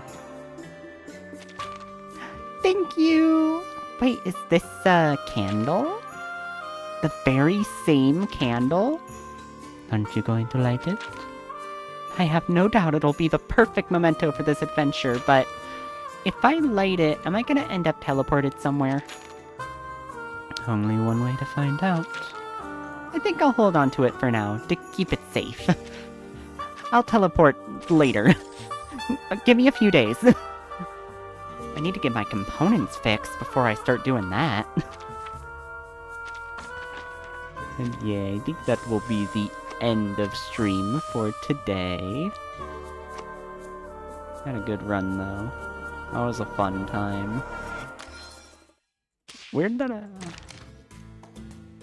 Thank you! Wait, is this a candle? The very same candle? Aren't you going to light it? I have no doubt it'll be the perfect memento for this adventure, but if I light it, am I gonna end up teleported somewhere? Only one way to find out. I think I'll hold on to it for now, to keep it safe. I'll teleport later. Give me a few days. I need to get my components fixed before I start doing that. And yeah, I think that will be the end of stream for today. Had a good run though. That was a fun time. Weird that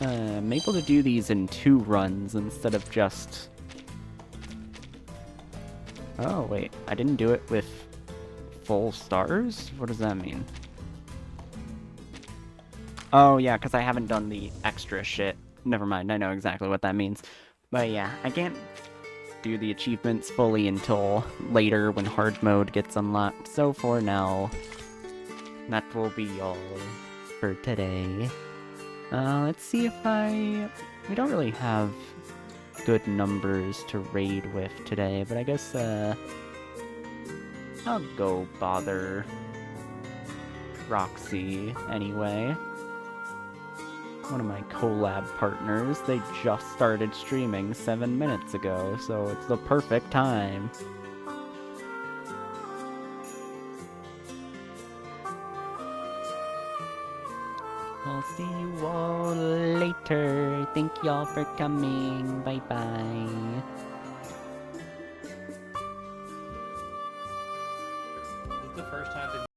I'm able to do these in 2 runs instead of just... Oh wait, I didn't do it with full stars? What does that mean? Oh yeah, because I haven't done the extra shit. Never mind, I know exactly what that means. But yeah, I can't do the achievements fully until later when hard mode gets unlocked. So for now, that will be all for today. Let's see if we don't really have good numbers to raid with today, but I guess, I'll go bother Roxy anyway. One of my collab partners, they just started streaming 7 minutes ago, so it's the perfect time. I'll see you all later. Thank y'all for coming. Bye-bye. This is the first time